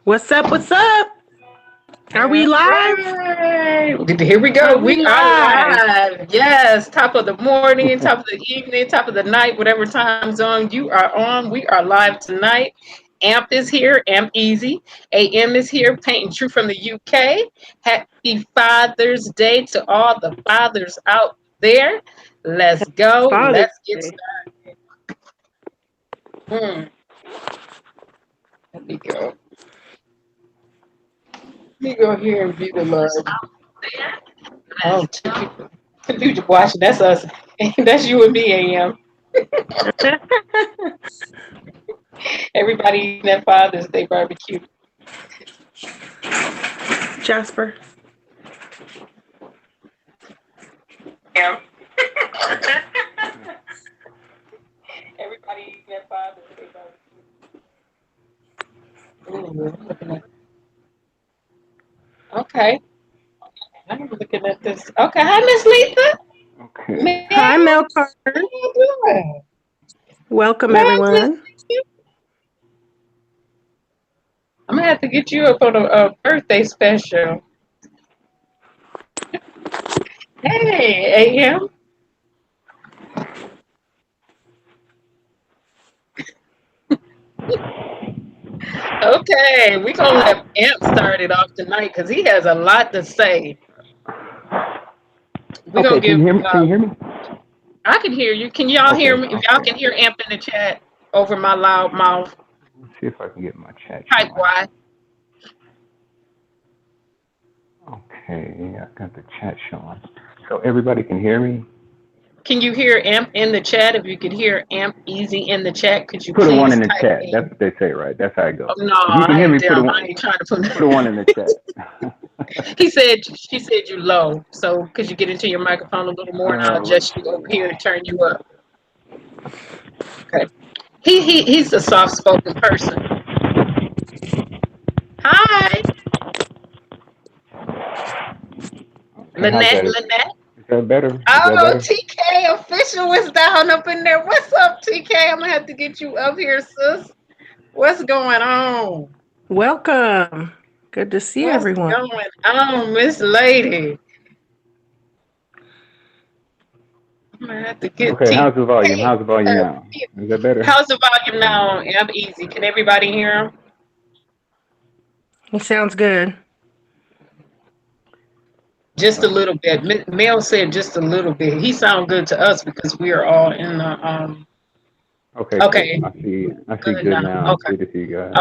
What's up? What's up? Are we live? Right. Here we go. Are we We are live? live. Yes. Top of the morning, top of the evening, top of the night, whatever time zone you are on. We are live tonight. AMP is here. AMP Easy. AM is here. Painting True from the UK. Happy Father's Day to all the fathers out there. Let's go. Father's Let's get Day. started. Let me go. Let me go here and view the love. Oh, two people watching. That's us. That's you and me, AM. Everybody eating that Father's Day barbecue. Jasper. Yeah. Everybody eating that Father's Day barbecue. Ooh, I'm looking at. Okay, I'm looking at this. Okay, hi, Miss Lisa. Okay. Ma'am, Hi, Mel how Carter. you doing? Welcome, Nice to everyone. see you. I'm gonna have to get you up on a birthday special. Hey, AM. Okay, we're gonna let Amp start it off tonight because he has a lot to say. We're gonna Okay. Can give. you hear me? Can you hear me? I can hear you. Can y'all hear Okay. me? If y'all Okay. can hear Amp in the chat over my loud mouth, Let's see if I can get my chat type showing. Y. Okay. I got the chat showing. So everybody can hear me. Can you hear Amp in the chat? If you could hear Amp Easy in the chat, could you Put a one please in the type chat. That's in? what they say, right? That's how it Oh goes. no, If you can I hear ain't me, put a down. I one. ain't trying to put. Put a one in the chat. He said she said you low. So could you get into your microphone a little more, and I'll Let's adjust you over see. here and turn you up. Okay. He's a soft spoken person. Hi, Okay. How's Lynette. that? Lynette. Is that better? Is that Oh, better? TK official is down up in there. What's up, TK? I'm gonna have to get you up here, sis. What's going on? Welcome. Good to see What's everyone. going on, Miss Lady? I'm gonna have to get Okay. How's the volume? TK. How's the volume now? Is that better? How's the volume now? I'm easy. Can everybody hear him? He sounds good. Just a little bit. Mel said just a little bit. He sound good to us because we are all in the Okay. Cool. Okay, I see. I see. good Good now. now. Okay. Good to see you guys.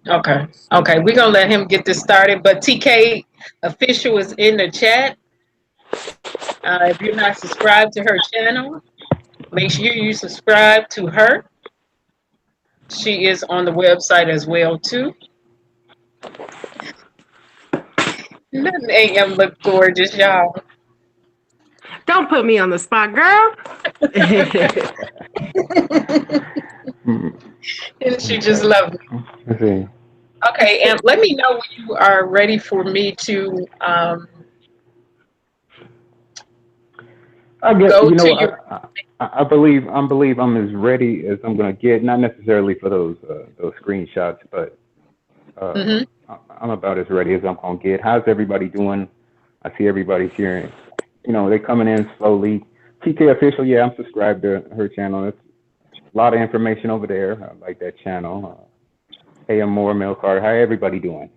Okay. Okay. We're gonna let him get this started. But TK official is in the chat. If you're not subscribed to her channel, make sure you subscribe to her. She is on the website as well too. Nothing AM look gorgeous, y'all. Don't put me on the spot, girl. Hmm. And she just Okay. loved me. Let's see. Okay, and let me know when you are ready for me to I get, go you to know, your. I believe I'm as ready as I'm gonna get. Not necessarily for those screenshots, but uh, Hmm. I'm about as ready as I'm gonna get. How's everybody doing? I see everybody's here. You know, they coming in slowly. TK official, yeah, I'm subscribed to her channel. It's a lot of information over there. I like that channel. AM Moore, Mel Carter. How everybody doing?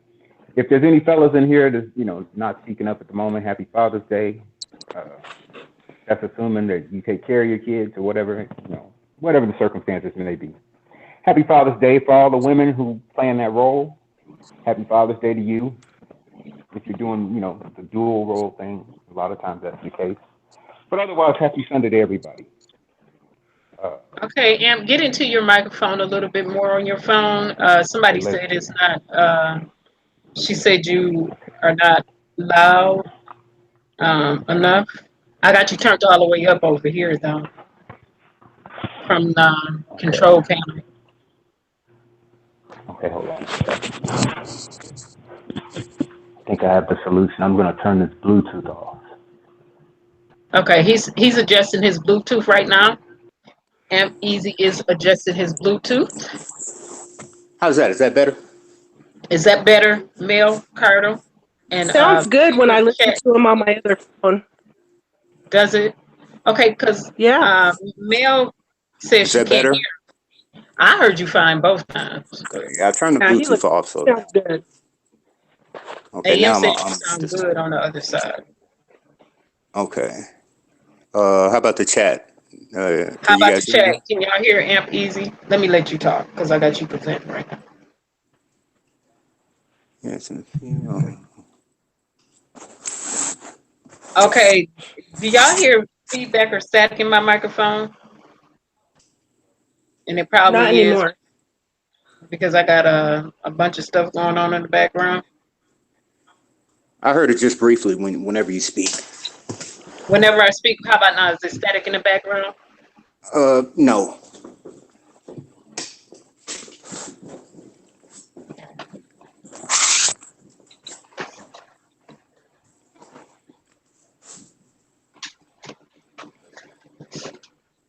If there's any fellas in here that's not speaking up at the moment, Happy Father's Day. Uh, That's assuming that you take care of your kids or whatever, whatever the circumstances may be. Happy Father's Day for all the women who play in that role. Happy Father's Day to you. If you're doing, the dual role thing, a lot of times that's the case. But otherwise, happy Sunday to everybody. Uh, Okay, Am, get into your microphone a little bit more on your phone. okay, Somebody let's said see. it's not. She said you are not loud enough. I got you turned all the way up over here though, from the Okay, control panel. okay, hold on a second. I think I have the solution. I'm going to turn this Bluetooth off. Okay, he's adjusting his Bluetooth right now. Amp Easy is adjusting his Bluetooth. How's that? Is that better? Is that better, Mel Carter? And Sounds good when I listen chat, to him on my other phone. does it? Okay, because Yeah. Mel says Is she that can't better? hear. I heard you fine both times. Okay. Yeah, I turned the Yeah, Bluetooth off, he so sounds good. okay. AM Now says you I'm sound just good on the other side. okay. How about the chat? How Can you about the guys hear chat? me? Can y'all hear Amp Easy? Let me let you talk because I got you presenting right now. Yes. Okay. Do y'all hear feedback or static in my microphone? And it Not probably is anymore. because I got a bunch of stuff going on in the background. I heard it just briefly whenever you speak. Whenever I speak, how about now? Is there static in the background? No.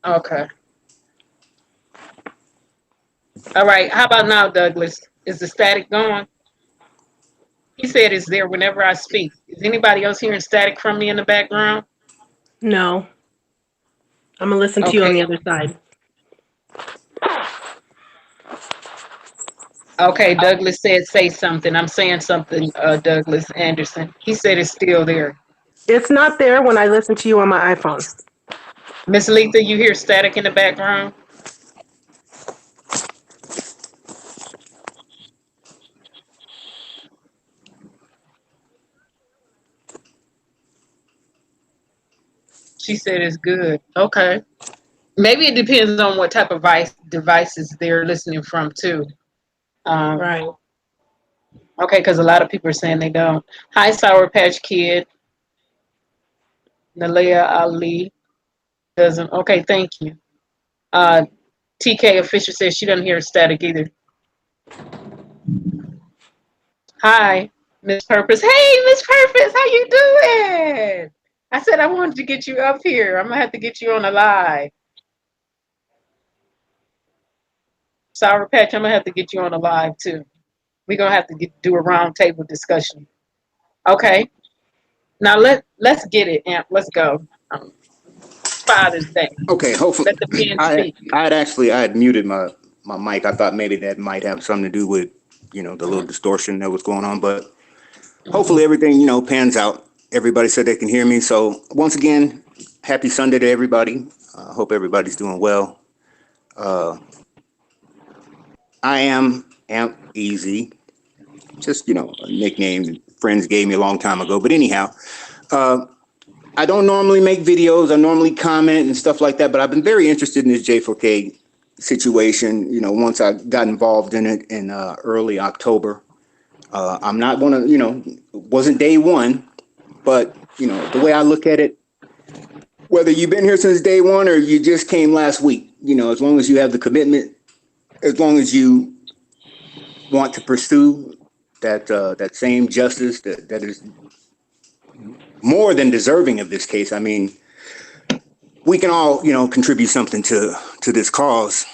Okay. All right. How about now, Douglas? Is the static going? He said it's there whenever I speak. Is anybody else hearing static from me in the background? No. I'm gonna listen to you on Okay. the other side. Okay, Douglas said say something. I'm saying something, Douglas Anderson. He said it's still there. It's not there when I listen to you on my iPhone. Miss Letha, you hear static in the background? She said it's good. Okay. Maybe it depends on what type of devices they're listening from too. Um, Right. okay, because a lot of people are saying they don't. Hi, Sour Patch Kid. Nalea Ali doesn't. Okay, thank you. TK official says she doesn't hear static either. Hi, Miss Purpose. Hey, Miss Purpose, how you doing? I said I wanted to get you up here. I'm gonna have to get you on a live. Sour Patch, I'm gonna have to get you on a live too. We're gonna have to do a round table discussion. Okay. Now let's get it, Amp. Let's go. Father's Day. Okay. Hopefully, Let the pen speak. I had muted my mic. I thought maybe that might have something to do with the little distortion that was going on, but hopefully everything pans out. Everybody said they can hear me, so once again, happy Sunday to everybody. Hope everybody's doing well. I am Amp Easy, just a nickname friends gave me a long time ago. But anyhow, I don't normally make videos. I normally comment and stuff like that. But I've been very interested in this J4K situation. Once I got involved in it in early October. I'm not one of it wasn't day one, but the way I look at it, whether you've been here since day one or you just came last week, as long as you have the commitment, as long as you want to pursue that same justice that is more than deserving of this case. I mean, we can all contribute something to this cause.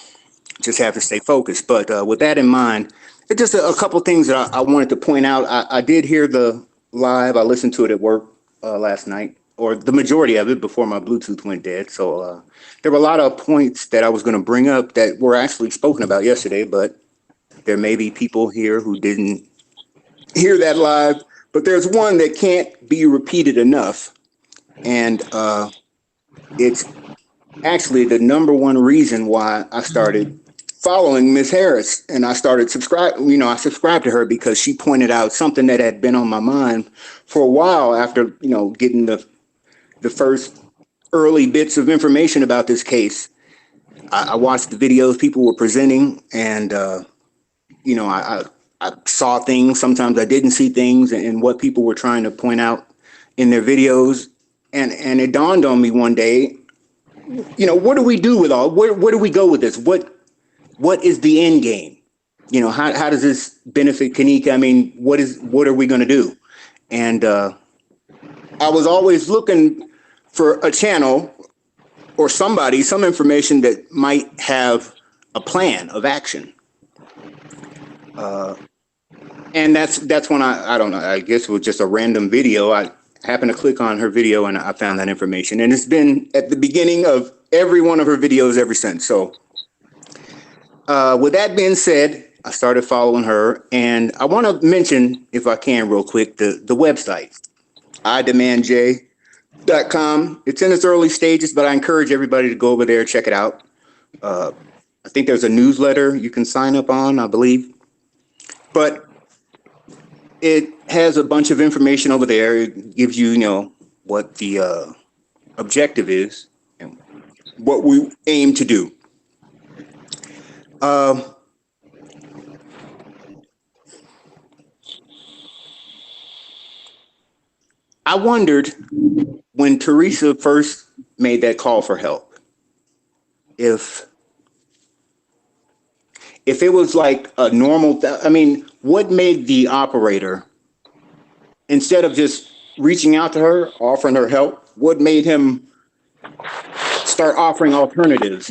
Just have to stay focused. But with that in mind, it's just a couple things that I wanted to point out. I did hear the live. I listened to it at work last night, or the majority of it before my Bluetooth went dead. So there were a lot of points that I was going to bring up that were actually spoken about yesterday, but there may be people here who didn't hear that live. But there's one that can't be repeated enough, and it's actually the number one reason why I started following Miss Harris, and I started I subscribed to her because she pointed out something that had been on my mind for a while after getting the first early bits of information about this case. I watched the videos people were presenting, and I saw things. Sometimes I didn't see things, and what people were trying to point out in their videos, and it dawned on me one day. What do we do with where do we go with this? What is the end game? How does this benefit Kanika? I mean, what are we going to do? And I was always looking for a channel or some information that might have a plan of action. And that's when I don't know, I guess it was just a random video. I happened to click on her video and I found that information. And it's been at the beginning of every one of her videos ever since. So with that being said, I started following her, and I want to mention, if I can real quick, the website, idemandj.com. It's in its early stages, but I encourage everybody to go over there, check it out. I think there's a newsletter you can sign up on, I believe. But it has a bunch of information over there. It gives you, what the objective is and what we aim to do. I wondered when Teresa first made that call for help, if it was like a normal, what made the operator, instead of just reaching out to her, offering her help, what made him start offering alternatives,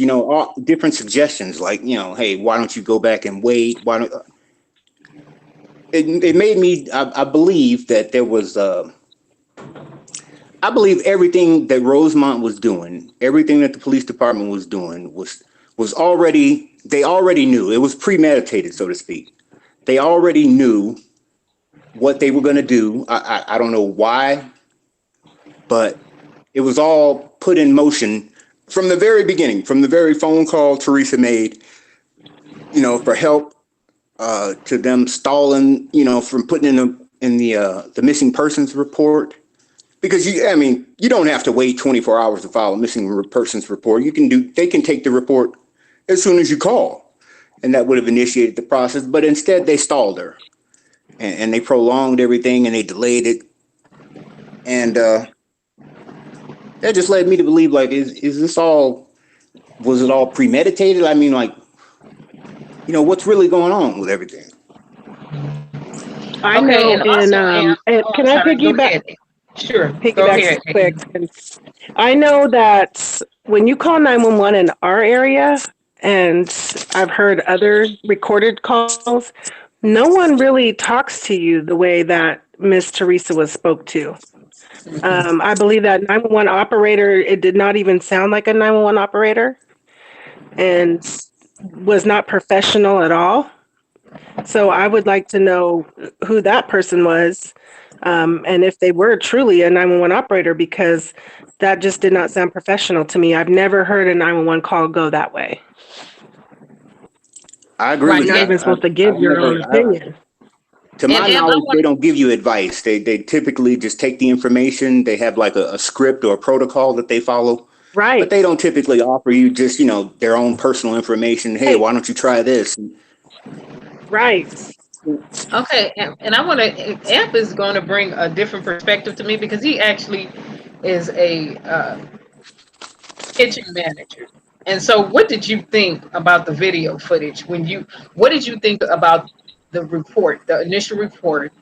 different suggestions like, hey, why don't you go back and wait? It made me, I believe that there was, I believe everything that Rosemont was doing, everything that the police department was doing was already, they already knew. It was premeditated, so to speak. They already knew what they were going to do. I don't know why, but it was all put in motion from the very beginning, from the very phone call Teresa made, for help, to them stalling, from putting in the missing persons report. Because you don't have to wait 24 hours to file a missing persons report. They can take the report as soon as you call, and that would have initiated the process. But instead, they stalled her, and they prolonged everything, and they delayed it, and that just led me to believe, like, was it all premeditated? What's really going on with everything? I know, and can I piggyback? Sure. Piggyback quick. I know that when you call 911 in our area, and I've heard other recorded calls, no one really talks to you the way that Miss Teresa was spoke to. I believe that 911 operator, it did not even sound like a 911 operator and was not professional at all. So I would like to know who that person was. And if they were truly a 911 operator, because that just did not sound professional to me. I've never heard a 911 call go that way. I agree with You're not even supposed to give your own opinion. To my knowledge, they don't give you advice. They typically just take the information. They have like a script or a protocol that they follow. Right. But they don't typically offer you just, their own personal information. Hey, why don't you try this? Right. Okay, and I want to, Amp is going to bring a different perspective to me because he actually is a kitchen manager. And so what did you think about the video footage? What did you think about the report, the initial report,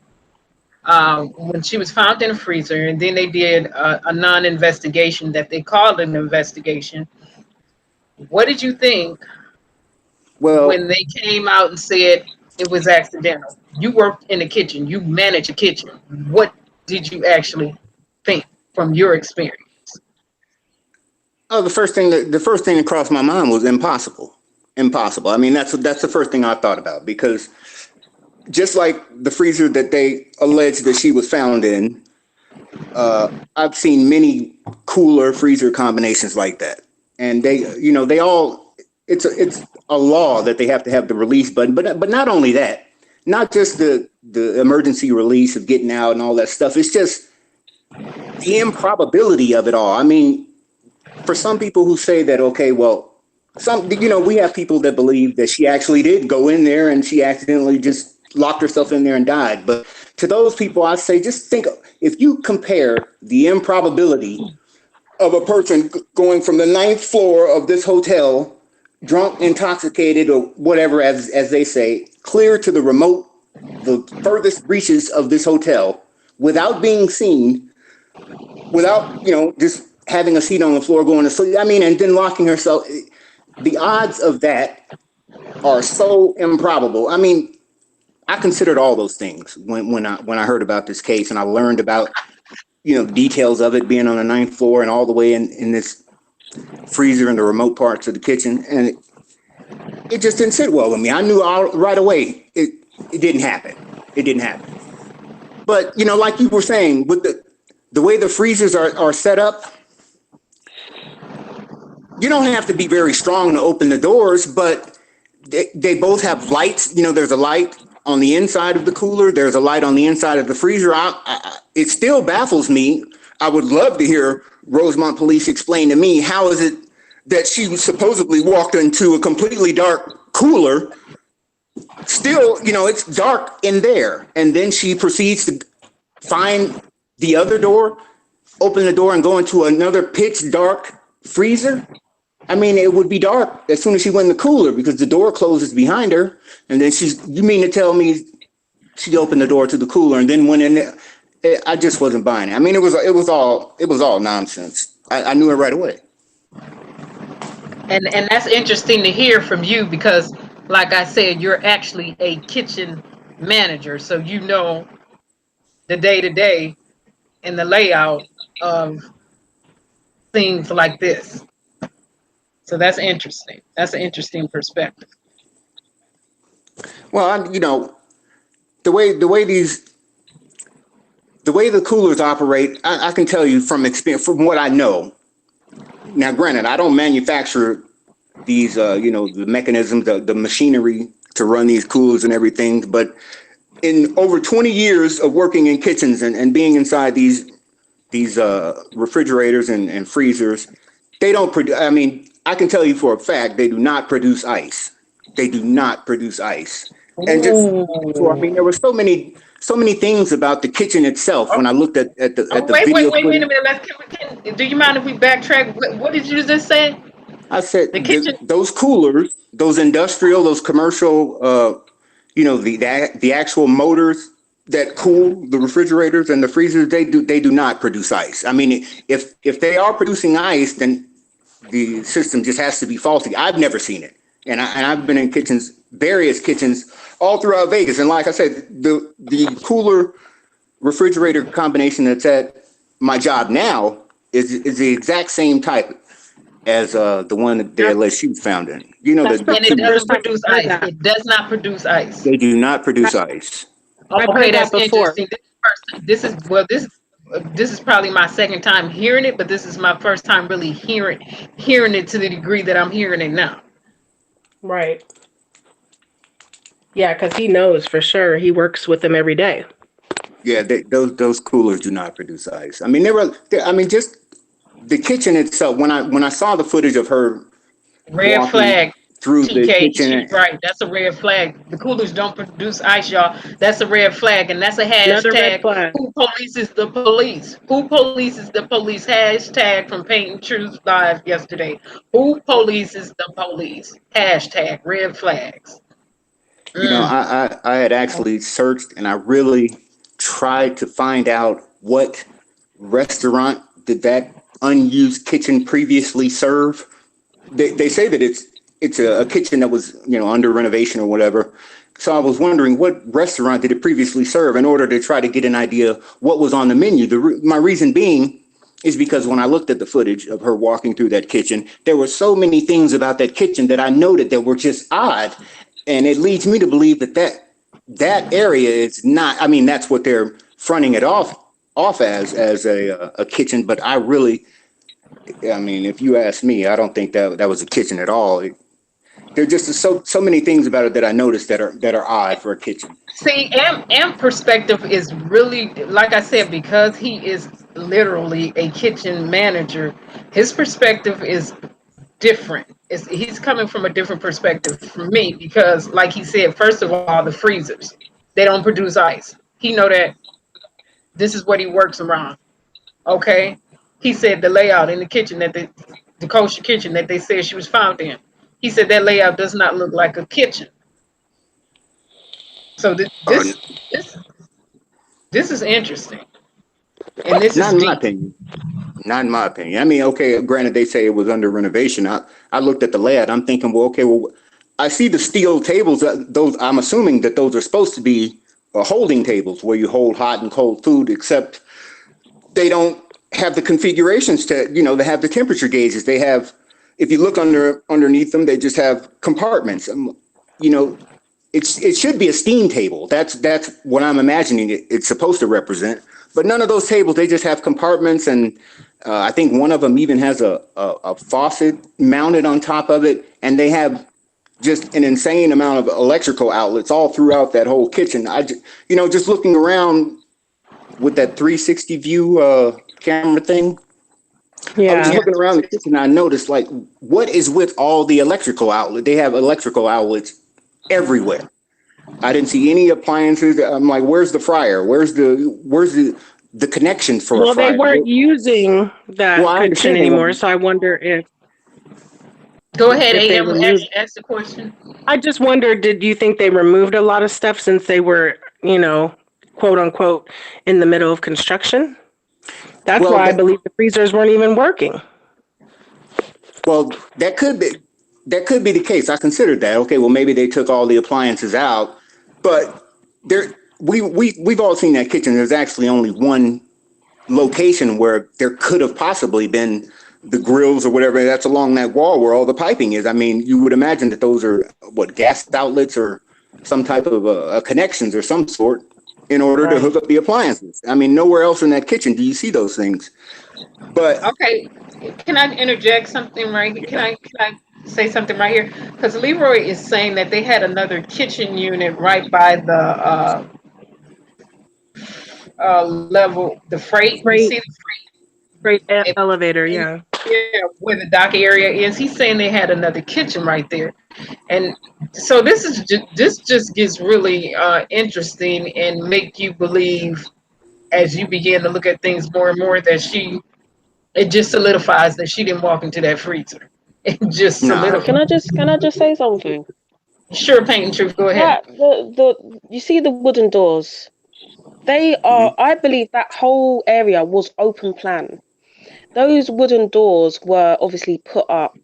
when she was found in a freezer, and then they did a non-investigation that they called an investigation? What did you think when they came out and said it was accidental? You worked in the kitchen. You manage a kitchen. What did you actually think from your experience? Oh, the first thing that crossed my mind was impossible. Impossible. That's the first thing I thought about, because just like the freezer that they alleged that she was found in, I've seen many cooler freezer combinations like that, and they all. It's a law that they have to have the release button, but not only that. Not just the emergency release of getting out and all that stuff. It's just the improbability of it all. For some people who say that, okay, well, we have people that believe that she actually did go in there and she accidentally just locked herself in there and died. But to those people, I say, just think, if you compare the improbability of a person going from the 9th floor of this hotel, drunk, intoxicated, or whatever, as they say, clear to the furthest reaches of this hotel without being seen, without, just having a seat on the floor, going to sleep, and then locking herself. The odds of that are so improbable. I considered all those things when I heard about this case, and I learned about, details of it being on the 9th floor and all the way in this freezer in the remote parts of the kitchen, and it just didn't sit well with me. I knew right away it didn't happen. It didn't happen. But like you were saying, with the way the freezers are set up, you don't have to be very strong to open the doors, but they both have lights. There's a light on the inside of the cooler. There's a light on the inside of the freezer. It still baffles me. I would love to hear Rosemont Police explain to me, how is it that she supposedly walked into a completely dark cooler? Still, it's dark in there. And then she proceeds to find the other door, open the door, and go into another pitch dark freezer. I mean, it would be dark as soon as she went in the cooler because the door closes behind her. And then you mean to tell me she opened the door to the cooler and then went in there? I just wasn't buying it. I mean, it was all nonsense. I knew it right away. And that's interesting to hear from you because, like I said, you're actually a kitchen manager, so you know the day-to-day and the layout of things like this. So that's interesting. That's an interesting perspective. Well, the way the coolers operate, I can tell you from experience, from what I know. Now, granted, I don't manufacture these, the mechanisms, the machinery to run these coolers and everything. But in over 20 years of working in kitchens and being inside these refrigerators and freezers, they don't produce. I mean, I can tell you for a fact they do not produce ice. They do not produce ice. And just there were so many things about the kitchen itself when I looked at the video. Wait a minute. Do you mind if we backtrack? What did you just say? I said the kitchen, those coolers, those industrial, those commercial, the actual motors that cool the refrigerators and the freezers, they do not produce ice. I mean, if they are producing ice, then the system just has to be faulty. I've never seen it, and I've been in various kitchens all throughout Vegas. And like I said, the cooler refrigerator combination that's at my job now is the exact same type as the one that they alleged she was found in. And it doesn't produce ice. It does not produce ice. They do not produce ice. Okay, that's interesting. This is probably my second time hearing it, but this is my first time really hearing it to the degree that I'm hearing it now. Right. Yeah, because he knows for sure. He works with them every day. Yeah, those coolers do not produce ice. I mean, just the kitchen itself. When I saw the footage of her red flag through the kitchen, right? That's a red flag. The coolers don't produce ice, y'all. That's a red flag, and that's a hashtag. Who polices the police? Who polices the police? Hashtag from Painting Truth Live yesterday. Who polices the police? Hashtag red flags. I had actually searched and I really tried to find out what restaurant did that unused kitchen previously serve. They say that it's a kitchen that was under renovation or whatever. So I was wondering what restaurant did it previously serve in order to try to get an idea what was on the menu. My reason being is because when I looked at the footage of her walking through that kitchen, there were so many things about that kitchen that I noted that were just odd. And it leads me to believe that area is not, I mean, that's what they're fronting it off as a kitchen. But if you ask me, I don't think that was a kitchen at all. There just so many things about it that I noticed that are odd for a kitchen. See, Amp perspective is really, like I said, because he is literally a kitchen manager, his perspective is different. He's coming from a different perspective from me because, like he said, first of all, the freezers, they don't produce ice. He know that. This is what he works around. Okay? He said the layout in the kitchen the kosher kitchen that they said she was found in. He said that layout does not look like a kitchen. So this is interesting. And this not is in my opinion. Not in my opinion. I mean, okay, granted, they say it was under renovation. I looked at the layout. I'm thinking, I see the steel tables. Those I'm assuming that those are supposed to be holding tables where you hold hot and cold food, except they don't have the configurations to, they have the temperature gauges. They have, if you look underneath them, they just have compartments. You know, it should be a steam table. That's what I'm imagining it's supposed to represent. But none of those tables, they just have compartments, and I think one of them even has a faucet mounted on top of it, and they have just an insane amount of electrical outlets all throughout that whole kitchen. Just looking around with that 360 view camera thing, I was Yeah. looking around the kitchen and I noticed, like, what is with all the electrical outlet? They have electrical outlets everywhere. I didn't see any appliances. I'm like, where's the fryer? Where's the connection for a Well, fryer? they weren't using that Well, I kitchen understand. anymore, so I wonder Go ahead, if they AM. removed. Ask the question. I just wondered, did you think they removed a lot of stuff since they were, quote unquote, in the middle of construction? That's Well, why I believe the freezers weren't even working. Well, that could be the case. I considered that. Okay, well, maybe they took all the appliances out, but we've all seen that kitchen. There's actually only one location where there could have possibly been the grills or whatever that's along that wall where all the piping is. I mean, you would imagine that those are gas outlets or some type of connections or some sort in order to hook up the appliances. I mean, nowhere else in that kitchen do you see those things. But Okay, can I interject something right here? Can I say something right here? Because Leroy is saying that they had another kitchen unit right by the level, the freight. You Freight, see freight it, elevator, yeah. yeah, where the dock area is. He's saying they had another kitchen right there, and so this just gets really interesting and make you believe as you begin to look at things more and more that it just solidifies that she didn't walk into that freezer. It just no, solidifies. Can I just say something? Sure, Paint and Truth, go ahead. That the you see the wooden doors. They are. I believe that whole area was open plan. Those wooden doors were obviously put up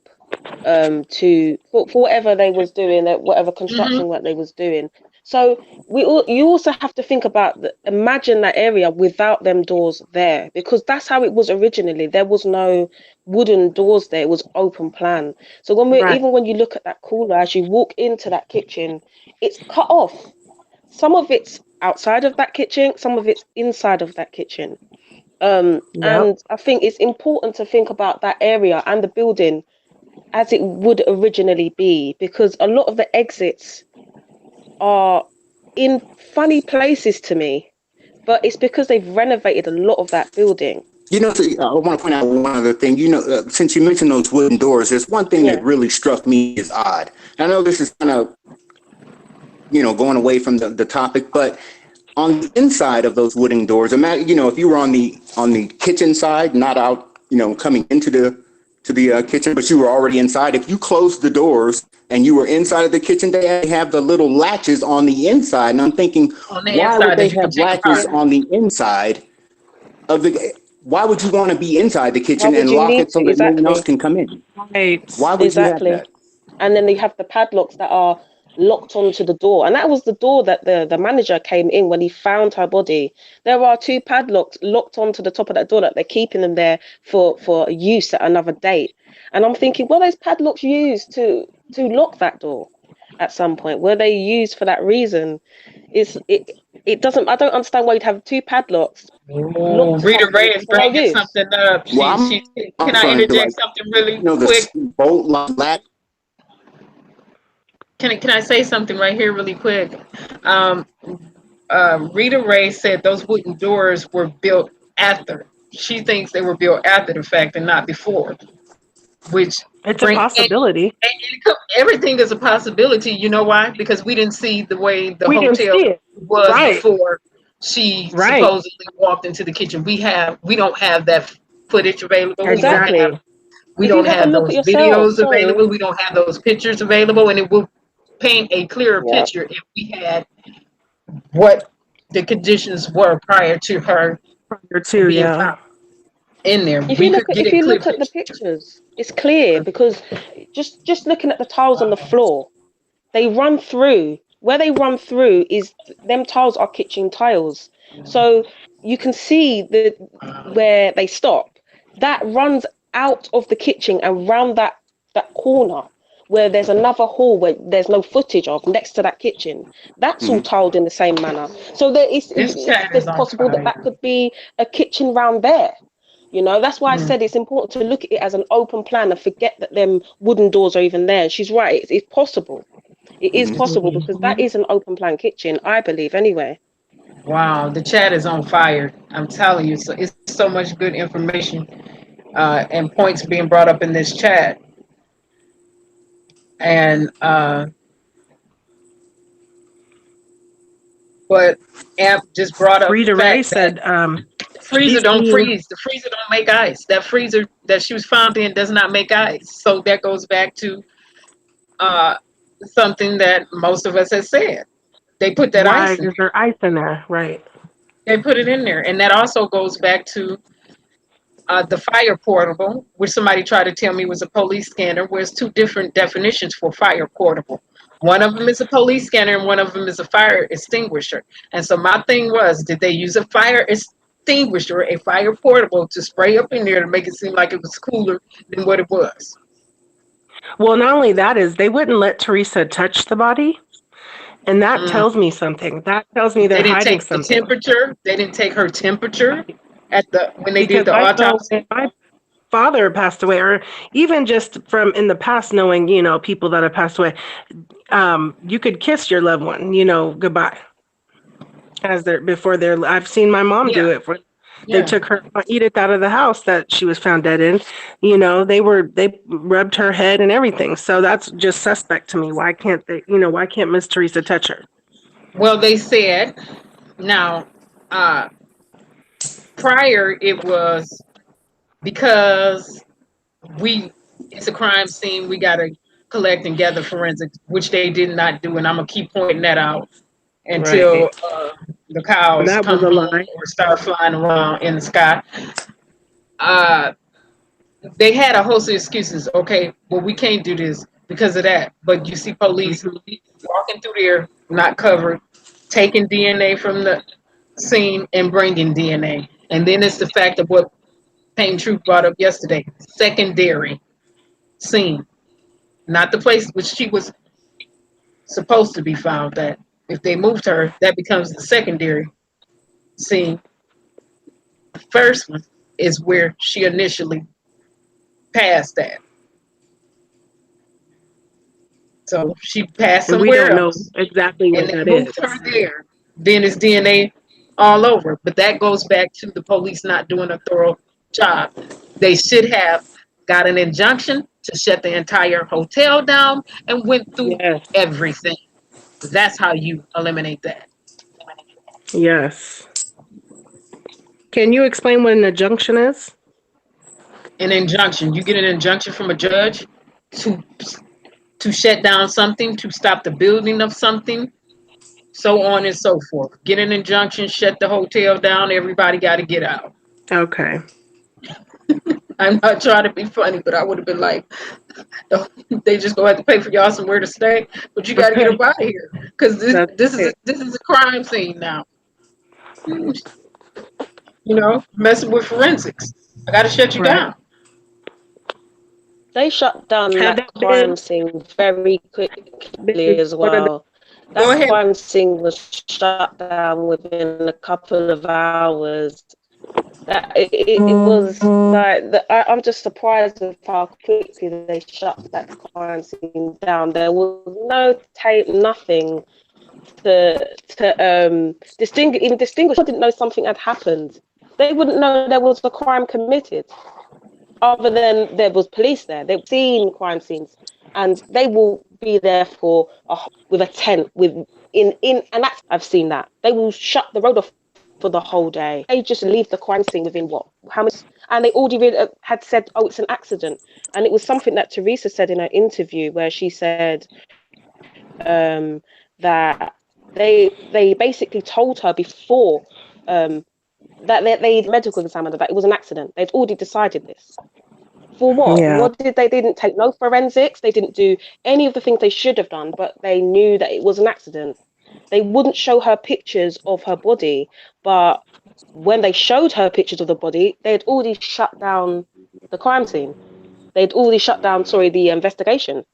for whatever they was doing, whatever Mm-hmm. construction work they was doing. So you also have to think about imagine that area without them doors there, because that's how it was originally. There was no wooden doors there; it was open plan. So Right. even when you look at that cooler, as you walk into that kitchen, it's cut off. Some of it's outside of that kitchen, some of it's inside of that kitchen. Yep. And I think it's important to think about that area and the building as it would originally be, because a lot of the exits are in funny places to me, but it's because they've renovated a lot of that building. so I want to point out one other thing. Since you mentioned those wooden doors, there's one thing that Yeah. really struck me as odd. I know this is kind of, going away from the topic, but on the inside of those wooden doors, imagine, if you were on the kitchen side, not out, coming into the kitchen, but you were already inside. If you closed the doors and you were inside of the kitchen, they have the little latches on the inside. And I'm thinking, On the why would inside they that you can have take latches apart. on the inside of the? Why would you want to be inside the Why kitchen would and you lock need it so to? that no one else Exactly. can come in? Right. Why would you have Exactly. that? And then they have the padlocks that are locked onto the door. And that was the door that the manager came in when he found her body. There are two padlocks locked onto the top of that door that they're keeping them there for use at another date. And I'm thinking, were those padlocks used to lock that door at some point? Were they used for that reason? It doesn't, I don't understand why you'd have two padlocks Oh, locked to Rita Ray something is for no bringing use. something up. Well, She I'm can I referring to, interject like, something really the quick? bolt latch. Can I say something right here really quick? Um, Rita Ray said those wooden doors were built after. She thinks they were built after the fact and not before, which It's a bring possibility. everything is a possibility. You know why? Because we didn't see the way the We didn't hotel see it. was Right. before she Right. supposedly walked into the kitchen. We don't have that footage available. Exactly. We If you don't have a have look at those yourself, videos sorry. available. We don't have those pictures available, and it will paint a clearer Yeah. picture if we had what the conditions were prior to her Prior to, being yeah. found in there. We could get If a you clear look at the picture. pictures, it's clear because just looking at the tiles on the floor, they run through. Where they run through is them tiles are kitchen tiles. So you can see where they stop. That runs out of the kitchen and round that corner where there's another hall where there's no footage of next to that kitchen. That's all Mhm. tiled in the same manner. So there is This chat it's is on possible that fire. that could be a kitchen round there. That's why I Mm. said it's important to look at it as an open plan and forget that them wooden doors are even there. She's right. It's possible. It is Mhm. possible because that is an open plan kitchen, I believe, anyway. Wow, the chat is on fire. I'm telling you, so it's so much good information and points being brought up in this chat. And but Amp just brought up the Rita Ray fact that said the freezer she's don't seen. freeze. The freezer don't make ice. That freezer that she was found in does not make ice. So that goes back to uh, something that most of us have said. They put that Why ice in is there. there ice in there? Right. They put it in there, and that also goes back to the fire portable, which somebody tried to tell me was a police scanner. Where's two different definitions for fire portable. One of them is a police scanner, and one of them is a fire extinguisher. And so my thing was, did they use a fire extinguisher, a fire portable, to spray up in there to make it seem like it was cooler than what it was? Well, not only that is they wouldn't let Teresa touch the body, and that Mm. tells me something. That tells me they're They didn't hiding take the something. temperature. They didn't take her temperature at the when they did Because the I know when autopsy. my father passed away, or even just from in the past, knowing people that have passed away, you could kiss your loved one, goodbye as they're before they're. I've seen my mom Yeah, do it. They yeah. took her Edith out of the house that she was found dead in. They rubbed her head and everything. So that's just suspect to me. Why can't they? Why can't Miss Teresa touch her? Well, they said now. Prior, it was because we it's a crime scene. We got to collect and gather forensics, which they did not do, and I'm gonna keep pointing that out until Right. the cows That was come a home lie. or start flying around in the sky. Uh, they had a host of excuses. Okay, well, we can't do this because of that. But you see police Mhm. walking through there, not covered, taking DNA from the scene and bringing DNA. And then it's the fact of what Pain Truth brought up yesterday, secondary scene, not the place which she was supposed to be found at. If they moved her, that becomes the secondary scene. The first one is where she initially passed at. So she passed And we somewhere don't know else exactly and where they that moved her is. there. Then it's DNA all over. But that goes back to the police not doing a thorough job. They should have got an injunction to shut the entire hotel down and went through Yes. everything. That's how you eliminate that. Yes. Can you explain what an injunction is? An injunction. You get an injunction from a judge to shut down something, to stop the building of something, so on and so forth. Get an injunction, shut the hotel down, everybody got to get out. Okay. I'm not trying to be funny, but I would have been like, they just gonna have to pay for y'all somewhere to stay, but you got to get up out of here because this That's this is a, it. this is a crime scene now. Messing with forensics. I got to shut you Right. down. They shut down Had that that crime been scene very quickly as one of the well. Go That ahead. crime scene was shut down within a couple of hours. That it was like I'm just surprised with how quickly they shut that crime scene down. There was no tape, nothing to distinguish. People didn't know something had happened. They wouldn't know there was a crime committed, other than there was police there. They've seen crime scenes, and they will be there with a tent and that's I've seen that. They will shut the road off for the whole day. They just leave the crime scene within what? How much? And they already had said, "Oh, it's an accident." And it was something that Teresa said in her interview, where she said that they basically told her before that they medical examiner that it was an accident. They'd already decided this. For what? Yeah. What did they didn't take no forensics? They didn't do any of the things they should have done, but they knew that it was an accident. They wouldn't show her pictures of her body, but when they showed her pictures of the body, they had already shut down the crime scene. They'd already shut down, sorry, the investigation.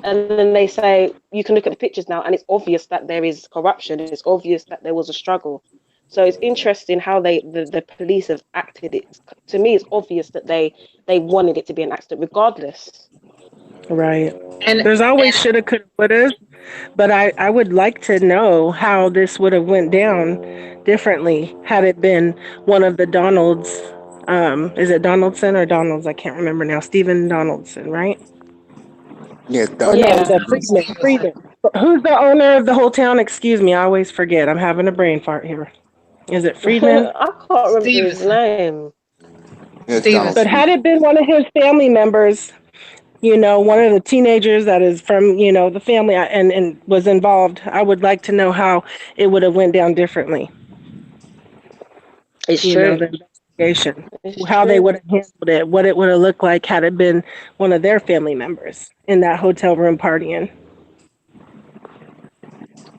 And then they say you can look at the pictures now, and it's obvious that there is corruption. It's obvious that there was a struggle. So it's interesting how the police have acted. It's, to me, it's obvious that they wanted it to be an accident, regardless. Right. And There's always shoulda, coulda, woulda, but I would like to know how this would have went down differently had it been one of the Donalds. Is it Donaldson or Donalds? I can't remember now. Stephen Donaldson, right? Yes, Or no, Yeah, the Friedman. Friedman. Who's the owner of the whole town? Excuse me, I always forget. I'm having a brain fart here. Is it Friedman? I can't remember his Stevenson. name. yes, Donald. But Stevenson. had it been one of his family members, one of the teenagers that is from, the family and was involved, I would like to know how it would have went down differently. It's true. The investigation, It's how they true. would have handled it, what it would have looked like had it been one of their family members in that hotel room partying.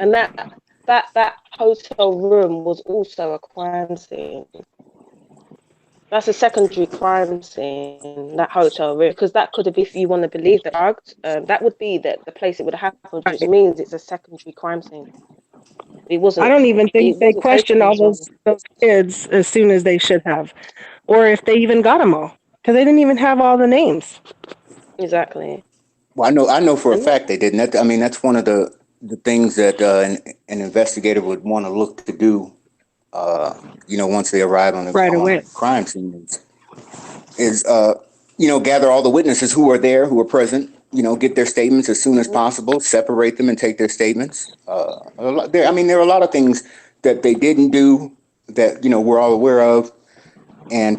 And that hotel room was also a crime scene. That's a secondary crime scene, that hotel room, because that could have, if you want to believe the drugs, that would be the place it would have happened, which Right. means it's a secondary crime scene. It I wasn't. don't even It think they wasn't questioned taken all as one. those kids as soon as they should have, or if they even got them all, because they didn't even have all the names. Exactly. Well, I know for a And fact they didn't. I mean, that's one of the things that an investigator would want to look to do. Once they arrive on Right the away. crime scene, is gather all the witnesses who are there, who are present. Get their statements as soon as possible, separate them, and take their statements. There are a lot of things that they didn't do that we're all aware of, and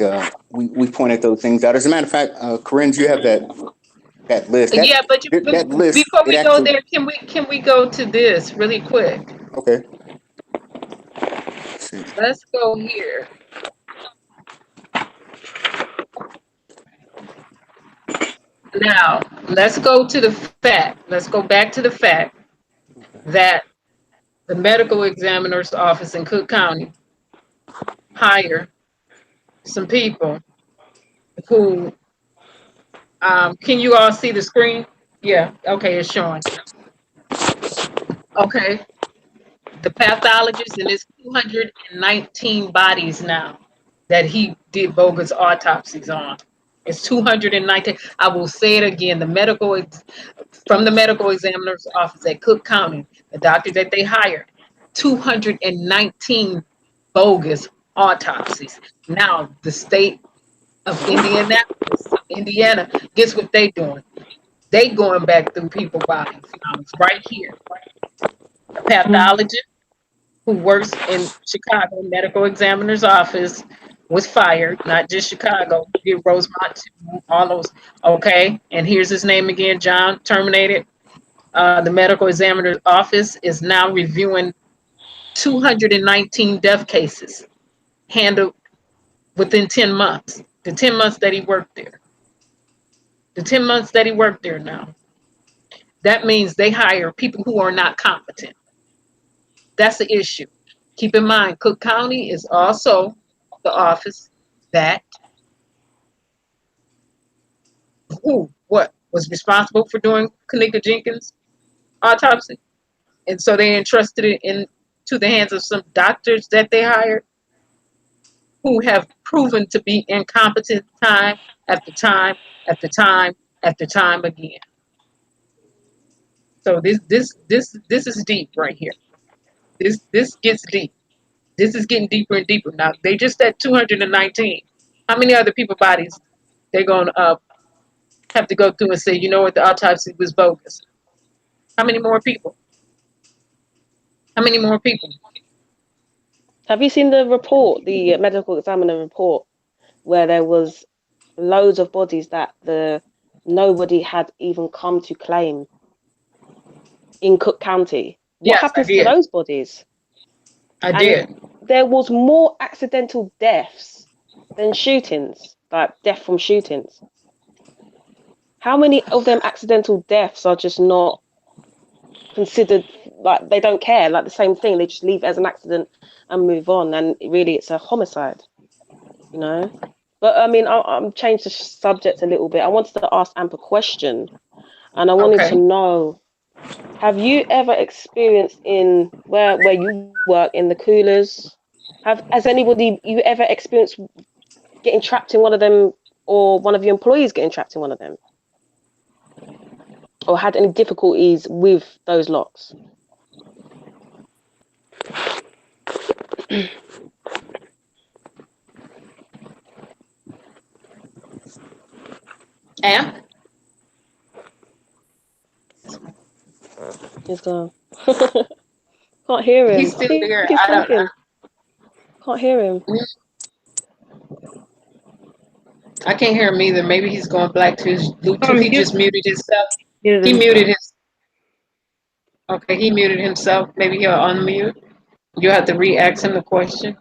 we pointed those things out. As a matter of fact, Corinne, you have that list. Yeah, but That list, before it we go actually. there, can we go to this really quick? Okay. Let's see. Let's go here. Now, let's go to the fact. Let's go back to the fact that the medical examiner's office in Cook County hired some people who, can you all see the screen? Yeah, okay, it's showing. Okay, the pathologist, and it's 219 bodies now that he did bogus autopsies on. It's 219. I will say it again. From the medical examiner's office at Cook County, the doctor that they hired, 219 bogus autopsies. Now the state of Indiana, guess what they doing? They going back through people's bodies. Now it's right here. A pathologist who works in Chicago medical examiner's office was fired, not just Chicago, did Rosemont too, all those. Okay, and here's his name again, John, terminated. The medical examiner's office is now reviewing 219 death cases handled within 10 months. The 10 months that he worked there. The 10 months that he worked there now. That means they hire people who are not competent. That's the issue. Keep in mind, Cook County is also the office that what was responsible for doing Kanika Jenkins' autopsy, and so they entrusted it into the hands of some doctors that they hired, who have proven to be incompetent time after time after time after time again. So this is deep right here. This gets deep. This is getting deeper and deeper. Now they just at 219. How many other people bodies they're gonna have to go through and say, you know what, the autopsy was bogus? How many more people? How many more people? have you seen the report, the medical examiner report, where there was loads of bodies that the nobody had even come to claim in Cook County? What Yes, I happens to did. those bodies? I And did. there was more accidental deaths than shootings, like death from shootings. how many of them accidental deaths are just not considered, like they don't care, like the same thing, they just leave it as an accident and move on, and really it's a homicide, you know? But I mean, I'm changed the subject a little bit. I wanted to ask Amp a question, and I wanted to Okay. know, have you ever experienced in where you work in the coolers, has anybody you ever experienced getting trapped in one of them, or one of your employees getting trapped in one of them, or had any difficulties with those locks? Amp, He's gone. Can't hear he's him. I still think there. he's I don't. talking. Can't hear him. I can't hear him either. Maybe he's going black to his Bluetooth. He Mute. just muted himself. Muted He himself. muted his. Okay, he muted himself. Maybe he'll unmute. You have to re-ask him the question.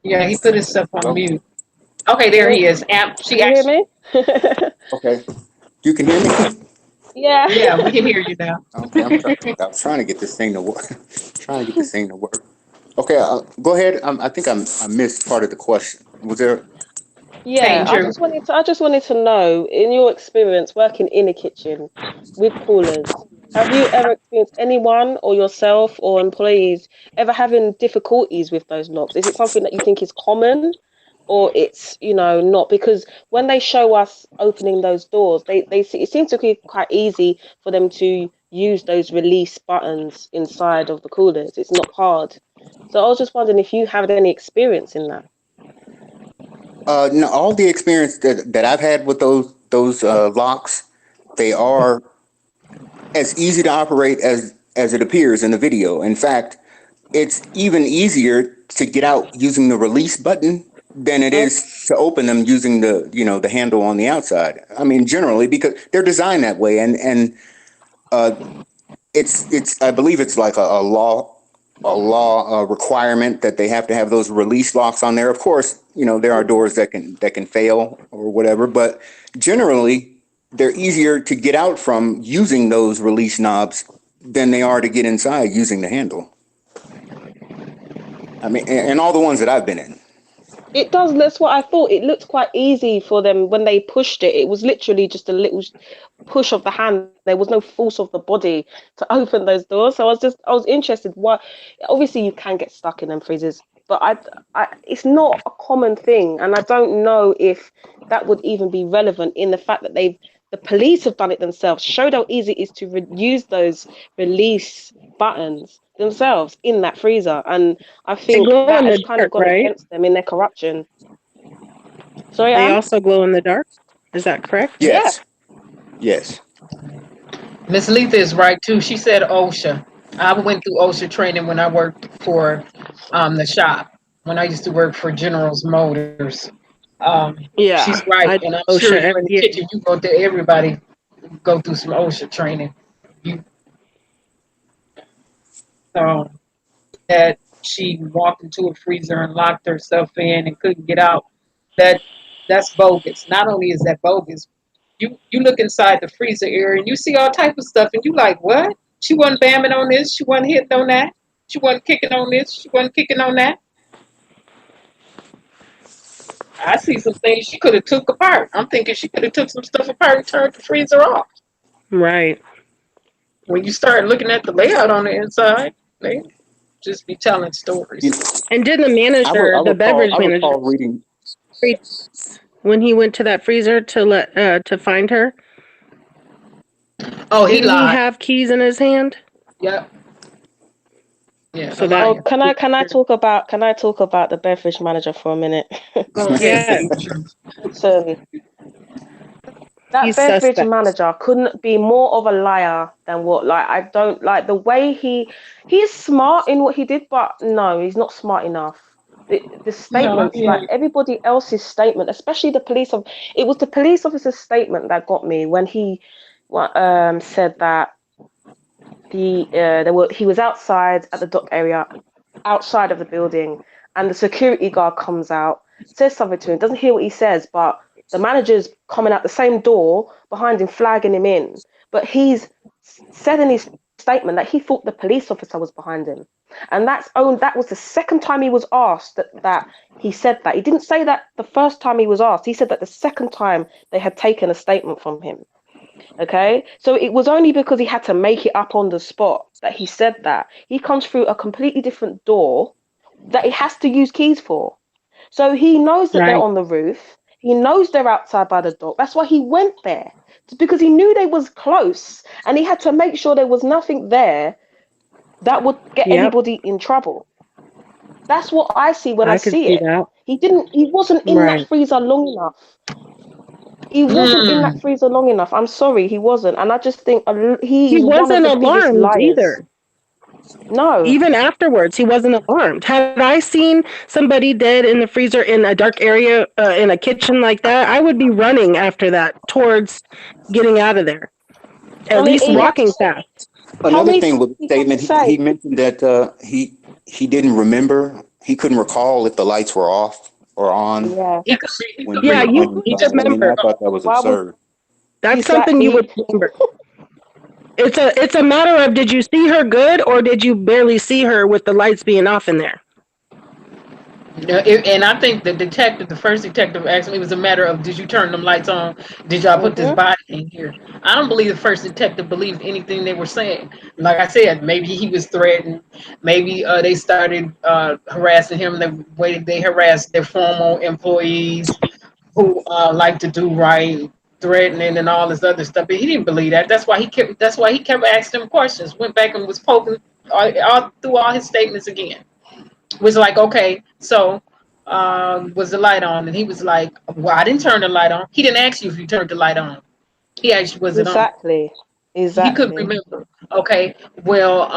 Yeah, he put himself on Hello? mute. Okay, there Can he is. Amp, she you hear actually. me? Okay. You can hear me? Yeah. Yeah, we can hear you now. Okay, I was trying to get this thing to work. Trying to get this thing to work. Okay, go ahead. I think I missed part of the question. Was there? Yeah, Change your. I just wanted to know, in your experience working in a kitchen with coolers, have you ever experienced anyone or yourself or employees ever having difficulties with those locks? Is it something that you think is common, or it's, not? Because when they show us opening those doors, it seems to be quite easy for them to use those release buttons inside of the coolers. It's not hard. So I was just wondering if you had any experience in that. No, all the experience that I've had with those locks, they are as easy to operate as it appears in the video. In fact, it's even easier to get out using the release button than it Okay. is to open them using the handle on the outside. I mean, generally because they're designed that way, and uh, it's I believe it's like a law requirement that they have to have those release locks on there. Of course, there are doors that can fail or whatever, but generally they're easier to get out from using those release knobs than they are to get inside using the handle. I mean, and all the ones that I've been in. It does. That's what I thought. It looked quite easy for them when they pushed it. It was literally just a little push of the hand. There was no force of the body to open those doors. So I was interested. Why? Obviously, you can get stuck in them freezers, but it's not a common thing, and I don't know if that would even be relevant in the fact that the police have done it themselves. Showed how easy it is to use those release buttons themselves in that freezer, and I They think glow that in has the kind of dark, gone right? against them in their corruption. Sorry, They Am? also glow in the dark. Is that correct? Yeah. Yes, yes. Miss Letha is right too. She said OSHA. I went through OSHA training when I worked for the shop. When I used to work for General's Motors. She's Yeah. right, I and I'm sure OSHA you in every the year. kitchen. You go through everybody go through some OSHA training. You that she walked into a freezer and locked herself in and couldn't get out. That that's bogus. Not only is that bogus, you look inside the freezer area and you see all type of stuff, and you like, what? She wasn't bamming on this. She wasn't hitting on that. She wasn't kicking on this. She wasn't kicking on that. I see some things she could have took apart. I'm thinking she could have took some stuff apart and turned the freezer off. Right. When you start looking at the layout on the inside, they just be telling You stories. know, And did the I, re- manager, I the recall beverage I manager, recall reading. when he went to that freezer to find her, Oh, he didn't he lied. have keys in his hand? Yep. Yeah, a So that Oh, liar. can I talk about the beverage manager for a minute? Go ahead, yeah, Deidre. Listen, that he's beverage suspect. manager couldn't be more of a liar than what, like, I don't like the way he's smart in what he did, but no, he's not smart enough. The No, statements, like yeah. everybody else's statement, especially it was the police officer's statement that got me when he said that he was outside at the dock area, outside of the building, and the security guard comes out, says something to him, doesn't hear what he says, but The manager's coming out the same door behind him, flagging him in. But he's said in his statement that he thought the police officer was behind him. And that was the second time he was asked that he said that. He didn't say that the first time he was asked. He said that the second time they had taken a statement from him. Okay, so it was only because he had to make it up on the spot that he said that. He comes through a completely different door that he has to use keys for. So he knows that they're Right. on the roof. He knows they're outside by the dock. That's why he went there, because he knew they was close, and he had to make sure there was nothing there that would get Yep. anybody in trouble. That's what I see when I I could see see it. that. He wasn't in Right. that freezer long enough. He wasn't in that freezer long enough. I'm sorry, he wasn't. And I just think he He is one of wasn't the biggest alarmed liars. either. No. Even afterwards, he wasn't alarmed. Had I seen somebody dead in the freezer in a dark area in a kitchen like that, I would be running after that towards getting out of there. At I mean, least he had to walking say, fast. how Another many thing times with the he had to statement, he say? mentioned that he didn't remember, he couldn't recall if the lights were off or on Yeah, He could, he when could he Yeah, was you recall. doing He would just something. I mean, remember. I thought that was why would absurd. That's something you exactly? would remember. It's a matter of, did you see her good or did you barely see her with the lights being off in there? And I think the first detective asked me, it was a matter of, did you turn them lights on? Did y'all put this Mhm. body in here? I don't believe the first detective believed anything they were saying. Like I said, maybe he was threatened. Maybe they started harassing him the way they harassed their former employees who like to do right, threatening and all this other stuff. But he didn't believe that. That's why he kept asking them questions. Went back and was poking all through all his statements again. Was like, okay, so was the light on? And he was like, well, I didn't turn the light on. He didn't ask you if you turned the light on. He asked you, was it on? Exactly. He couldn't Exactly. remember. Okay, well,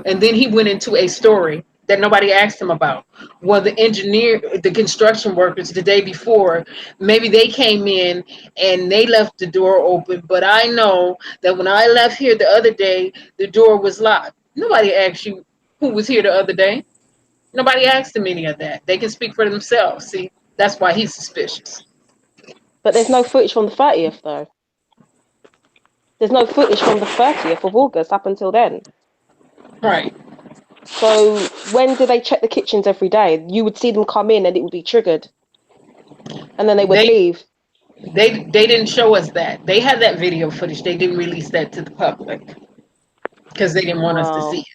and then he went into a story that nobody asked him about. Well, the construction workers the day before, maybe they came in and they left the door open, but I know that when I left here the other day, the door was locked. Nobody asked you who was here the other day. Nobody asked him any of that. They can speak for themselves. See, that's why he's suspicious. But there's no footage from the 30th though. There's no footage from the 30th of August up until then. Right. So when do they check the kitchens every day? You would see them come in and it would be triggered, and then they would They leave. they didn't show us that. They had that video footage. They didn't release that to the public because they didn't want us to see Wow. it.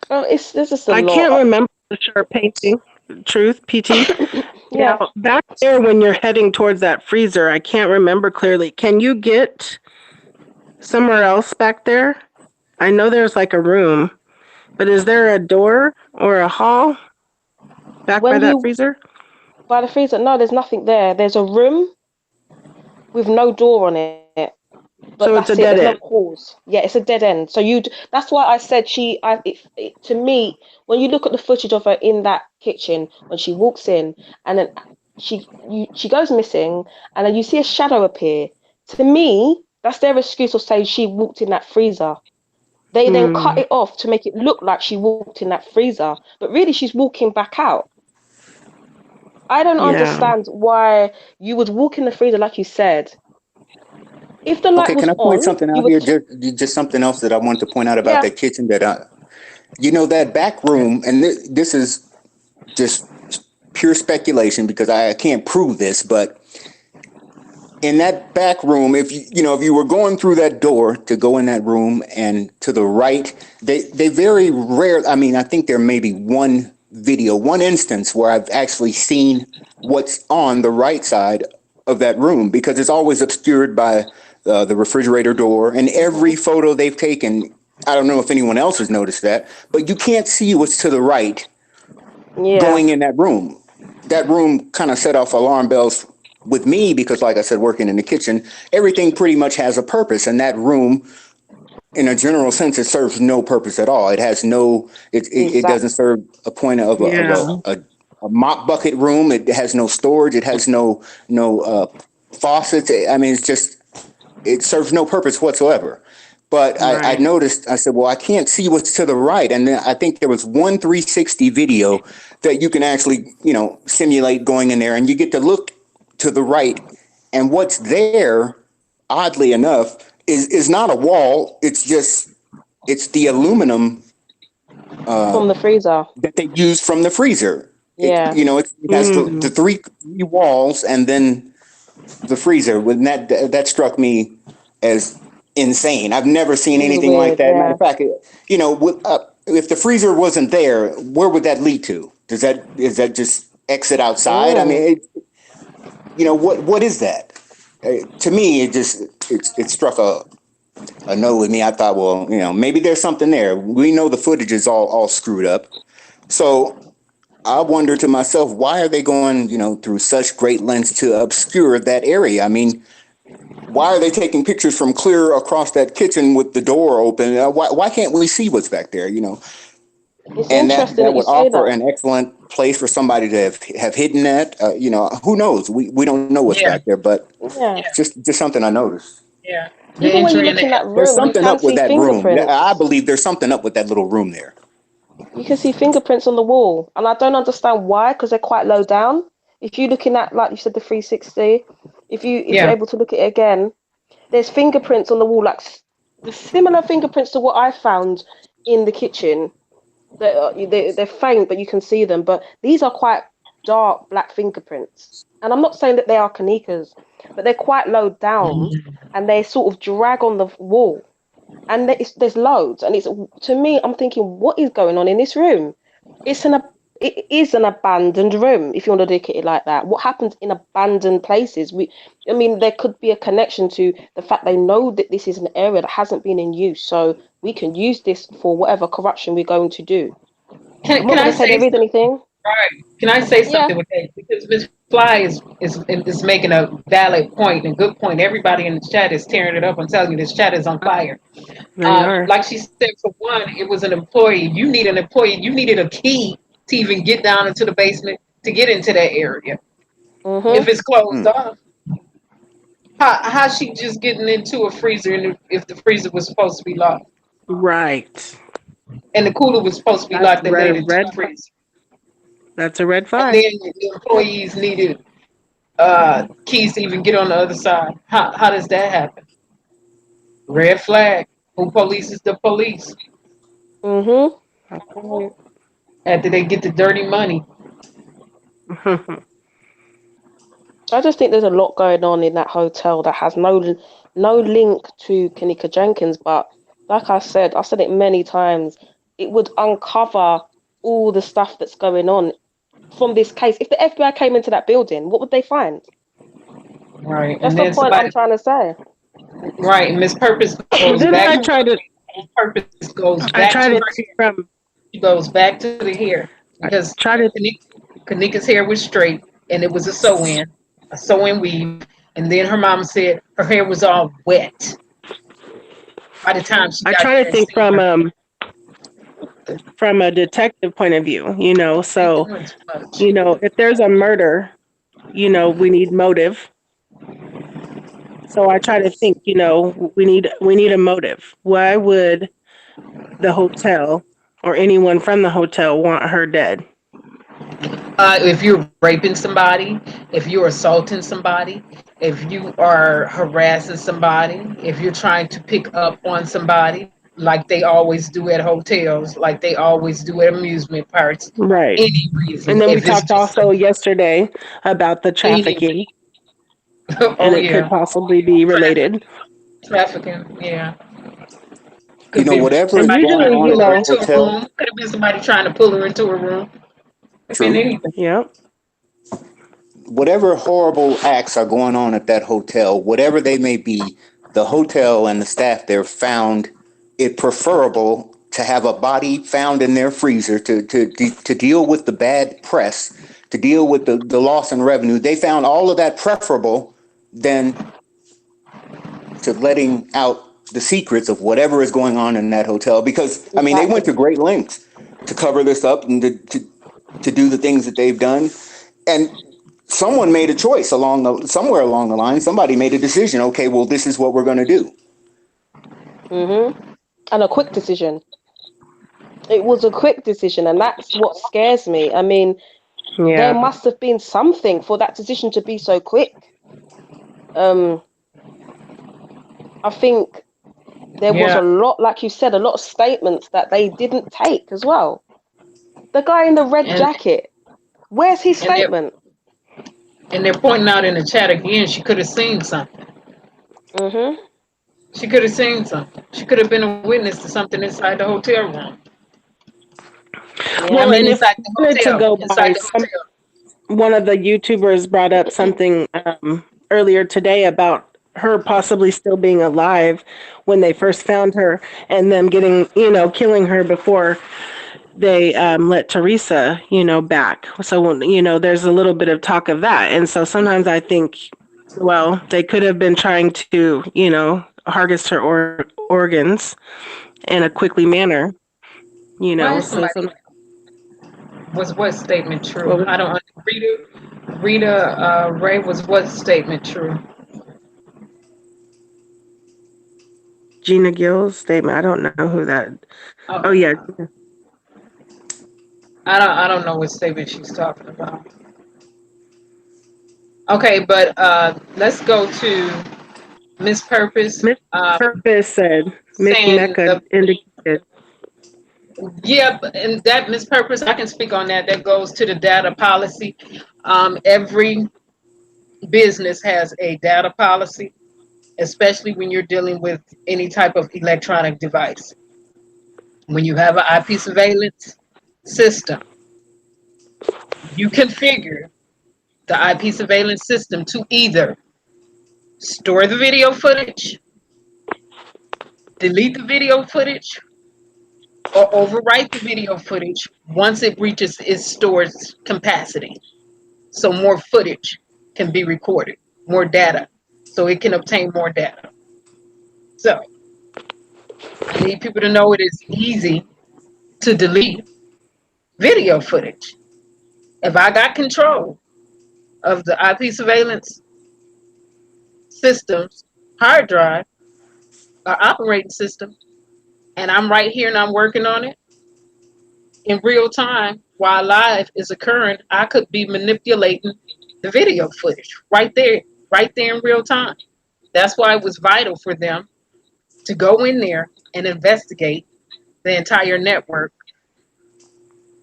Oh, there's just a I can't lot. remember the sharp painting. Truth, PT. Yeah. Now, back there when you're heading towards that freezer, I can't remember clearly. Can you get somewhere else back there? I know there's like a room, but is there a door or a hall back by When that you freezer? by the freezer, no, there's nothing there. There's a room with no door on it, but So it's a that's it. dead There's no end. halls. Yeah, it's a dead end. So that's why I said to me, when you look at the footage of her in that kitchen when she walks in and then she goes missing and then you see a shadow appear. To me, that's their excuse of saying she walked in that freezer. They then cut Hmm. it off to make it look like she walked in that freezer, but really she's walking back out. I don't Yeah. understand why you would walk in the freezer like you said. If the light Okay, was can I point on, something you out would here? Just something else that I want to point out about yeah. that kitchen that that back room, and this is just pure speculation because I can't prove this, but in that back room, if you were going through that door to go in that room and to the right, they very rare. I mean, I think there may be one instance where I've actually seen what's on the right side of that room because it's always obscured by the refrigerator door. And every photo they've taken, I don't know if anyone else has noticed that, but you can't see what's to the right Yeah, going in that room. That room kind of set off alarm bells with me because, like I said, working in the kitchen, everything pretty much has a purpose. And that room, in a general sense, it serves no purpose at all. It has no, it doesn't exactly. serve a point of Yeah. a mop bucket room. It has no storage. It has no faucets. I mean, it serves no purpose whatsoever. But I Right. noticed, I said, well, I can't see what's to the right. And then I think there was one 360 video that you can actually, simulate going in there, and you get to look to the right. And what's there, oddly enough, is not a wall. It's the aluminum From the freezer. that they use from the freezer. Yeah. It has the Mm. three walls and then the freezer. When that struck me as insane. I've never seen It was anything like weird, that. Matter yeah. of fact, if the freezer wasn't there, where would that lead to? Is that just exit outside? I Mm. mean, what is that? To me, it struck a note with me. I thought, well, maybe there's something there. We know the footage is all screwed up, so I wonder to myself, why are they going, through such great lengths to obscure that area? I mean, why are they taking pictures from clear across that kitchen with the door open? Why can't we see what's back there? It's And interesting that that you would say offer that. an excellent place for somebody to have hidden that. Who knows? We don't know what's Yeah, back there, but Yeah. yeah, just something I noticed. yeah. The Even when you entry and look the in that There's room, you something can up with see that room. I fingerprints. believe there's something up with that little room there. You can see fingerprints on the wall, and I don't understand why, because they're quite low down. If you're looking at, like you said, the 360, if you're yeah. able to look at it again, there's fingerprints on the wall, like the similar fingerprints to what I found in the kitchen. They're faint, but you can see them. But these are quite dark black fingerprints. And I'm not saying that they are Kanika's, but they're quite low down, and they sort of drag on the wall. And there's loads, and it's, to me, I'm thinking, what is going on in this room? It's an it is an abandoned room, if you want to look at it like that. What happens in abandoned places? I mean, there could be a connection to the fact they know that this is an area that hasn't been in use, so we can use this for whatever corruption we're going to do. I'm not Can going I to say say there is something? anything. Right. Can I say Yeah. something with that? Because Miss Fly is making a valid point, a good point. Everybody in the chat is tearing it up. I'm telling you, this chat is on fire. They are. Like she said, for one, it was an employee. You need an employee. You needed a key to even get down into the basement to get into that area. If Mhm. it's closed Hmm. off, how she just getting into a freezer and if the freezer was supposed to be locked Right. and the cooler was supposed to be That's locked and made into the freezer, That's a red and flag. then the employees needed keys to even get on the other side. How does that happen? Red flag. Who polices the police Mhm. That's right. after they get the dirty money? I just think there's a lot going on in that hotel that has no link to Kanika Jenkins, but like I said it many times, it would uncover all the stuff that's going on from this case. If the FBI came into that building, what would they find? Right, That's and the then point I'm somebody. trying to say. Right, and Miss Purpose goes Then back. I try to Miss Purpose goes I back try to to her think hair. from She goes back to the hair I because try to Kanika's hair was straight and it was a sew-in weave, and then her mom said her hair was all wet by the time she I got try there to and think seen her. from a detective point of view, You're so doing too much. if there's a murder, we need motive. So I try to think, we need a motive. Why would the hotel or anyone from the hotel want her dead? If you're raping somebody, if you're assaulting somebody, if you are harassing somebody, if you're trying to pick up on somebody, like they always do at hotels, like they always do at amusement parks, Right. any And reason, then we if it's talked just also yesterday about the any, trafficking, and oh it could yeah, possibly be traffic, related. trafficking, yeah, could be Whatever is And somebody going trying usually, to on in pull her that into a hotel, room, could have been somebody trying to pull her into a room, could have been true. anything. yeah. Whatever horrible acts are going on at that hotel, whatever they may be, the hotel and the staff there found it preferable to have a body found in their freezer to deal with the bad press, to deal with the loss in revenue. They found all of that preferable than to letting out the secrets of whatever is going on in that hotel. Because, I mean, they went Exactly. to great lengths to cover this up and to do the things that they've done. And someone made a choice somewhere along the line. Somebody made a decision. Okay, well, this is what we're going to do. And a quick decision. It was a quick decision, and that's what scares me. I mean, there Yeah. must have been something for that decision to be so quick. Um, I think there was Yeah. a lot, like you said, a lot of statements that they didn't take as well. The guy in the red And jacket, where's his and they're statement? and they're pointing out in the chat again. She could have seen something. Hmm. She could have seen something. She could have been a witness to something inside the hotel room. I Yeah. Well, mean, and if inside you the wanted to hotel. go Inside by the hotel. one of the YouTubers brought up something earlier today about her possibly still being alive when they first found her, and them getting, killing her before they let Teresa, back. So, there's a little bit of talk of that. And so sometimes I think, well, they could have been trying to, harvest her organs in a quickly manner, Why is so somebody some, was what statement true? what was I don't Rita Ray was what statement true? Gina Gill's statement. I don't know who that. Oh, Oh, yeah. I don't know what statement she's talking about. Okay, but let's go to Miss Purpose Miss Purpose said, Miss saying Mecca the indicated. yeah, and that Miss Purpose, I can speak on that. That goes to the data policy. Every business has a data policy, especially when you're dealing with any type of electronic device. When you have an IP surveillance system, you configure the IP surveillance system to either store the video footage, delete the video footage, or overwrite the video footage once it reaches its storage capacity. So more footage can be recorded, more data, so it can obtain more data. So I need people to know it is easy to delete video footage. If I got control of the IP surveillance system's hard drive or operating system, and I'm right here and I'm working on it in real time while live is occurring, I could be manipulating the video footage right there in real time. That's why it was vital for them to go in there and investigate the entire network,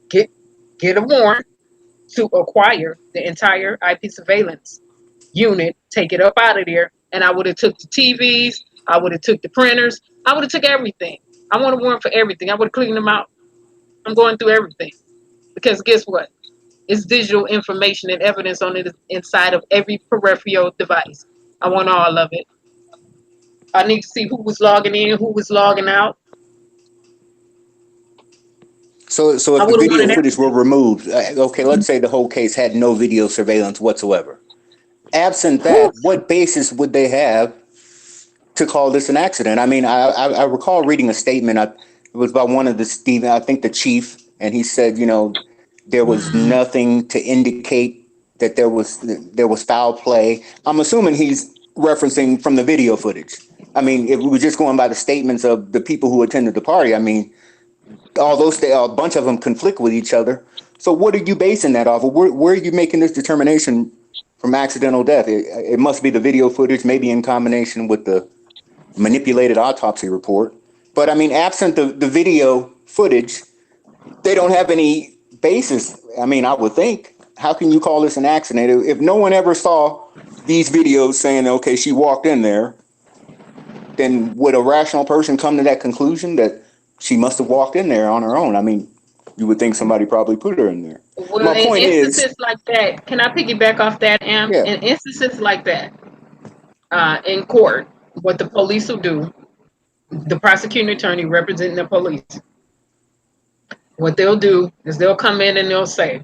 get get a warrant to acquire the entire IP surveillance unit, take it up out of there, and I would have took the TVs, I would have took the printers, I would have took everything. I want a warrant for everything. I would have cleaned them out. I'm going through everything because guess what? It's digital information and evidence on it inside of every peripheral device. I want all of it. I need to see who was logging in, who was logging out. So I if the would have video wanted footage were everything. removed, okay, let's say the whole case had no video surveillance whatsoever. Absent that, Whew. what basis would they have to call this an accident? I mean, I recall reading a statement. It was by one of the Stephen, I think the chief, and he said, there was nothing to indicate that there was foul play. I'm assuming he's referencing from the video footage. I mean, if we were just going by the statements of the people who attended the party, I mean, a bunch of them conflict with each other. So what are you basing that off of? Where are you making this determination from accidental death? It must be the video footage, maybe in combination with the manipulated autopsy report. But I mean, absent the video footage, they don't have any basis. I mean, I would think, how can you call this an accident? If no one ever saw these videos saying, okay, she walked in there, then would a rational person come to that conclusion that she must have walked in there on her own? I mean, you would think somebody probably put her in there. Well, My in point is, instances like that, can I piggyback off that, Am? yeah, In instances like that, in court, what the police will do, the prosecuting attorney representing the police, what they'll do is they'll come in and they'll say,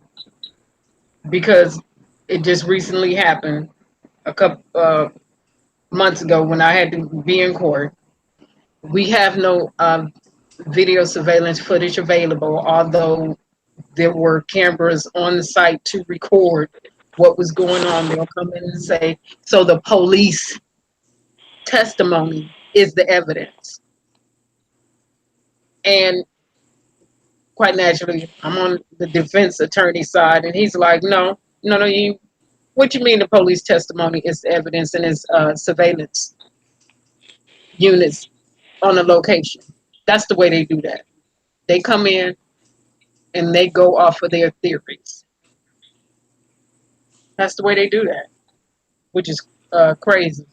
because it just recently happened a couple months ago when I had to be in court, we have no video surveillance footage available, although there were cameras on the site to record what was going on. They'll come in and say, so the police testimony is the evidence. And quite naturally, I'm on the defense attorney side, and he's like, no, you. What you mean the police testimony is evidence and is surveillance units on a location? That's the way they do that. They come in and they go off of their theories. That's the way they do that, which is crazy.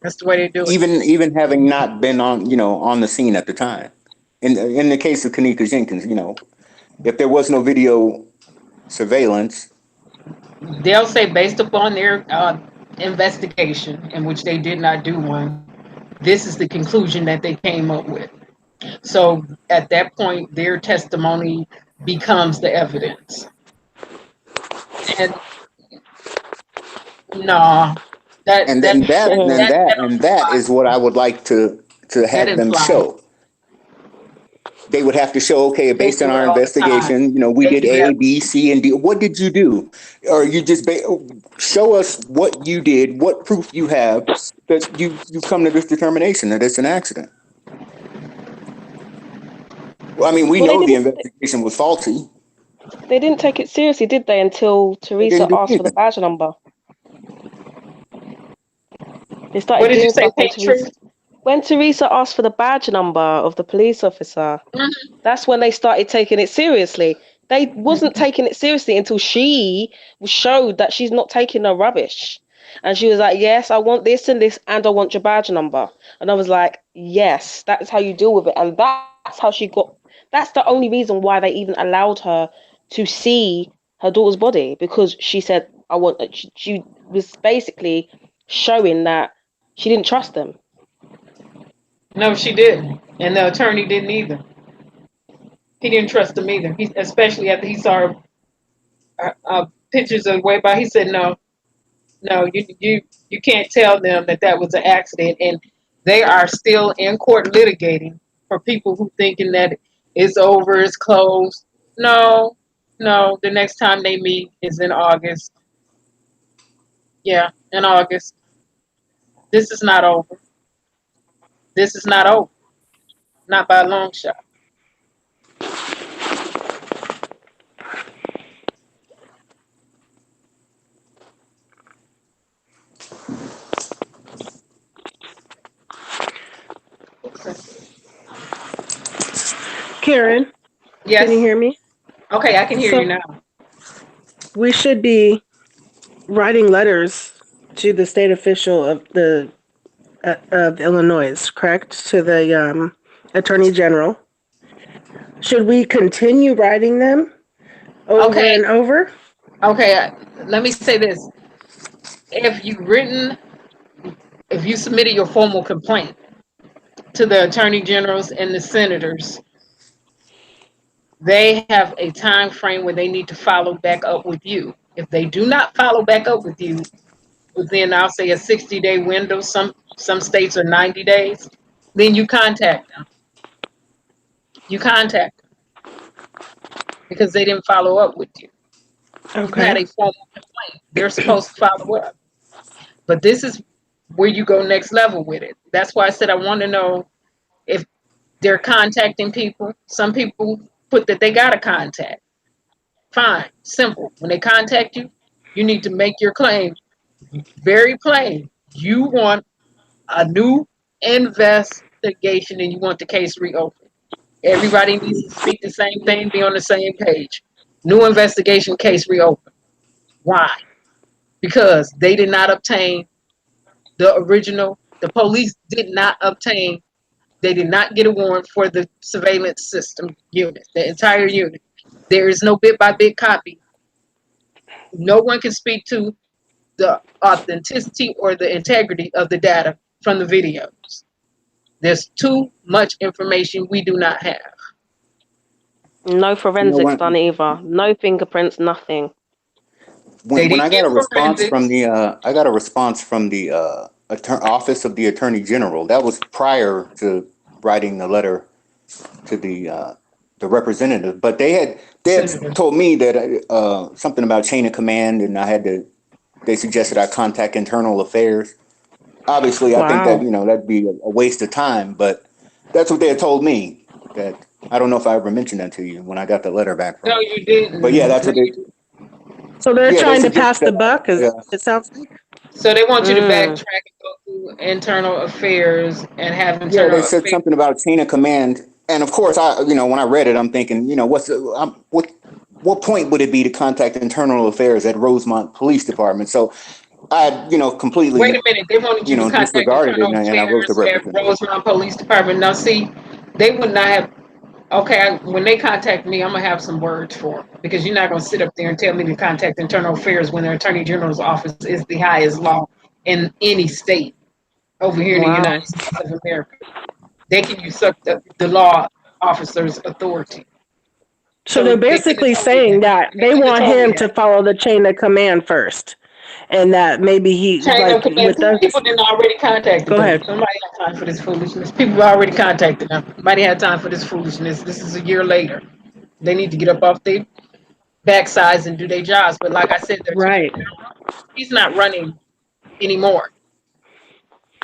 That's the way they do it. Even having not been on the scene at the time. In the case of Kanika Jenkins, if there was no video surveillance, They'll say based upon their investigation, in which they did not do one, this is the conclusion that they came up with. So at that point, their testimony becomes the evidence. And no, that and that then that that and then that, that that and don't that fly. is what I would like to That have didn't them fly. show. They would have to show, okay, They based on do it our all the time. investigation, we They did do that. A, B, C, and D. What did you do? Or you just show us what you did, what proof you have that you've come to this determination that it's an accident. Well, I mean, we Well, know the investigation was faulty. they didn't take it seriously, did they? Until They Teresa didn't do asked for the anything. badge number. They What started did you doing say, stuff Pink Truth? when Teresa asked for the badge number of the police officer. Mm-hmm. That's when they started taking it seriously. They wasn't taking it seriously until she showed that she's not taking no rubbish. And she was like, yes, I want this and this, and I want your badge number. And I was like, yes, that's how you deal with it. And that's how that's the only reason why they even allowed her to see her daughter's body, because she said, she was basically showing that she didn't trust them. No, she didn't, and the attorney didn't either. He didn't trust them either. Especially after he saw pictures of way by. He said, no, you can't tell them that was an accident, and they are still in court litigating for people who thinking that it's over, it's closed. No, the next time they meet is in August. Yeah, in August. This is not over. This is not over. Not by a long shot. Karen, can you Yes. hear me? Okay, I can hear you So now. we should be writing letters to the state official of Illinois, correct? To the Attorney General. Should we continue writing them over Okay. and over? Okay. Let me say this: if if you submitted your formal complaint to the attorney generals and the senators, they have a time frame where they need to follow back up with you. If they do not follow back up with you within, I'll say, a 60-day window, some states are 90 days, then you contact them. You contact them because they didn't follow up with you. You had Okay. a formal complaint. They're supposed to follow up. But this is where you go next level with it. That's why I said I want to know if they're contacting people. Some people put that they got to contact. Fine, simple. When they contact you, you need to make your claim very plain. You want a new investigation and you want the case reopened. Everybody needs to speak the same thing, be on the same page. New investigation, case reopened. Why? Because they did not obtain the police did not obtain, they did not get a warrant for the surveillance system unit, the entire unit. There is no bit by bit copy. No one can speak to the authenticity or the integrity of the data from the videos. There's too much information we do not have. No You know forensics done when either. No fingerprints, nothing. They when didn't I got get a response from forensics. the office of the attorney general. That was prior to writing the letter to the representative. But they had Senator. told me that something about chain of command, and they suggested I contact internal affairs. Obviously, I think that Wow. that'd be a waste of time. But That's what they had told me. That I don't know if I ever mentioned that to you when I got the letter back from No, them. you didn't. But yeah, that's No, what they. So they're Yeah, they trying to suggested pass the buck, that. as Yeah, it sounds like. So they want you to backtrack Mm, and go through internal affairs and have yeah, they internal said affairs. something about chain of command, and of course, when I read it, I'm thinking, what point would it be to contact internal affairs at Rosemont Police Department? So I, Wait a completely, minute, they wanted you to contact disregarded it, internal and I wrote the affairs at representative. Rosemont Police Department. Now, see, they would not have. Okay, when they contact me, I'm gonna have some words for them because you're not gonna sit up there and tell me to contact internal affairs when the Attorney General's office is the highest law in any state over here in the wow. United States of America. They can usurp the law officer's authority. So So they're they couldn't basically have told me saying that. that They they couldn't have want told me him to that. follow the chain of command first, and that maybe he, Chain of like command. with Some us. people didn't already contacted Go them. ahead. Somebody had time for this foolishness. People already contacted them. Nobody had time for this foolishness. This is a year later. They need to get up off their backsides and do their jobs. But like I said, the attorney Right. general, she's not running anymore.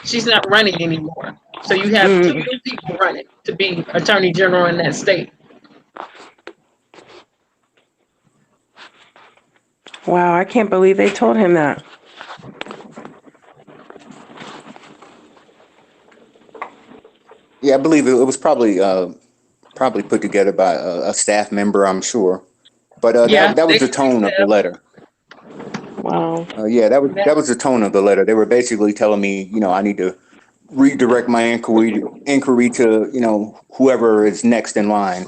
She's not running anymore. So you have two Mm, new people running to be attorney general in that state. wow, I can't believe they told him that. Yeah, I believe it was probably put together by a staff member, I'm sure. But Yeah, that they was the could be tone of the staff. letter. Wow. Yeah, that That, was the tone of the letter. They were basically telling me, I need to redirect my inquiry to, whoever is next in line.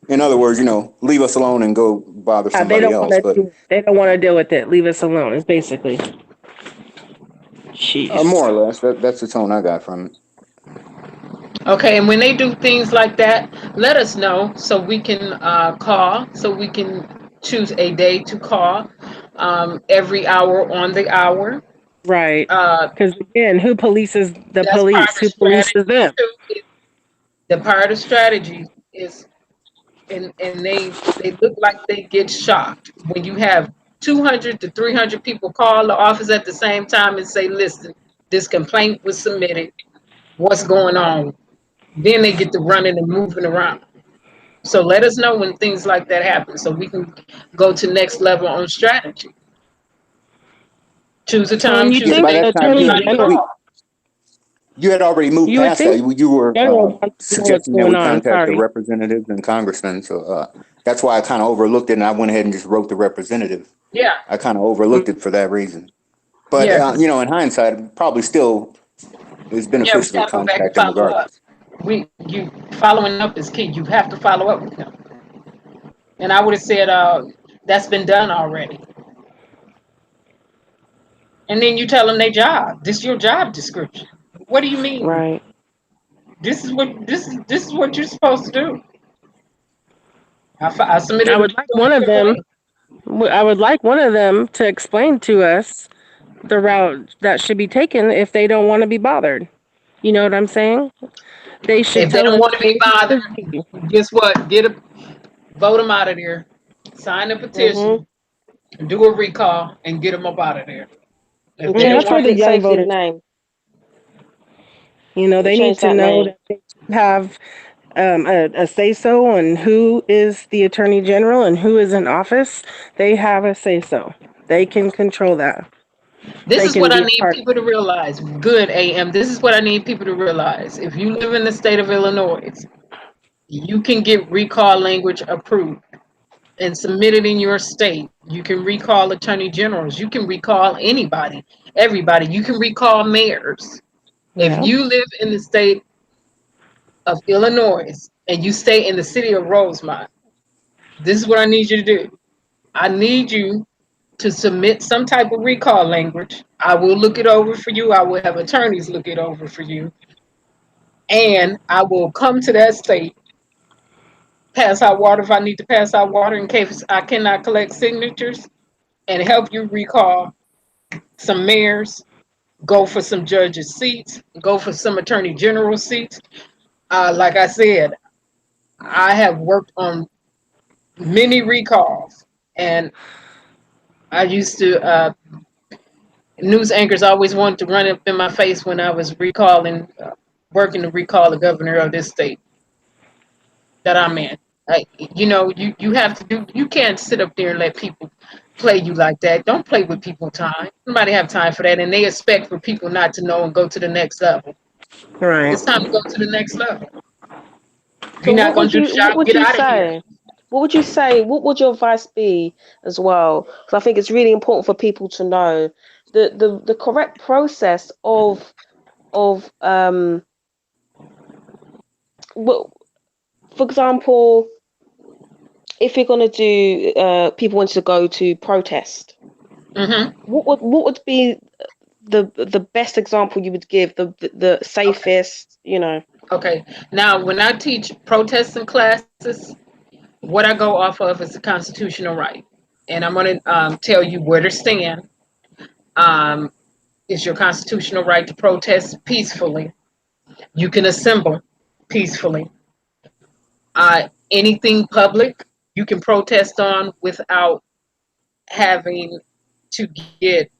In other words, leave us alone and go bother Yeah, they somebody don't want else. to But do. They don't want to deal with it. Leave us alone. It's basically. more Jeez. or less, that's the tone I got from it. okay, and when they do things like that, let us know so we can call, so we can choose a day to call every hour on the hour. Right. Uh, Because again, who polices the that's part of police? the Who polices strategy them? too. The part of strategy is, and they look like they get shocked when you have 200 to 300 people call the office at the same time and say, "Listen, this complaint was submitted. What's going on?" Then they get to running and moving around. So let us know when things like that happen, so we can go to next level on strategy. Choose a So, and time, you choose Yeah, a think by date, the that time, attorney everybody general, call. you had already moved you would past think that. You the were general wants to know what's suggesting that going we on. contact the Sorry. representatives and congressmen. So that's why I kind of overlooked it, and I went ahead and just wrote the representative. Yeah, I kind of overlooked it for that reason. But yeah, because in hindsight, probably still is yeah, we beneficial to gotta go back and contact them follow up. regardless. You following up is key. You have to follow up with them. And I would have said, that's been done already. And then you tell them their job. This is your job description. What do you mean? Right. This is what you're supposed to do. I I submitted a would like one of them. complaint. I would like one of them to explain to us the route that should be taken if they don't want to be bothered. You know what I'm saying? They should If they tell don't us want to be A, bothered, B. guess what? Vote them out of there. Sign a Mm-hmm. petition, do a recall, and get them up out of there. If And they And don't that's change the for want the to be, public young safety voters. name. You know, And they need change to that know name. that they have a say so on who is the attorney general and who is in office. They have a say so. They can control that. this They is can what I be a need part. people to realize. Good AM. This is what I need people to realize. If you live in the state of Illinois, you can get recall language approved and submit it in your state. You can recall attorney generals. You can recall anybody, everybody. You can recall mayors. If Yeah. you live in the state of Illinois and you stay in the city of Rosemont, this is what I need you to do. I need you to submit some type of recall language. I will look it over for you. I will have attorneys look it over for you. And I will come to that state, pass out water if I need to pass out water in case I cannot collect signatures, and help you recall some mayors, go for some judges' seats, go for some attorney general seats. Like I said, I have worked on many recalls, and I used to news anchors always wanted to run up in my face when I was recalling working to recall the governor of this state that I'm in. You have to do. You can't sit up there and let people play you like that. Don't play with people's time. Nobody have time for that, and they expect for people not to know and go to the next level. Right. It's time to go to the next level. If So you're not going to do the what job, would get you out of here. say? What would you say? What would your advice be as well? Because I think it's really important for people to know the correct process of what, for example, if you're going to do people want to go to protest, Mm-hmm. what would be the best example you would give, the Okay. safest, you know? Okay. Now, when I teach protesting classes, what I go off of is the constitutional right, and I'm going to tell you where to stand. Um, it's your constitutional right to protest peacefully. You can assemble peacefully. Anything public you can protest on without having to get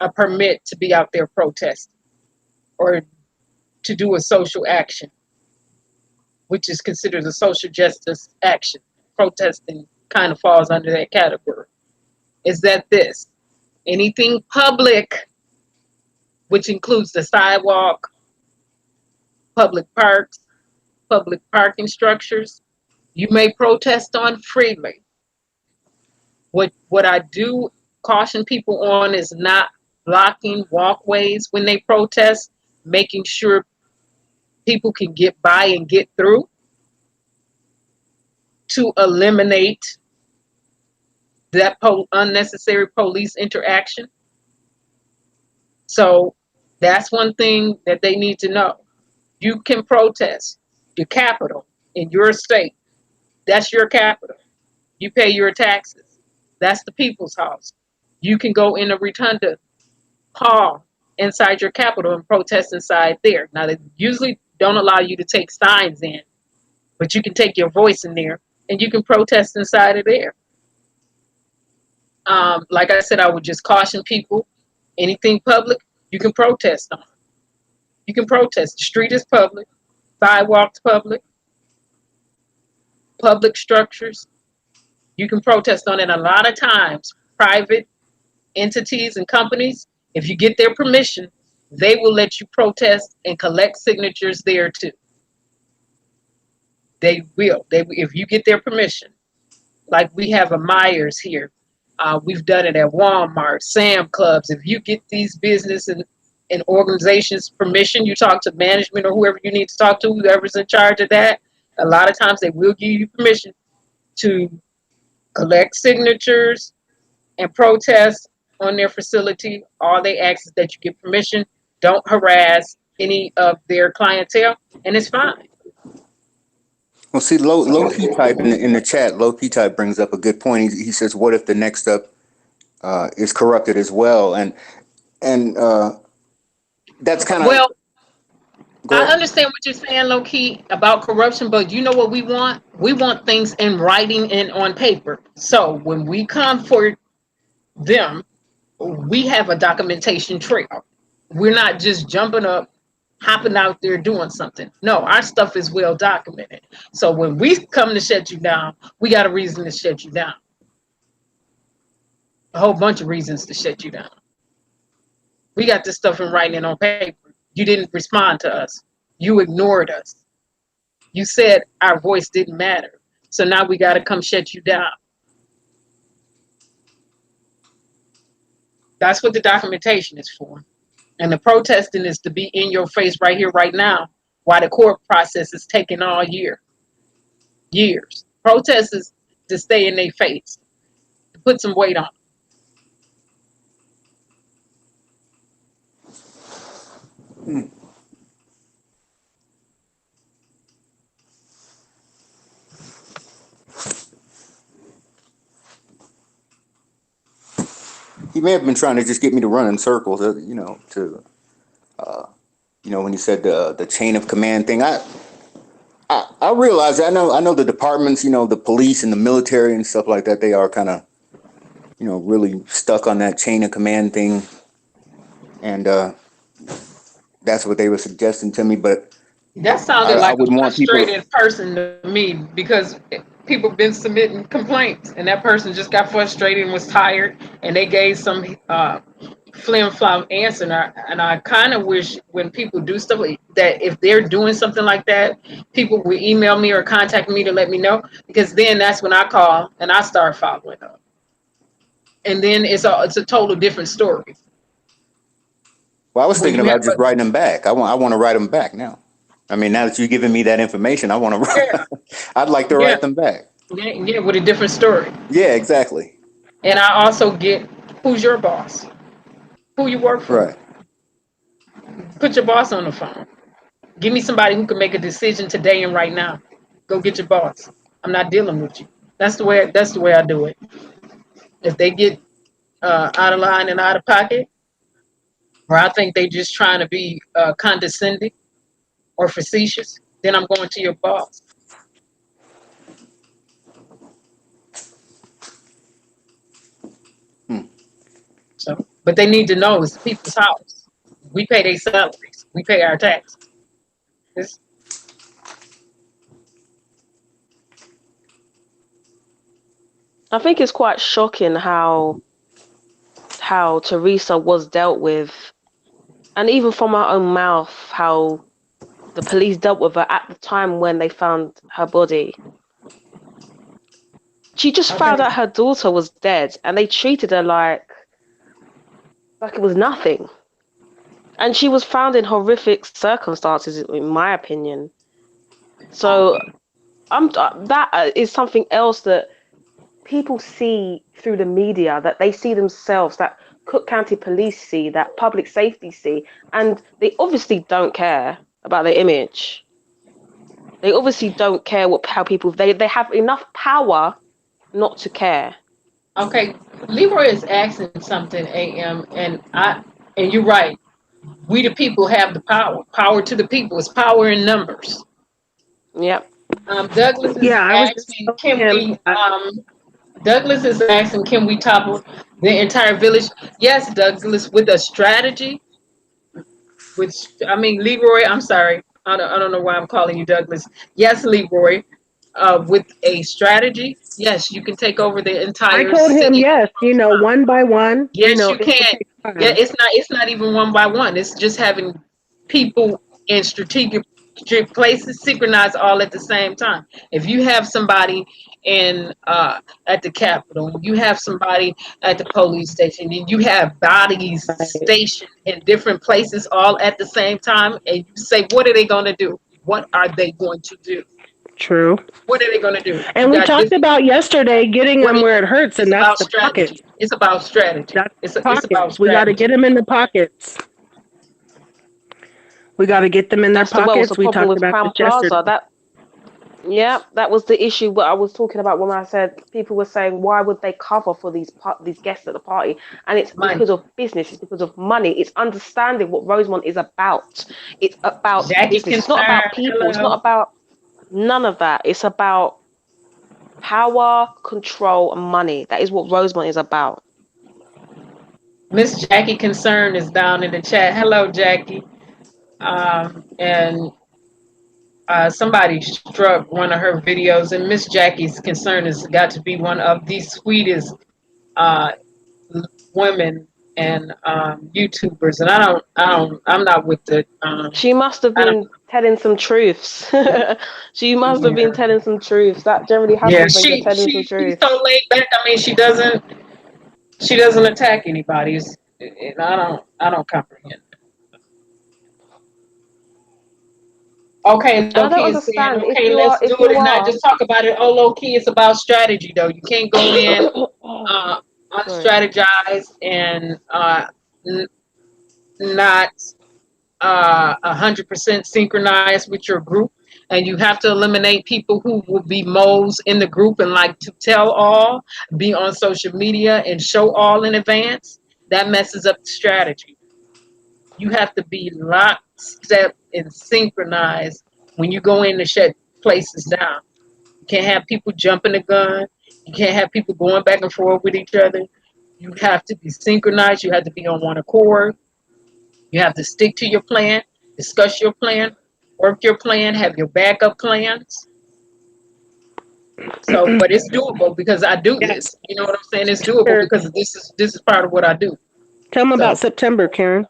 a permit to be out there protesting or to do a social action, which is considered a social justice action. Protesting kind of falls under that category. Is that this? Anything public, which includes the sidewalk, public parks, public parking structures, you may protest on freely. What I do caution people on is not blocking walkways when they protest, making sure people can get by and get through to eliminate that unnecessary police interaction. So that's one thing that they need to know. You can protest your capital in your state. That's your capital. You pay your taxes. That's the people's house. You can go in a rotunda hall inside your capital and protest inside there. Now, they usually don't allow you to take signs in, but you can take your voice in there and you can protest inside of there. Like I said, I would just caution people, anything public, you can protest on. You can protest. The street is public, sidewalks public, public structures. You can protest on it. A lot of times, private entities and companies, if you get their permission, they will let you protest and collect signatures there too. They will. If you get their permission. Like we have a Myers here. We've done it at Walmart, Sam Clubs. If you get these business and organizations permission, you talk to management or whoever you need to talk to, whoever's in charge of that. A lot of times they will give you permission to collect signatures and protest on their facility. All they ask is that you get permission. Don't harass any of their clientele, and it's fine. Well, see, low key type in the chat. Low key type brings up a good point. He says, "What if the next up is corrupted as well?" And that's kind of Well, go I ahead. understand what you're saying, low key, about corruption, but you know what we want? We want things in writing and on paper. So when we come for them, we have a documentation trail. We're not just jumping up, hopping out there doing something. No, our stuff is well documented. So when we come to shut you down, we got a reason to shut you down. A whole bunch of reasons to shut you down. We got this stuff in writing and on paper. You didn't respond to us. You ignored us. You said our voice didn't matter. So now we got to come shut you down. That's what the documentation is for. And the protesting is to be in your face right here, right now, while the court process is taking all years. Protest is to stay in their face, to put some weight on. He may have been trying to just get me to run in circles. When you said the chain of command thing. I realize I know the departments, the police and the military and stuff like that, they are kind of, really stuck on that chain of command thing. And that's what they were suggesting to me. But That sounded I like a wouldn't want people. frustrated person to me because people been submitting complaints and that person just got frustrated and was tired and they gave some flim flam answer. And I kind of wish when people do stuff that if they're doing something like that, people would email me or contact me to let me know, because then that's when I call and I start following up. And then it's a total different story. Well, I was When thinking you have about just writing them back. I want to write them back now. I mean, now that you're giving me that information, I want yeah, to. I'd like to yeah, write them back. yeah, with a different story. Yeah, exactly. And I also get who's your boss, who you work for. Right. Put your boss on the phone. Give me somebody who can make a decision today and right now. Go get your boss. I'm not dealing with you. That's the way. That's the way I do it. If they get out of line and out of pocket, or I think they just trying to be condescending or facetious, then I'm going to your boss. Hmm. So, but they need to know it's people's house. We pay their salaries. We pay our taxes. It's, I think it's quite shocking how Teresa was dealt with, and even from her own mouth, how the police dealt with her at the time when they found her body. She just found okay. out her daughter was dead, and they treated her like it was nothing. And she was found in horrific circumstances, in my opinion. So that is something else that people see through the media, that they see themselves, that Cook County Police see, that public safety see, and they obviously don't care about their image. They obviously don't care how people they have enough power not to care. Okay, Leroy is asking something, AM, and you're right. We the people have the power. Power to the people. It's power in numbers. Yep. Douglas is Yeah, I was just asking, telling can him. we? Douglas is asking, can we topple the entire village? Yes, Douglas, with a strategy. Leroy. I'm sorry. I don't know why I'm calling you Douglas. Yes, Leroy. With a strategy, yes, you can take over the I entire told him city. yes. One by one. Yes, you It will can. take Yeah, time. it's not even one by one. It's just having people in strategic places synchronized all at the same time. If you have somebody in at the Capitol, you have somebody at the police station, and you have bodies Right. stationed in different places all at the same time, and you say, what are they going to do? What are they going to do? True. What are they going to do? You And we got talked different. about yesterday getting What them are where it hurts, It's and that's about the strategy. pockets. It's about strategy. That's It's about pockets. We got to strategy. get them in the pockets. We got to get them in their That's the pockets. We problem talked with about this Crown yesterday. Plaza. That was the issue what I was talking about when I said people were saying why would they cover for these guests at the party, and it's Money. because of business, it's because of money, it's understanding what Rosemont is about. It's about Jackie business. It's not about concerned. people. It's not Hello. about none of that. It's about power, control, and money. That is what Rosemont is about. Miss Jackie concern is down in the chat. Hello, Jackie. And somebody struck one of her videos, and Miss Jackie's concern has got to be one of the sweetest uh, women and YouTubers. And I'm not with the. She must have I don't. been telling some truths. She must have been Yeah. telling some truths. That generally Yeah. happens when you're telling some She's truths. so laid back. I mean, she doesn't attack anybody. And I don't comprehend. Okay, And I low don't key is saying, understand okay, let's do if it you and not are just talk about it. Oh, low key, it's about strategy though. You can't go in sorry. unstrategized and n- not 100% synchronized with your group, and you have to eliminate people who will be moles in the group and like to tell all, be on social media and show all in advance. That messes up the strategy. You have to be lockstep and synchronized when you go in to shut places down. You can't have people jumping the gun. You can't have people going back and forth with each other. You have to be synchronized. You have to be on one accord. You have to stick to your plan, discuss your plan, Work your plan, have your backup plans. So, but it's doable because I do Yeah. this. You know what I'm saying? It's doable Sure. because this is part of what I do. Tell them about So, September, Karen.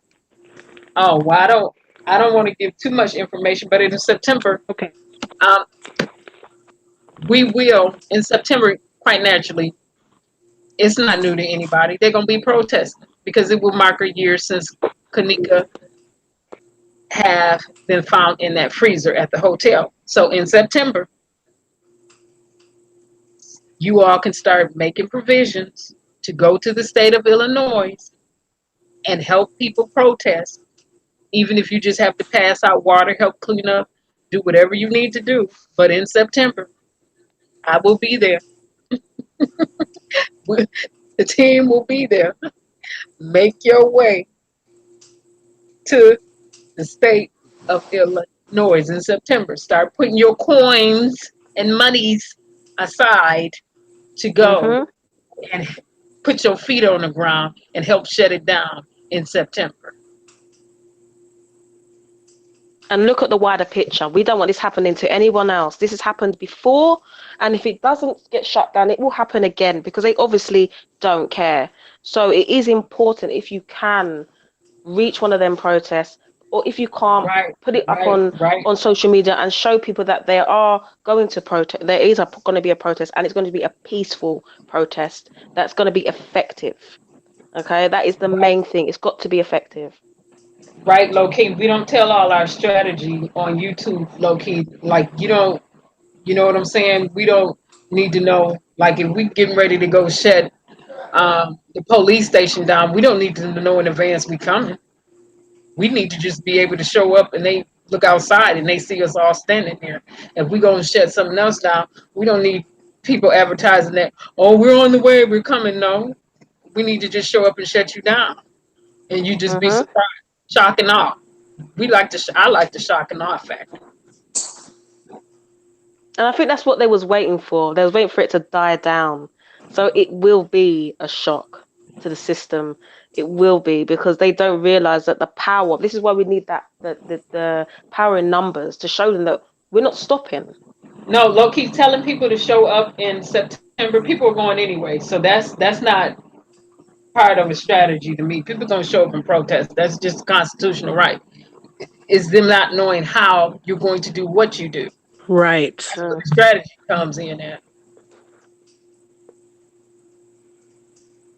oh, well, I don't want to give too much information, but in September, Okay. um, we will in September quite naturally. It's not new to anybody. They're gonna be protesting because it will mark a year since Kanika have been found in that freezer at the hotel. So in September, you all can start making provisions to go to the state of Illinois and help people protest, even if you just have to pass out water, help clean up, do whatever you need to do. But in September, I will be there. The team will be there. Make your way to the state of Illinois in September. Start putting your coins and monies aside to go Mm-hmm. and put your feet on the ground and help shut it down in September. And look at the wider picture. We don't want this happening to anyone else. This has happened before, and if it doesn't get shut down, it will happen again because they obviously don't care. So it is important if you can reach one of them protests, or if you can't, Right, put it up right, right, on social media and show people that they are going to protest. There is going to be a protest, and it's going to be a peaceful protest that's going to be effective. Okay, that is the right, main thing. It's got to be effective. right, low key. We don't tell all our strategy on YouTube, low key. Like you don't, you know what I'm saying? We don't need to know. Like if we getting ready to go shut the police station down, we don't need to know in advance we coming. We need to just be able to show up and they look outside and they see us all standing there. If we gonna shut something else down, we don't need people advertising that, oh, we're on the way, we're coming. No, we need to just show up and shut you down, and you just be Hmm. surprised, shock and awe. We like to, I like the shock and awe factor. And I think that's what they was waiting for. They was waiting for it to die down. So it will be a shock to the system. It will be because they don't realize that the power. This is why we need that the power in numbers to show them that we're not stopping. No, low key telling people to show up in September. People are going anyway, so that's not part of a strategy to me. People gonna show up and protest. That's just a constitutional right. Is them not knowing how you're going to do what you do. Right. That's where the strategy comes in at.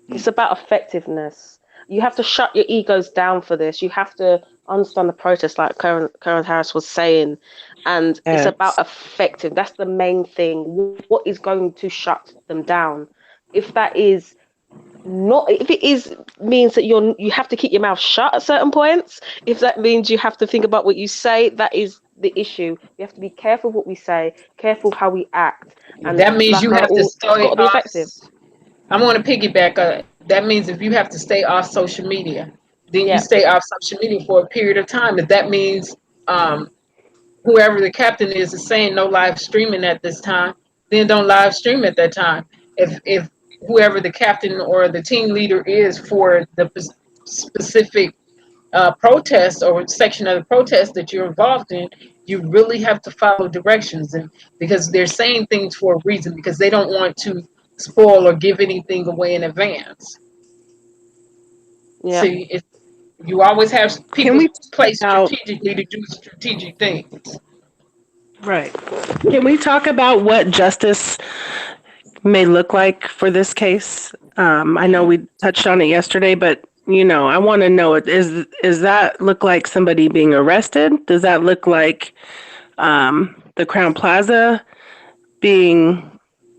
It's about effectiveness. You have to shut your egos down for this. You have to understand the process, like Karen Harris was saying, and it's about Yes. effective. That's the main thing. What is going to shut them down? If that is not, if it is means that you have to keep your mouth shut at certain points. If that means you have to think about what you say, that is the issue. We have to be careful what we say, careful how we act, and That means like you have to Raoul, it's got stay to be off. effective. I want to piggyback. That means if you have to stay off social media, then you Yeah. stay off social media for a period of time. If that means um, whoever the captain is saying no live streaming at this time, then don't live stream at that time. If whoever the captain or the team leader is for the specific protest or section of the protest that you're involved in, you really have to follow directions, and because they're saying things for a reason, because they don't want to spoil or give anything away in advance. Yeah. See, you always have Can people we talk placed about strategically to do strategic things. right? Can we talk about what justice may look like for this case? I know we touched on it yesterday, but I want to know is that look like somebody being arrested? Does that look like the Crown Plaza being,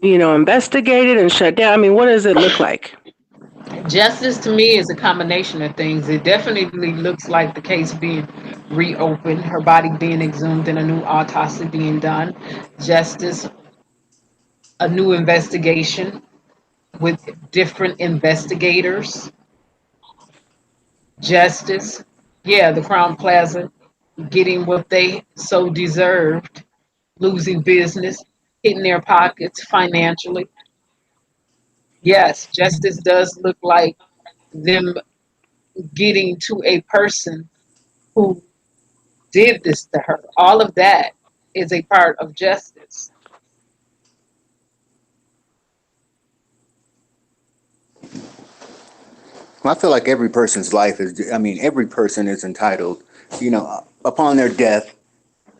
investigated and shut down? I mean, what does it look like? Justice to me is a combination of things. It definitely looks like the case being reopened, her body being exhumed, and a new autopsy being done. Justice, a new investigation with different investigators. Justice, yeah, the Crown Plaza getting what they so deserved, losing business, hitting their pockets financially. Yes, justice does look like them getting to a person who did this to her. All of that is a part of justice. Well, I feel like every person's life is, I mean, every person is entitled, upon their death,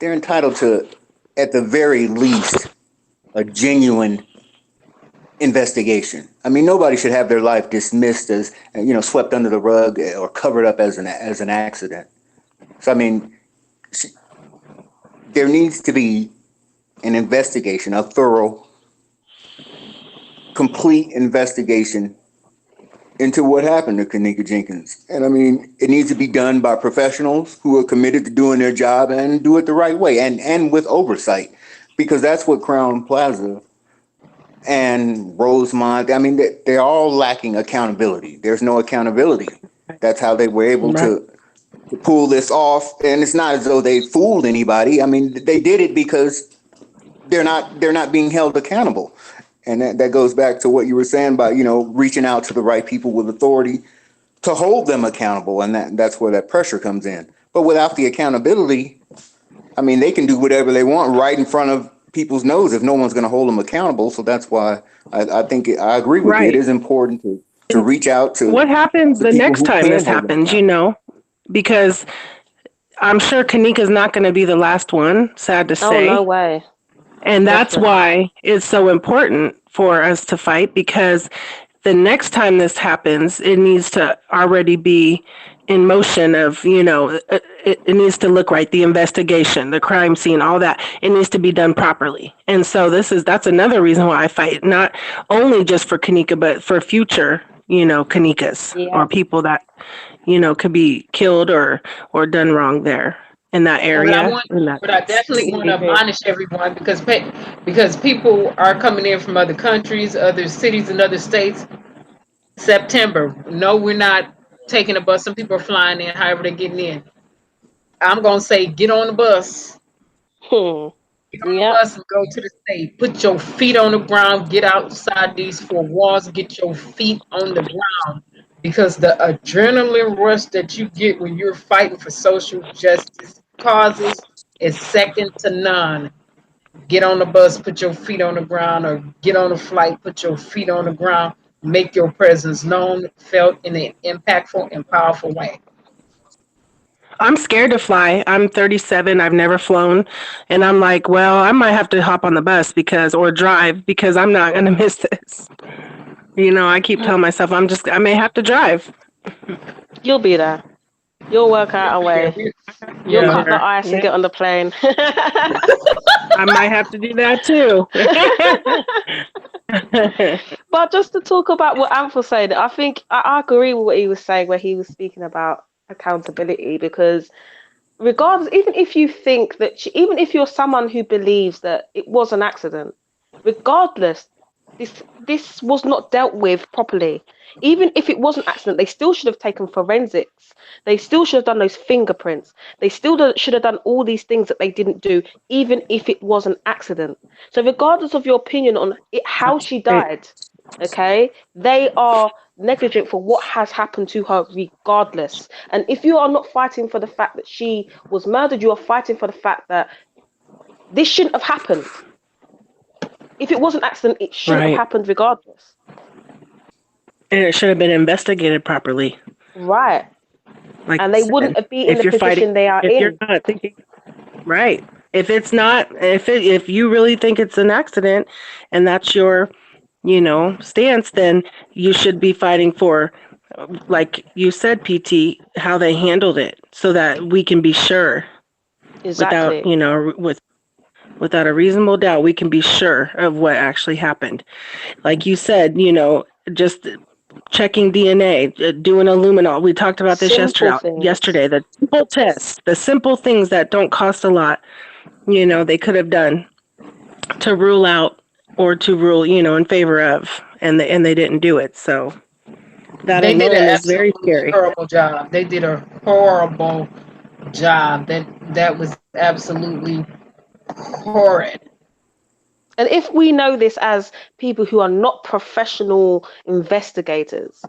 they're entitled to, at the very least, a genuine investigation. I mean, nobody should have their life dismissed as, swept under the rug or covered up as an accident. So, I mean, there needs to be an investigation, a thorough, complete investigation into what happened to Kanika Jenkins. And I mean, it needs to be done by professionals who are committed to doing their job and do it the right way and with oversight, because that's what Crown Plaza and Rosemont, I mean, they're all lacking accountability. There's no accountability. That's how they were able to pull this off. And it's not as though they fooled anybody. I mean, they did it because they're not being held accountable. And that goes back to what you were saying about, reaching out to the right people with authority to hold them accountable. And that's where that pressure comes in. But without the accountability, I mean, they can do whatever they want right in front of people's nose if no one's going to hold them accountable. So that's why I think I agree with you. It is important to reach out to what happens the next time this happens, because I'm sure Kanika's not going to be the last one, sad to say. Oh, no way. And that's why it's so important for us to fight, because the next time this happens, it needs to already be in motion of, it needs to look right. The investigation, the crime scene, all that, it needs to be done properly. And so that's another reason why I fight, not only just for Kanika, but for future, Kanikas or people that, could be killed or done wrong there. In that area. But I definitely want to admonish everyone, because people are coming in from other countries, other cities, and other states. September. No, we're not taking a bus. Some people are flying in, however they're getting in. I'm going to say, get on the bus. Get on the bus and go to the state. Put your feet on the ground. Get outside these four walls. Get your feet on the ground. Because the adrenaline rush that you get when you're fighting for social justice causes is second to none. Get on the bus, put your feet on the ground, or get on a flight, put your feet on the ground, make your presence known, felt in an impactful and powerful way. I'm scared to fly. I'm 37. I've never flown. And I'm like, well, I might have to hop on the bus or drive, because I'm not going to miss this. I keep telling myself I may have to drive. You'll be there. You'll work out a way. You'll cut the ice and get on the plane. I might have to do that too. But just to talk about what Anthony said, I think I agree with what he was saying, where he was speaking about accountability, because regardless, even if you think that, even if you're someone who believes that it was an accident, regardless, this was not dealt with properly. Even if it was an accident, they still should have taken forensics. They still should have done those fingerprints. They still should have done all these things that they didn't do, even if it was an accident. So regardless of your opinion on how she died, okay, they are negligent for what has happened to her regardless. And if you are not fighting for the fact that she was murdered, you are fighting for the fact that this shouldn't have happened. If it was an accident, it shouldn't have happened regardless. And it should have been investigated properly. Right. And they wouldn't have been in the position they are in. If you're not thinking, right. If you really think it's an accident and that's your, stance, then you should be fighting for, like you said, PT, how they handled it, so that we can be sure. Exactly. Without a reasonable doubt, we can be sure of what actually happened. Like you said, just checking DNA, doing a luminol. We talked about this yesterday. The simple tests, the simple things that don't cost a lot, they could have done to rule out or to rule, in favor of, and they didn't do it. So that alone is very scary. Horrible job. They did a horrible job. That was absolutely horrid. And if we know this as people who are not professional investigators,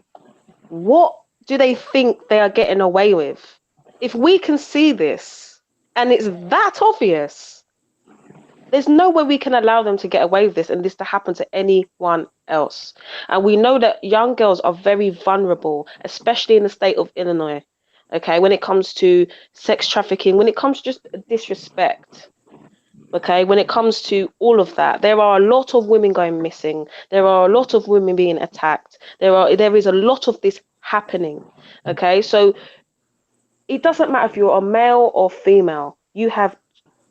what do they think they are getting away with? If we can see this, And it's that obvious. There's no way we can allow them to get away with this and this to happen to anyone else. And we know that young girls are very vulnerable, especially in the state of Illinois. Okay, when it comes to sex trafficking, when it comes to just disrespect. Okay, when it comes to all of that, there are a lot of women going missing. There are a lot of women being attacked. There is a lot of this happening. Okay, so it doesn't matter if you're a male or female. You have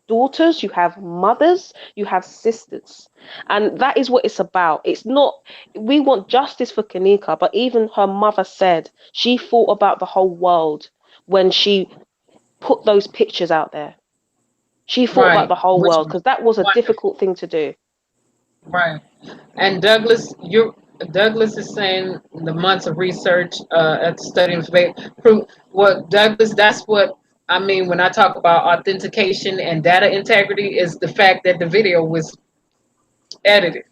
daughters, you have mothers, you have sisters. And that is what it's about. It's not, we want justice for Kanika, but even her mother said she thought about the whole world when she put those pictures out there. She thought about Right. the whole Which world because that was a wonderful. difficult thing to do. Right. And Douglas is saying the months of research at studying prove what Douglas. That's what I mean when I talk about authentication and data integrity is the fact that the video was edited.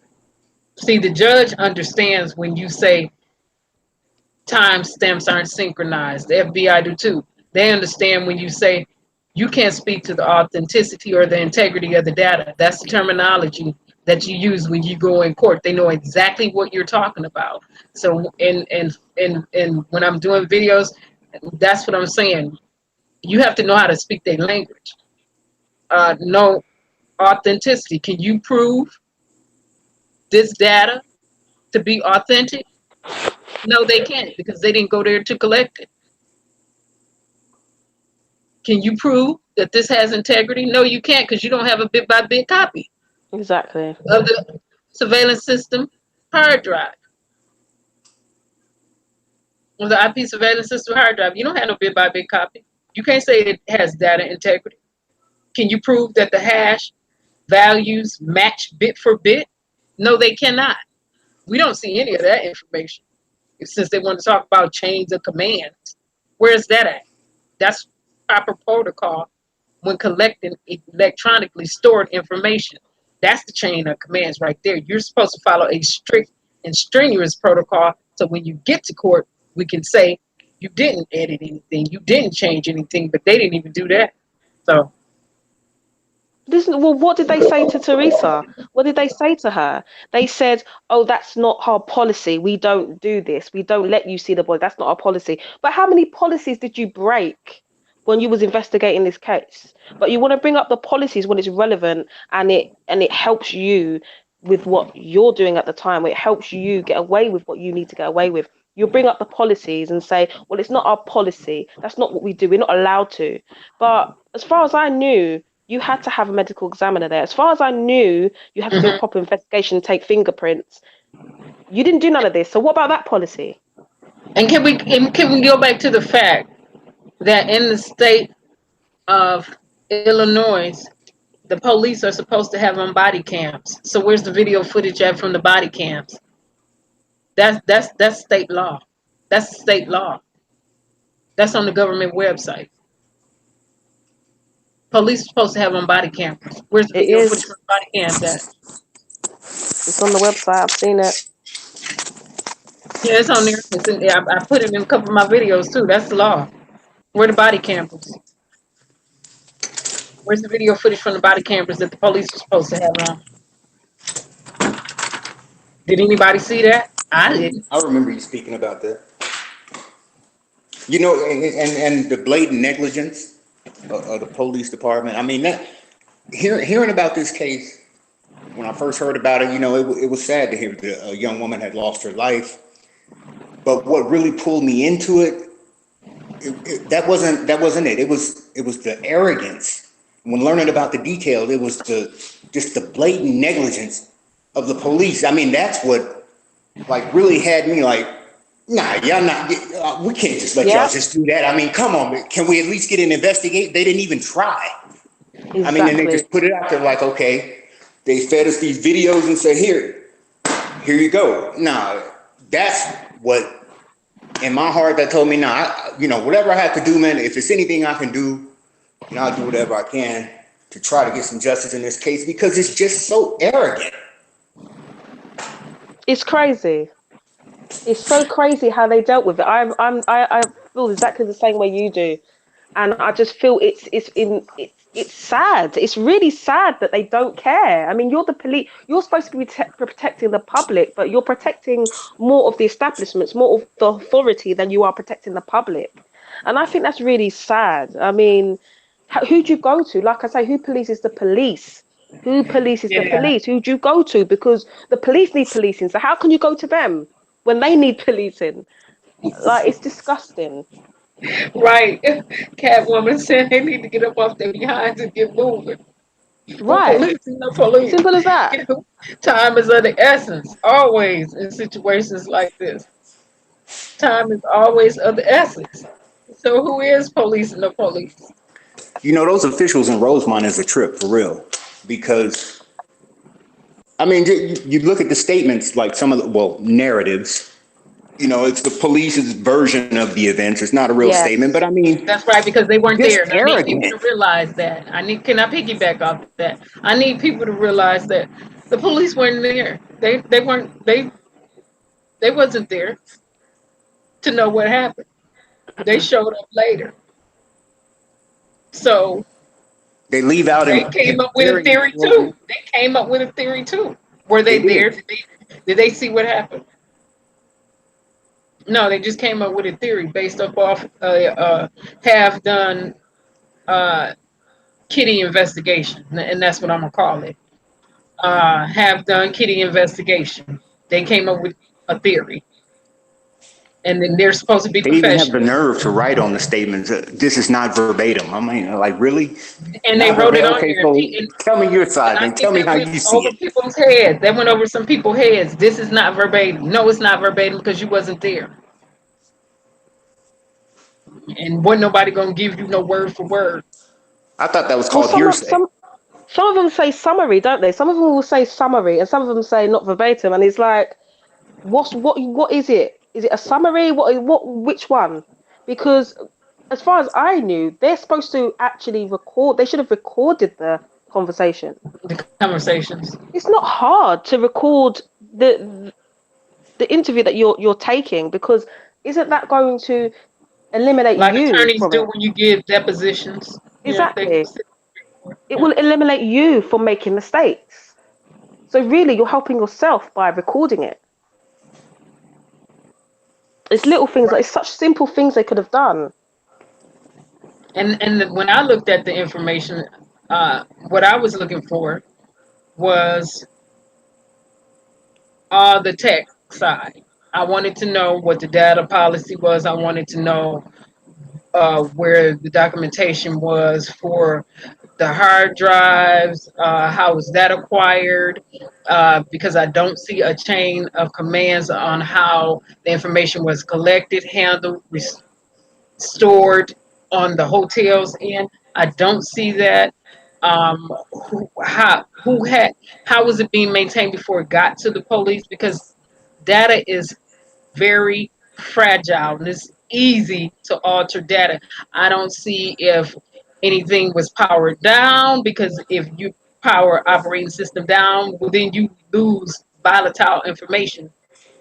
See, the judge understands when you say timestamps aren't synchronized. The FBI do too. They understand when you say you can't speak to the authenticity or the integrity of the data. That's the terminology that you use when you go in court. They know exactly what you're talking about. So, and when I'm doing videos, that's what I'm saying. You have to know how to speak their language. Know authenticity. Can you prove this data to be authentic? No, they can't because they didn't go there to collect it. Can you prove that this has integrity? No, you can't because you don't have a bit by bit copy Exactly. of the surveillance system hard drive. Or the IP surveillance system hard drive. You don't have no bit by bit copy. You can't say it has data integrity. Can you prove that the hash values match bit for bit? No, they cannot. We don't see any of that information. Since they want to talk about chains of commands. Where's that at? That's proper protocol when collecting electronically stored information. That's the chain of commands right there. You're supposed to follow a strict and strenuous protocol so when you get to court, we can say you didn't edit anything, you didn't change anything, but they didn't even do that. So, Well, what did they say to Teresa? What did they say to her? They said, "Oh, that's not our policy. We don't do this. We don't let you see the body. That's not our policy." But how many policies did you break when you was investigating this case? But you want to bring up the policies when it's relevant and it helps you with what you're doing at the time. It helps you get away with what you need to get away with. You'll bring up the policies and say, "Well, it's not our policy. That's not what we do. We're not allowed to." But as far as I knew, you had to have a medical examiner there. As far as I knew, you had to do a proper investigation, take fingerprints. You didn't do none of this. So what about that policy? and can we go back to the fact that in the state of Illinois, the police are supposed to have on body cams. So where's the video footage at from the body cams? That's state law. That's state law. That's on the government website. Police are supposed to have on body cameras. Where's the It video footage is. from body cams at? It's on the website. I've seen it. Yeah, it's on there. I put it in a couple of my videos too. That's the law. Where the body cameras? Where's the video footage from the body cameras that the police are supposed to have on? Did anybody see that? I didn't. I remember you speaking about that. You know, and the blatant negligence of the police department. I mean, hearing about this case, when I first heard about it, you know, it was sad to hear that a young woman had lost her life. But what really pulled me into it, that wasn't it. It was the arrogance. When learning about the details, it was just the blatant negligence of the police. I mean, that's what like really had me like, nah, y'all not. We can't just let y'all Yeah, just do that. I mean, come on, can we at least get an investigate? They didn't even try. I mean, and they exactly. just put it out there like, okay, they fed us these videos and said, here you go. Nah, that's what in my heart that told me, nah, you know, whatever I have to do, man, if it's anything I can do, and I'll do whatever I can to try to get some justice in this case because it's just so arrogant. It's crazy. It's so crazy how they dealt with it. I feel exactly the same way you do, and I just feel it's it's sad. It's really sad that they don't care. I mean, you're the police. You're supposed to be protecting the public, but you're protecting more of the establishments, more of the authority than you are protecting the public. And I think that's really sad. I mean, who do you go to? Like I say, who polices the police? Who polices the Yeah. police? Who do you go to? Because the police need policing. So how can you go to them when they need policing? Like, it's disgusting. Right. Catwoman said they need to get up off their behinds and get moving. Who Right. police? No police. Simple as that. You know, time is of the essence, always in situations like this. Time is always of the essence. So who is policing the police? You know, those officials in Rosemont is a trip for real, because I mean, you look at the statements, like some of the, well, narratives. You know, it's the police's version of the events. It's not a real Yes. statement, but I mean, That's right, because they weren't just there. And I need people arrogant. to realize that. Can I piggyback off that? I need people to realize that the police weren't there. They wasn't there to know what happened. They showed up later. So They leave out they in came up with a very theory too. important. They came up with a theory too. Were they They there? did. Did they see what happened? No, they just came up with a theory based off half done uh, kitty investigation, and that's what I'm gonna call it. Have done kitty investigation. They came up with a theory, and then they're supposed to be They even have the professional, nerve to write on the statements. This is not verbatim. I mean, like, really? and they Not wrote it verbatim. on Okay, there. so tell me your And side, I then. Tell think me that how went you see over it. people's heads. That went over some people's heads. This is not verbatim. No, it's not verbatim because you wasn't there, and wasn't nobody gonna give you no word for word. I thought that was Well, called hearsay. some of them say summary, don't they? Some of them will say summary, and some of them say not verbatim. And it's like, what is it? Is it a summary? Which one? Because as far as I knew, they're supposed to actually record. They should have recorded the conversation. The conversations, It's not hard to record the the interview that you're taking, because isn't that going to eliminate like you attorneys from do it? when you give depositions. Yeah, they. Exactly. It Yeah. will eliminate you from making mistakes. So really, you're helping yourself by recording it. It's little things, like Right. it's such simple things they could have done. And when I looked at the information, what I was looking for was the tech side. I wanted to know what the data policy was. I wanted to know where the documentation was for the hard drives, how was that acquired, because I don't see a chain of commands on how the information was collected, handled, stored on the hotel's end. I don't see that. How was it being maintained before it got to the police? Because data is very fragile and it's easy to alter data. I don't see if anything was powered down, because if you power operating system down, well, then you lose volatile information.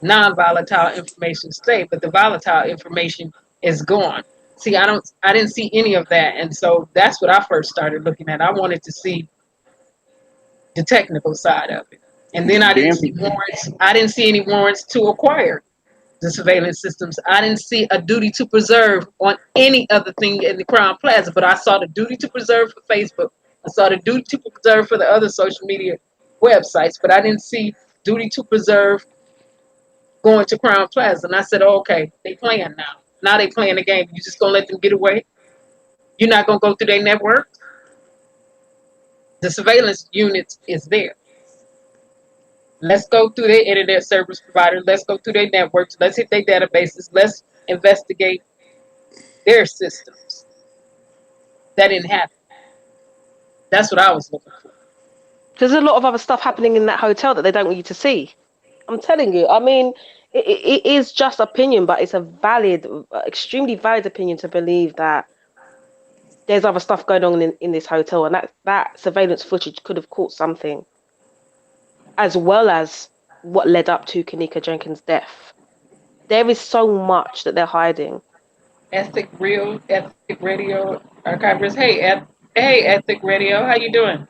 Non-volatile information stay, but the volatile information is gone. See, I didn't see any of that, and so that's what I first started looking at. I wanted to see the technical side of it, and then I didn't Damn. see warrants. I didn't see any warrants to acquire the surveillance systems. I didn't see a duty to preserve on any other thing in the Crown Plaza, but I saw the duty to preserve for Facebook. I saw the duty to preserve for the other social media websites, but I didn't see duty to preserve going to Crown Plaza. And I said, oh, okay, they playing now. Now they playing the game. You just gonna let them get away? You're not gonna go through their network? The surveillance unit is there. Let's go through their internet service provider. Let's go through their networks. Let's hit their databases. Let's investigate their systems. That didn't happen. That's what I was looking for. There's a lot of other stuff happening in that hotel that they don't want you to see. I'm telling you. I mean, it is just opinion, but it's a valid, extremely valid opinion to believe that there's other stuff going on in this hotel, and that surveillance footage could have caught something, as well as what led up to Kanika Jenkins' death. There is so much that they're hiding. Ethic Radio Archivist. Hey, Hey, Ethic Radio, how you doing?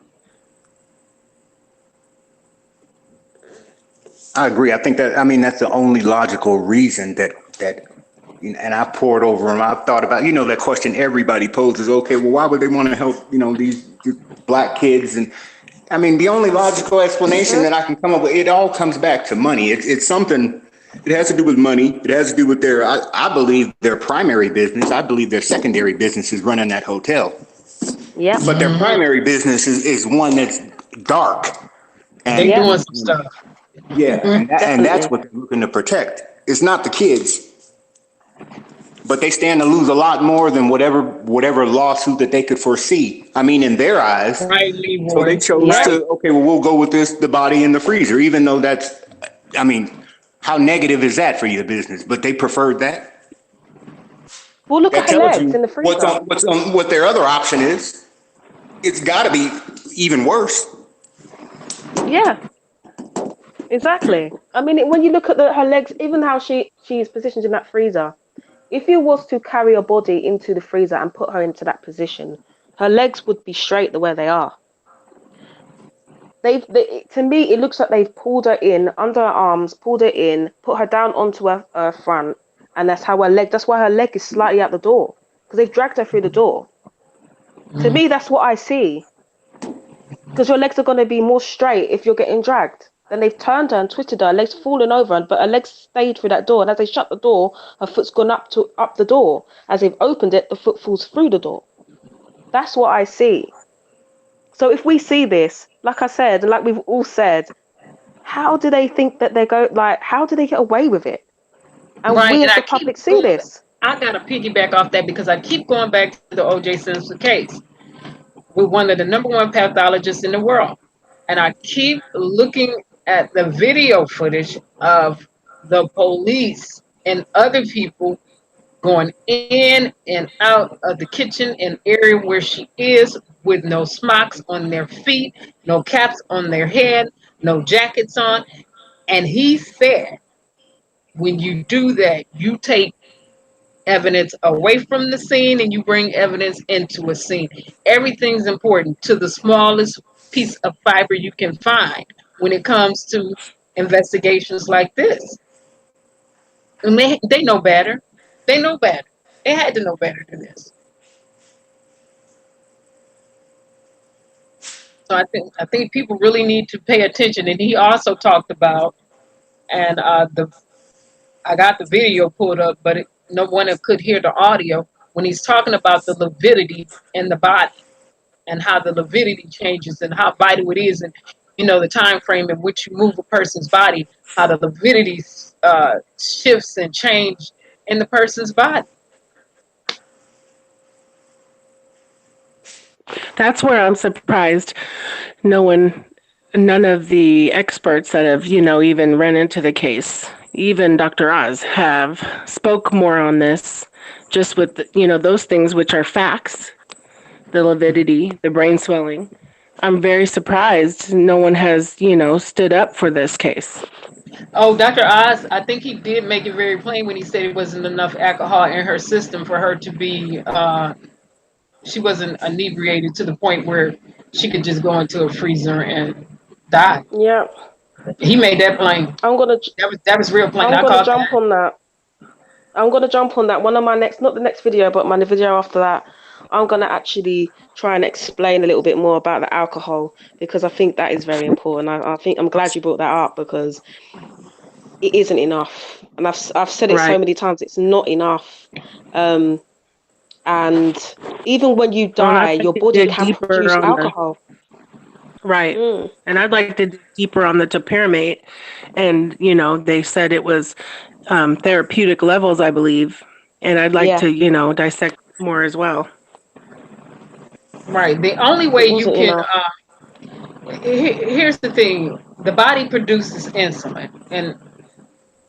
I agree. I think that, I mean, that's the only logical reason that, and I poured over them. I've thought about, that question everybody poses. Okay, well, why would they want to help, these black kids? And I mean, the only logical explanation that I can come up with, it all comes back to money. It's something, it has to do with money. It has to do with I believe their primary business. I believe their secondary business is running that hotel. Yep. But their primary business is one that's dark. They And Yep. doing some stuff. yeah, and that's Definitely. what they're looking to protect. It's not the kids, but they stand to lose a lot more than whatever lawsuit that they could foresee. I mean, in their eyes. Right, So they Leroy. chose Yep. to, okay, well, we'll go with the body in the freezer, even though that's, I mean, how negative is that for your business? But they preferred that. Well, look That at her tells legs you in the freezer. what their other option is. It's got to be even worse. Yeah, exactly. I mean, when you look at her legs, even how she's positioned in that freezer. If you was to carry a body into the freezer and put her into that position, her legs would be straight the way they are. To me, it looks like they've pulled her in under her arms, pulled her in, put her down onto her front, and that's how her leg. That's why her leg is slightly out the door because they've dragged her through the door. To me, that's what I see. Because your legs are going to be more straight if you're getting dragged. Then they've turned her and twisted her, her legs fallen over, but her legs stayed through that door. And as they shut the door, her foot's gone up the door. As they've opened it, the foot falls through the door. That's what I see. So if we see this, like I said, and like we've all said, how do they think that they go? Like, how do they get away with it? And Right, we and as I the keep public see going. this. I gotta piggyback off that because I keep going back to the O.J. Simpson case with one of the number one pathologists in the world, and I keep looking at the video footage of the police and other people going in and out of the kitchen and area where she is with no smocks on their feet, no caps on their head, no jackets on, and he said, when you do that, you take evidence away from the scene and you bring evidence into a scene. Everything's important to the smallest piece of fiber you can find when it comes to investigations like this. And they know better. They know better. They had to know better than this. So I think people really need to pay attention. And he also talked about, and the I got the video pulled up, but no one could hear the audio when he's talking about the lividity in the body and how the lividity changes and how vital it is, and the time frame in which you move a person's body, how the lividity shifts and change in the person's body. That's where I'm surprised no one, none of the experts that have, even run into the case, even Dr. Oz, have spoke more on this, just with, those things which are facts, the lividity, the brain swelling. I'm very surprised no one has, stood up for this case. Oh, Dr. Oz, I think he did make it very plain when he said it wasn't enough alcohol in her system for her to be she wasn't inebriated to the point where she could just go into a freezer and die. Yeah, He made that plain. I'm gonna That was real plain. I'm I gonna caught jump that. on that. I'm gonna jump on that. One of my next, not the next video, but my video after that. I'm gonna actually try and explain a little bit more about the alcohol because I think that is very important. I think I'm glad you brought that up because it isn't enough, and I've said it so Right. many times. It's not enough, um, and even when you Well, and die, I'd like your to body dig can deeper produce on the alcohol. right. Mm, And I'd like to dig deeper on the topiramate. And, they said it was therapeutic levels, I believe. And I'd like yeah, to, dissect more as well. Right. The only way it you wasn't can enough. here's the thing: the body produces insulin, and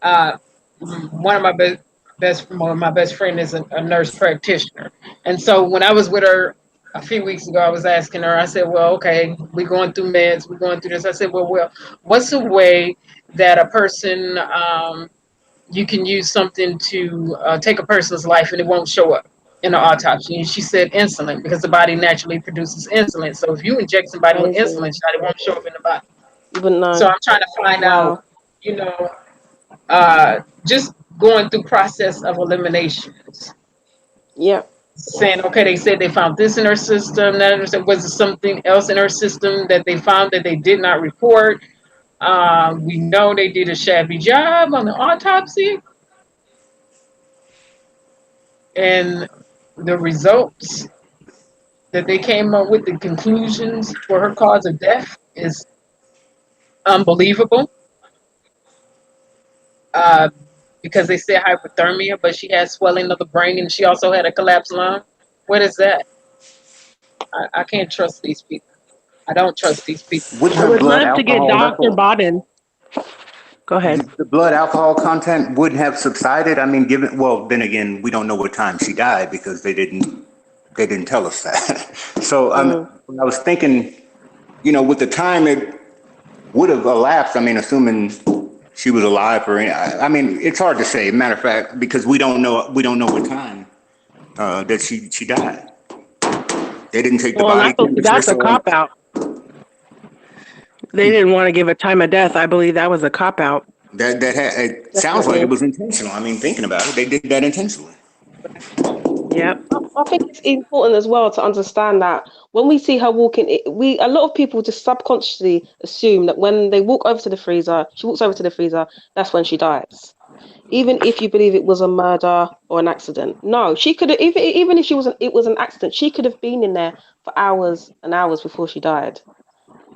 uh, one of my best friend is a nurse practitioner, and so when I was with her a few weeks ago, I was asking her. I said, "Well, okay, we're going through meds, we're going through this." I said, "Well, what's a way that a person you can use something to take a person's life and it won't show up?" in an autopsy, and she said insulin because the body naturally produces insulin. So if you inject somebody with Crazy. insulin shot, it won't show up in the body. You wouldn't So know. I'm trying to find out, Wow. you know, just going through process of eliminations. Yeah. Saying, okay, they said they found this in her system. That was there something else in her system that they found that they did not report. We know they did a shabby job on the autopsy, and the results that they came up with, the conclusions for her cause of death, is unbelievable. Uh, because they said hypothermia, but she had swelling of the brain and she also had a collapsed lung. What is that? I can't trust these people. I don't trust these people. Would I her would blood love to get alcohol Dr. level, Bodden. Go ahead. the blood alcohol content wouldn't have subsided? I mean, given, well, then again, we don't know what time she died because they didn't tell us that. So Mm. I was thinking, with the time it would have elapsed, I mean, assuming she was alive or any, I mean, it's hard to say. Matter of fact, because we don't know what time that she died. They didn't take the Well, body temperature, that's a so cop out. They didn't want to give a time of death. I believe that was a cop out. it sounds like it Definitely. was intentional. I mean, thinking about it, they did that intentionally. Yep. I think it's important as well to understand that when we see her walking, a lot of people just subconsciously assume that when they walk over to the freezer, she walks over to the freezer, that's when she dies. Even if you believe it was a murder or an accident, no, she could have, even if it was an accident, she could have been in there for hours and hours before she died.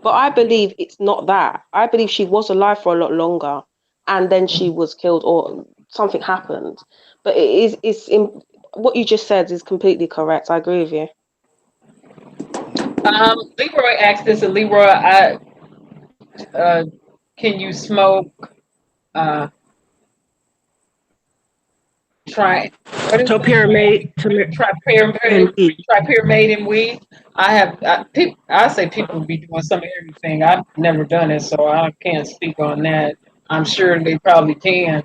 But I believe it's not that. I believe she was alive for a lot longer, and then she was killed or something happened. But what you just said is completely correct. I agree with you. Leroy asked this, and Leroy, uh, can you smoke? Uh, try what is it? Topiramate Try pyramid, and weed. try pyramid and weed. I say people be doing some of everything. I've never done it, so I can't speak on that. I'm sure they probably can.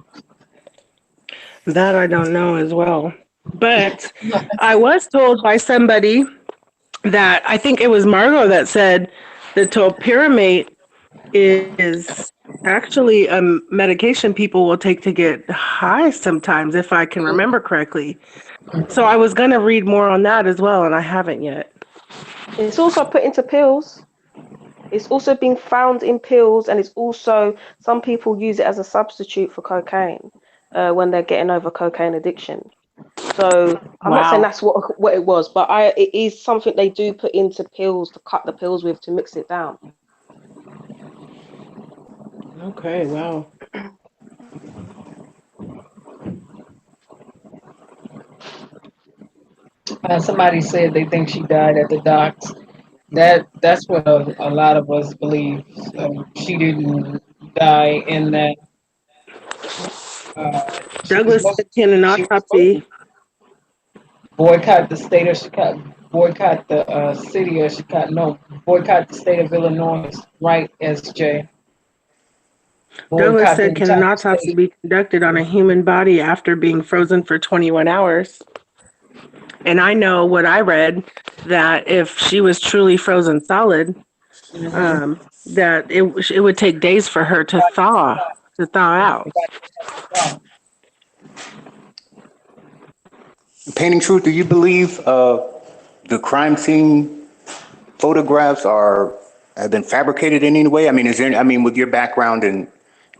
That I don't know as well. But I was told by somebody that I think it was Margot that said the topiramate is actually a medication people will take to get high sometimes, if I can remember correctly. So I was going to read more on that as well, and I haven't yet. It's also put into pills. It's also being found in pills, and it's also some people use it as a substitute for cocaine when they're getting over cocaine addiction. So I'm not saying Wow. that's what it was, but it is something they do put into pills to cut the pills with to mix it down. Okay, wow. Somebody said they think she died at the docks. That's what a lot of us believe. She didn't die in that. Uh, she was Douglas supposed said, can an she was supposed autopsy to boycott the state of Chicago, boycott the city of Chicago. No, boycott the state of Illinois. Right, SJ. Douglas Boycott the said, can an entire autopsy state. be conducted on a human body after being frozen for 21 hours? And I know what I read, that if she was truly frozen solid, Mm-hmm. that it would take days for her to thaw out. Painting Truth, do you believe the crime scene photographs have been fabricated in any way? I mean, with your background in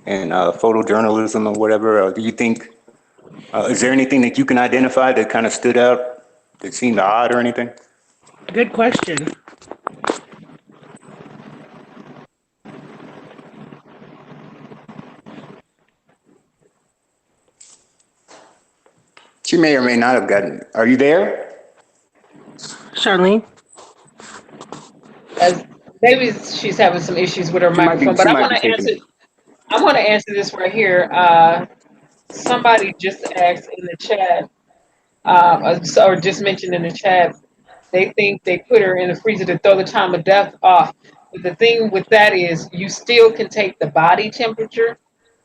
photojournalism or whatever, do you think is there anything that you can identify that kind of stood out that seemed odd or anything? Good question. She may or may not have gotten. Are you there? Charlene? As maybe she's having some issues with her She might be. microphone, but She I might want be to taking answer. it. I want to answer this right here. Somebody just asked in the chat, or just mentioned in the chat, they think they put her in the freezer to throw the time of death off. But the thing with that is, you still can take the body temperature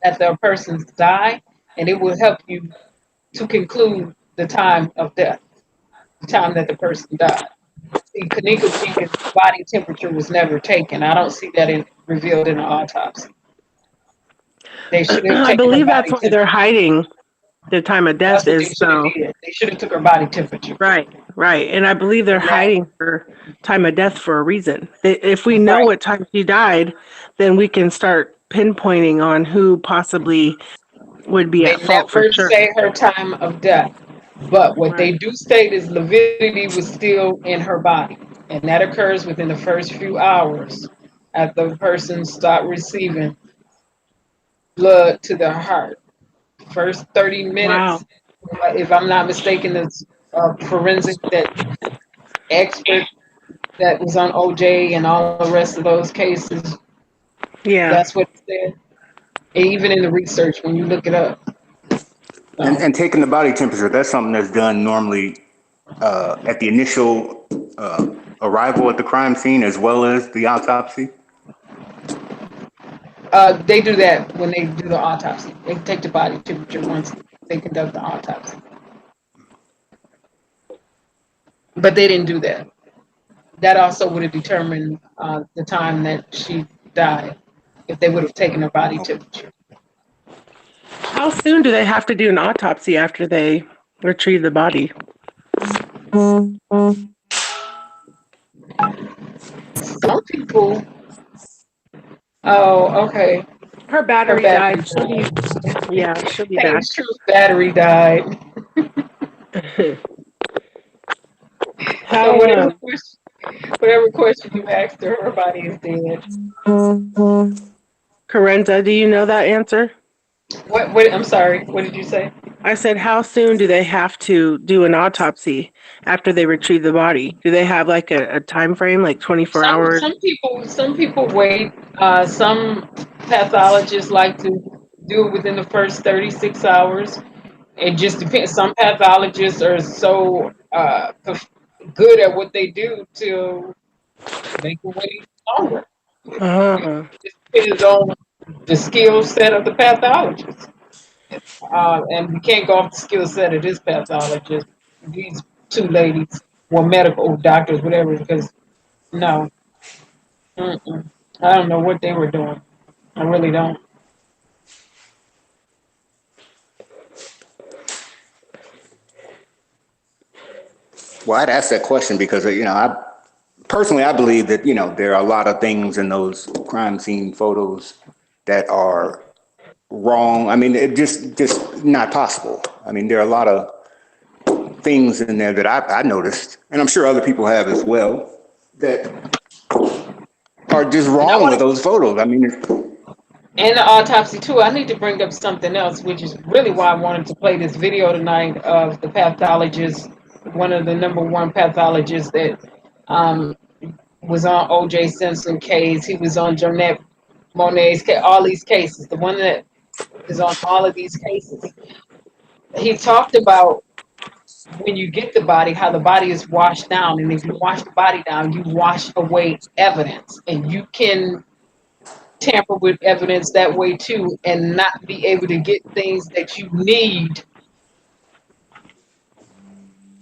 at the person's die, and it will help you to conclude the time of death. the time that the person died. See, Kanika Jenkins' body temperature was never taken. I don't see that revealed in the autopsy. They should have I taken her believe that's body why they're temperature. hiding the time of That's death what they is should have so. did. They should have took her body temperature. Right, right. And I believe they're And that, hiding her time of death for a reason. If we know right. what time she died, then we can start pinpointing on who possibly would be They at fault for never sure. say her time of death. But what Right. they do state is lividity was still in her body. And that occurs within the first few hours after the person start receiving blood to the heart. First 30 Wow. minutes, if I'm not mistaken, it's forensic that expert that was on OJ and all the rest of those cases. Yeah. That's what it said. And even in the research, when you look it up. So, And taking the body temperature, that's something that's done normally at the initial arrival at the crime scene as well as the autopsy. they do that when they do the autopsy. They take the body temperature once they conduct the autopsy. But they didn't do that. That also would have determined the time that she died if they would have taken her body temperature. How soon do they have to do an autopsy after they retrieve the body? Some people, oh, okay, Her her battery battery died. died. She'll be back. Payne's Truth battery died. So How whatever question you asked her, her body is dead. Carenza, do you know that answer? What? I'm sorry. What did you say? I said, how soon do they have to do an autopsy after they retrieve the body? Do they have like a time frame, like 24 Some hours? some people some people wait. Some pathologists like to do it within the first 36 hours. It just depends. Some pathologists are so good at what they do till they can wait longer. It Uh, just depends on the skill set of the pathologist. And we can't go off the skill set of this pathologist. These two ladies were medical doctors, whatever, because no, mm-mm. I don't know what they were doing. I really don't. Well, I'd ask that question because I personally I believe that there are a lot of things in those crime scene photos that are wrong. I mean, it just not possible. I mean, there are a lot of things in there that I noticed, and I'm sure other people have as well, that are just And I wrong want with to, those photos. I mean, and the autopsy too. I need to bring up something else, which is really why I wanted to play this video tonight of the pathologist, one of the number one pathologists that um, was on O.J. Simpson case. He was on Jonette Monet's case, all these cases. The one that is on all of these cases. He talked about when you get the body, how the body is washed down, and if you wash the body down, you wash away evidence, and you can tamper with evidence that way too, and not be able to get things that you need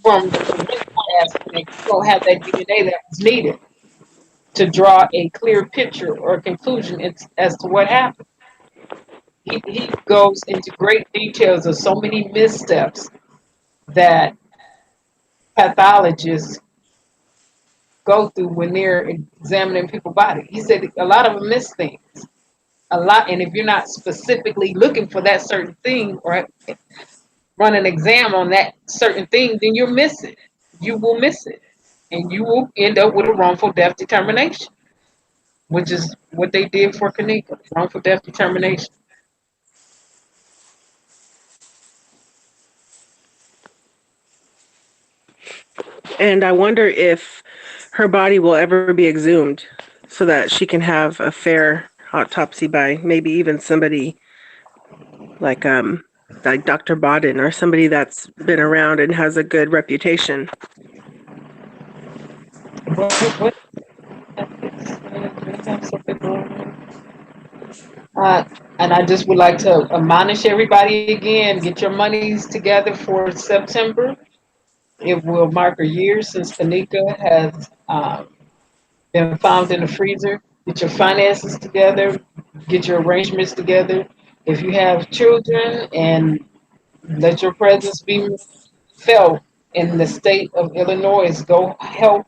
from the forensic aspect. You don't have that DNA that was needed to draw a clear picture or conclusion as to what happened. He goes into great details of so many missteps that pathologists go through when they're examining people's body. He said a lot of them miss things. A lot, and if you're not specifically looking for that certain thing or run an exam on that certain thing, then you'll miss it. You will miss it. And you will end up with a wrongful death determination, which is what they did for Kanika, wrongful death determination. and I wonder if her body will ever be exhumed so that she can have a fair autopsy by maybe even somebody like like Dr. Bodden or somebody that's been around and has a good reputation. What uh, and I just would like to admonish everybody again, get your monies together for September. It will mark a year since Kanika has been found in the freezer. Get your finances together, get your arrangements together. If you have children, and let your presence be felt in the state of Illinois. Go help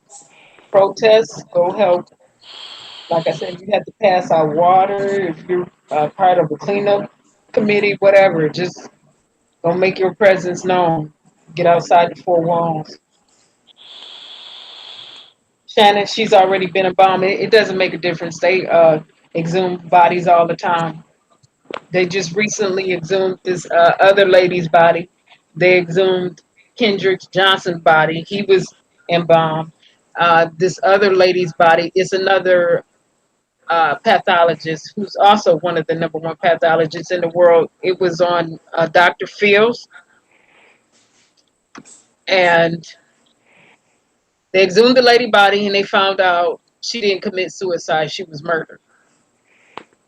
protest, go help. Like I said, you have to pass out water. If you're part of a cleanup committee, whatever, just don't make your presence known. Get outside the four walls. Shannon, she's already been embalmed. It doesn't make a difference. They exhume bodies all the time. They just recently exhumed this other lady's body. They exhumed Kendrick Johnson's body. He was embalmed. This other lady's body is another pathologist who's also one of the number one pathologists in the world. It was on Dr. Fields, and they exhumed the lady body, and they found out she didn't commit suicide. She was murdered.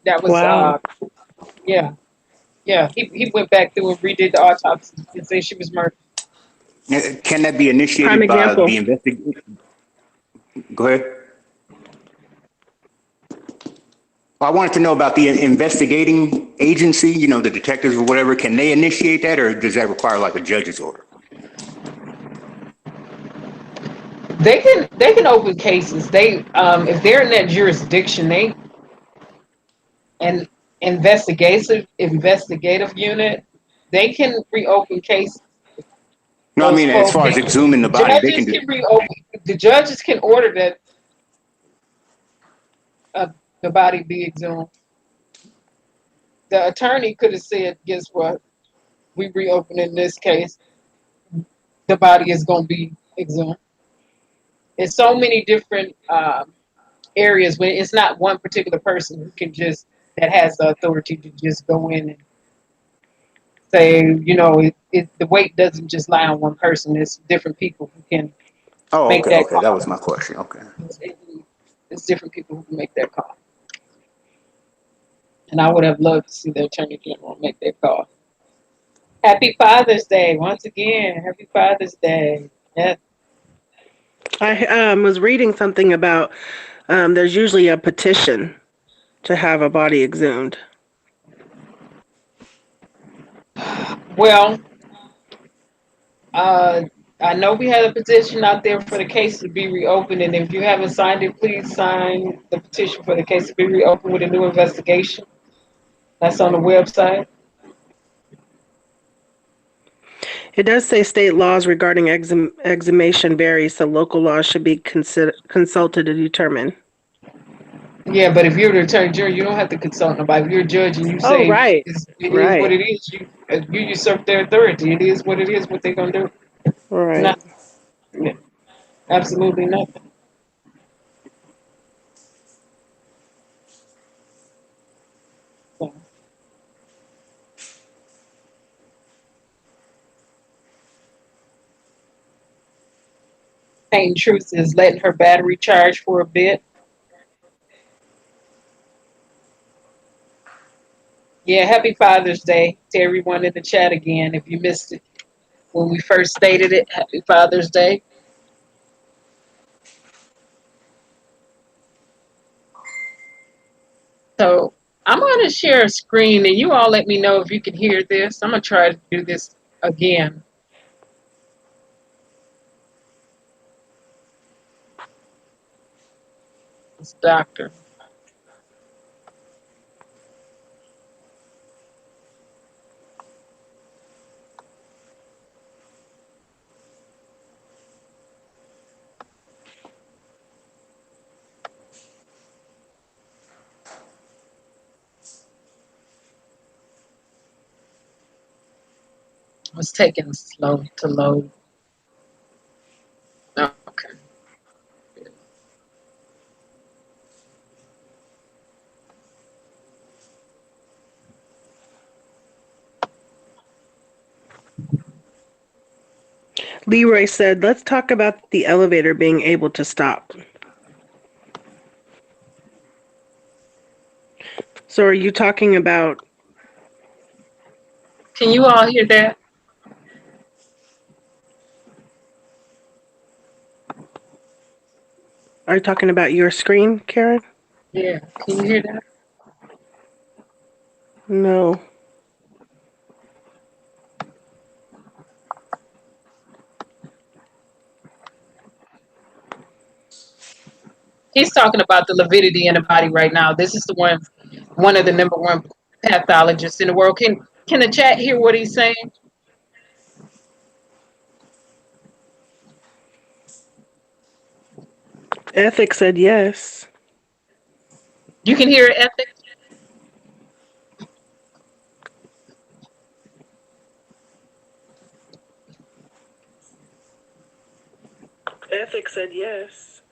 That was, Wow. yeah, yeah. He went back through and redid the autopsy and said she was murdered. Can that be Prime initiated by example. the investigation? Go ahead. I wanted to know about the investigating agency, the detectives or whatever. Can they initiate that, or does that require like a judge's order? They can open cases. They if they're in that jurisdiction, they an investigative unit, they can reopen cases. No, I Those mean, as far as probate exhuming the body, they can judges do can that. reopen. The judges can order that uh, the body be exhumed. The attorney could have said, "Guess what? We reopen in this case. The body is going to be exhumed." It's so many different areas when it's not one particular person who can just that has the authority to just go in and say, the weight doesn't just lie on one person. It's different people who can Oh, make okay, that okay. That call. was my question. Okay. It's different people who can make that call. And I would have loved to see the attorney general make that call. Happy Father's Day once again. Happy Father's Day. Yeah. I was reading something about there's usually a petition to have a body exhumed. Well, uh, I know we had a petition out there for the case to be reopened, and if you haven't signed it, please sign the petition for the case to be reopened with a new investigation. That's on the website. It does say state laws regarding exhumation vary, so local laws should be consulted to determine. Yeah, but if you're the attorney general, you don't have to consult nobody. If you're a judge and you Oh, say right. it is what Right. it is, you usurp their authority. It is what it is. What they're gonna do? Right. Nothing. Yeah, absolutely nothing. So, Pain Truth is letting her battery charge for a bit. Yeah, happy Father's Day to everyone in the chat again. If you missed it when we first stated it, happy Father's Day. So I'm going to share a screen and you all let me know if you can hear this. I'm going to try to do this again. This doctor. It's taking slow to load. Okay. Leroy said, let's talk about the elevator being able to stop. So are you talking about? Can you all hear that? Are you talking about your screen, Karen? Yeah. Can you hear that? No. He's talking about the lividity in the body right now. This is the one of the number one pathologists in the world. Can the chat hear what he's saying? Ethics said yes. You can hear it, ethics. Ethics said yes.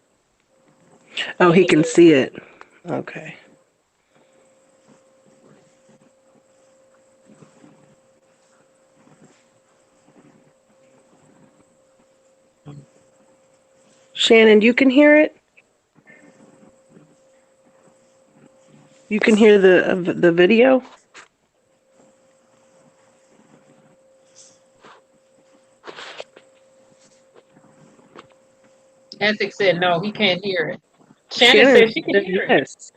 Oh, he can see it. Okay. Shannon, you can hear it? You can hear the video? Ethics said no, he can't hear it. Shannon Shannon said she can said hear it. yes.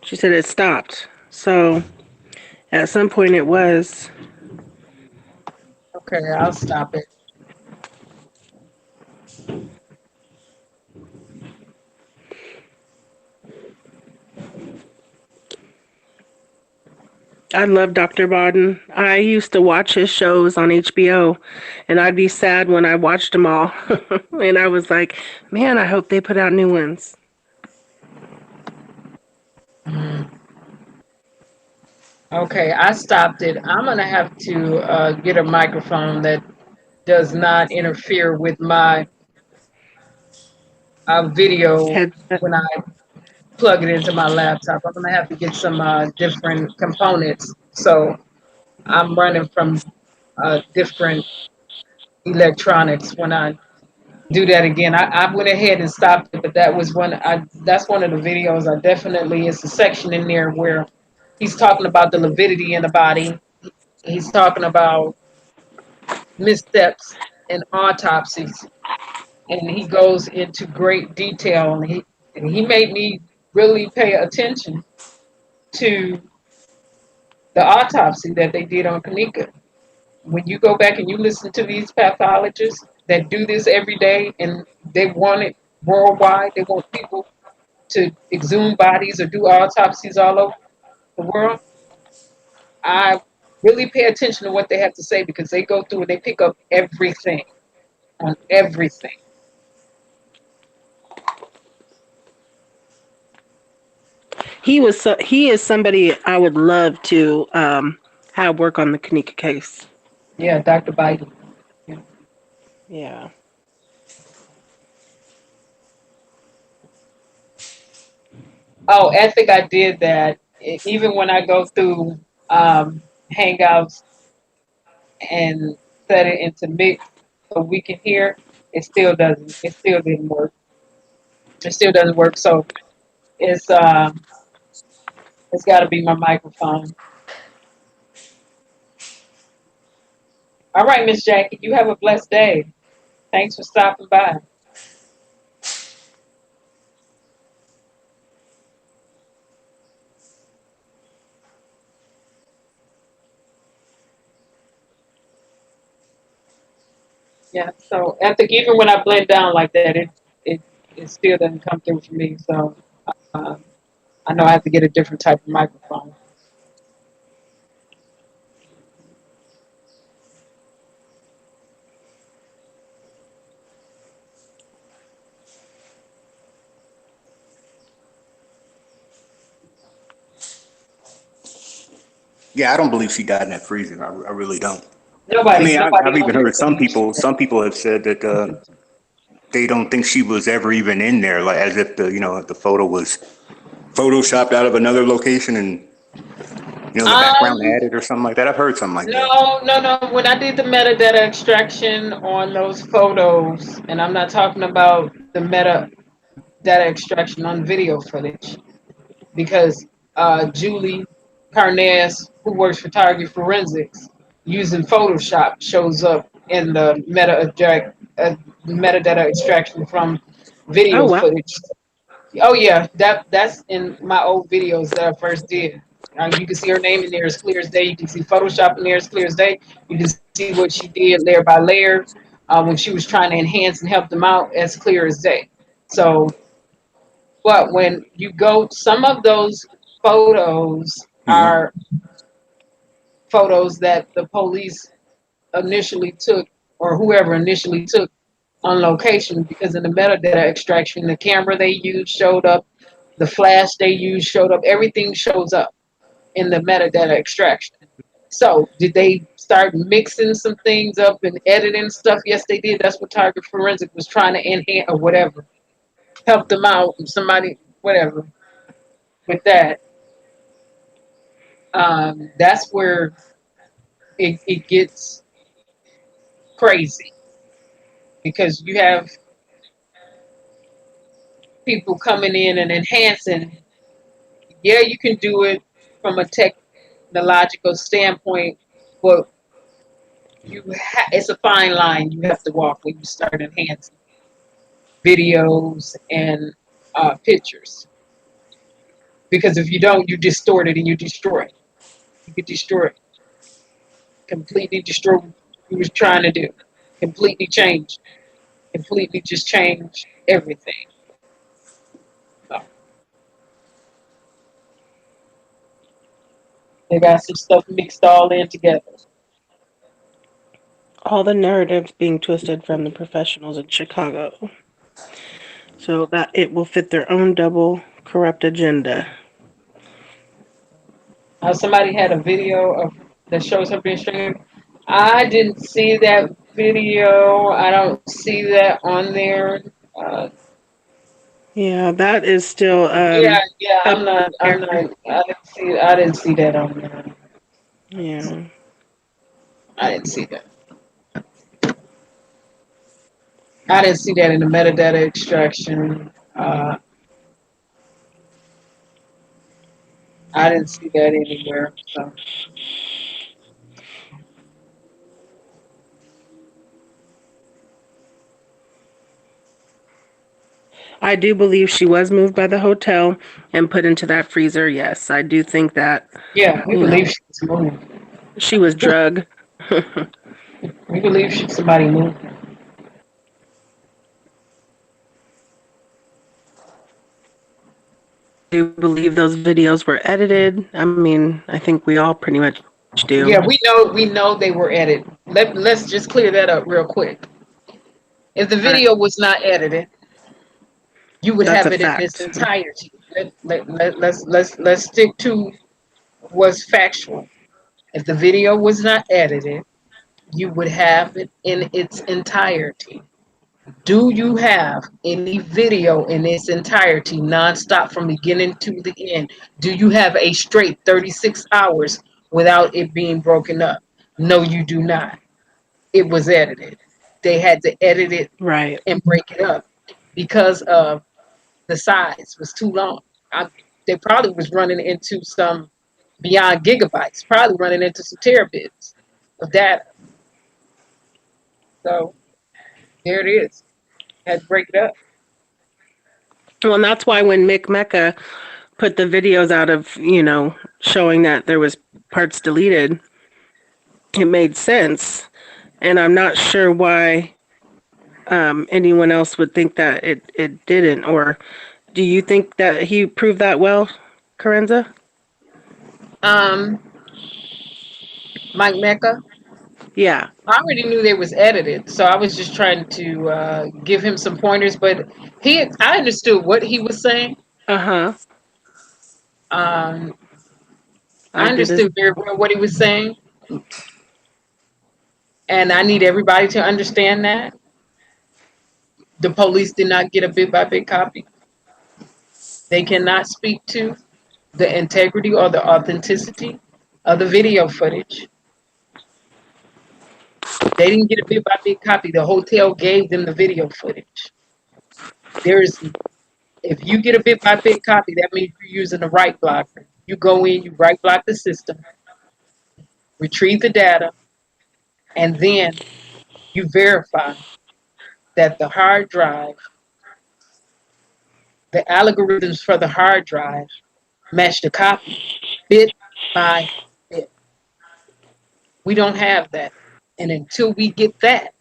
She said it stopped. So at some point it was. Okay, I'll stop it. I love Dr. Bodden. I used to watch his shows on HBO, and I'd be sad when I watched them all. And I was like, man, I hope they put out new ones. Okay, I stopped it. I'm gonna have to get a microphone that does not interfere with my video Headset. when I plug it into my laptop. I'm gonna have to get some different components. So I'm running from different electronics when I do that again. I went ahead and stopped it, but that was that's one of the videos I definitely, it's a section in there where he's talking about the lividity in the body. He's talking about missteps and autopsies. And he goes into great detail, and he made me really pay attention to the autopsy that they did on Kanika. When you go back and you listen to these pathologists that do this every day, and they want it worldwide, they want people to exhume bodies or do autopsies all over the world. I really pay attention to what they have to say, because they go through and they pick up everything on everything. He is somebody I would love to have work on the Kanika case. Yeah, Dr. Biden. Yeah. Yeah. Oh, I think I did that. Even when I go through Hangouts and set it into mix so we can hear, it still doesn't. It still didn't work. It still doesn't work. So it's uh, it's got to be my microphone. All right, Miss Jackie, you have a blessed day. Thanks for stopping by. Yeah. So I think even when I blend down like that, it it still doesn't come through for me. So uh, I know I have to get a different type of microphone. Yeah, I don't believe she died in that freezer. I really don't. I Nobody, mean, nobody I've on even here heard some believes people. that. Some people have said that they don't think she was ever even in there, like as if the photo was photoshopped out of another location and the background Um, added or something like that. I've heard something like that. no, no, no. When I did the metadata extraction on those photos, and I'm not talking about the metadata extraction on video footage, because Julie Carnes, who works for Target Forensics, using Photoshop shows up in the metadata extraction from Oh video wow. footage. Oh yeah, that's in my old videos that I first did. You can see her name in there as clear as day. You can see Photoshop in there as clear as day. You can see what she did layer by layer when she was trying to enhance and help them out as clear as day. So, but when you go, some of those photos Hmm. are photos that the police initially took, or whoever initially took on location, because in the metadata extraction, the camera they used showed up, the flash they used showed up, everything shows up in the metadata extraction. So, did they start mixing some things up and editing stuff? Yes, they did. That's what Target Forensic was trying to enhance or whatever, help them out. Somebody, whatever, with that. That's where it gets crazy because you have people coming in and enhancing. Yeah, you can do it from a technological standpoint, but it's a fine line you have to walk when you start enhancing videos and pictures. Because if you don't, you distort it and you destroy it. You could destroy it, completely destroy what you was trying to do, completely change, completely just change everything. So they got some stuff mixed all in together. All the narratives being twisted from the professionals in Chicago, so that it will fit their own double corrupt agenda. Somebody had a video of that shows her being streamed. I didn't see that video. I don't see that on there. Uh, Yeah, that is still yeah, yeah. up I'm not. I'm there. not. I didn't see. I didn't see that on there. Yeah. I didn't see that. I didn't see that in the metadata extraction. I didn't see that anywhere. So I do believe she was moved by the hotel and put into that freezer. Yes, I do think that, yeah, we you believe know, she was moved. she was drugged. We believe somebody moved. Do believe those videos were edited. I mean, I think we all pretty much do. Yeah, we know they were edited. Let's just clear that up real quick. If the All right. video was not edited, you would That's a have it in its fact. entirety. Let's stick to what's factual. If the video was not edited, you would have it in its entirety. Do you have any video in its entirety, nonstop from beginning to the end? Do you have a straight 36 hours without it being broken up? No, you do not. It was edited. They had to edit it Right. and break it up because of the size was too long. I, they probably was running into some beyond gigabytes, probably running into some terabits of data. So there it is. Had to break it up. Well, and that's why when Mick Mecca put the videos out of, showing that there was parts deleted, it made sense. And I'm not sure why anyone else would think that it didn't. Or do you think that he proved that well, Carenza? Um, Mike Mecca. Yeah. I already knew they was edited, so I was just trying to give him some pointers. But I understood what he was saying. Uh-huh. Um, I I did as understood very well what he was saying, and I need everybody to understand that the police did not get a bit by bit copy. They cannot speak to the integrity or the authenticity of the video footage. They didn't get a bit by bit copy. The hotel gave them the video footage. There's If you get a bit by bit copy, that means you're using the right blocker. You go in, you right block the system, retrieve the data, And then you verify that the hard drive, the algorithms for the hard drive match the copy bit by bit. We don't have that. And until we get that,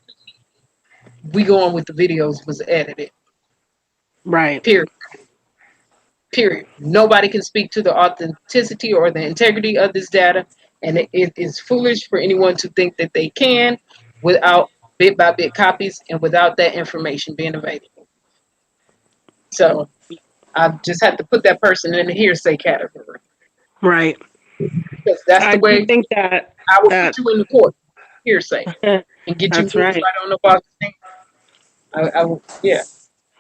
we go on with the videos was edited. Right. Period. Period. Nobody can speak to the authenticity or the integrity of this data. And it is foolish for anyone to think that they can without bit by bit copies and without that information being available. So I just had to put that person in the hearsay category. Right. Because that's I the do way think that I would put that you in the court. Hearsay. And get you that's moved right. right on about the thing. Yeah,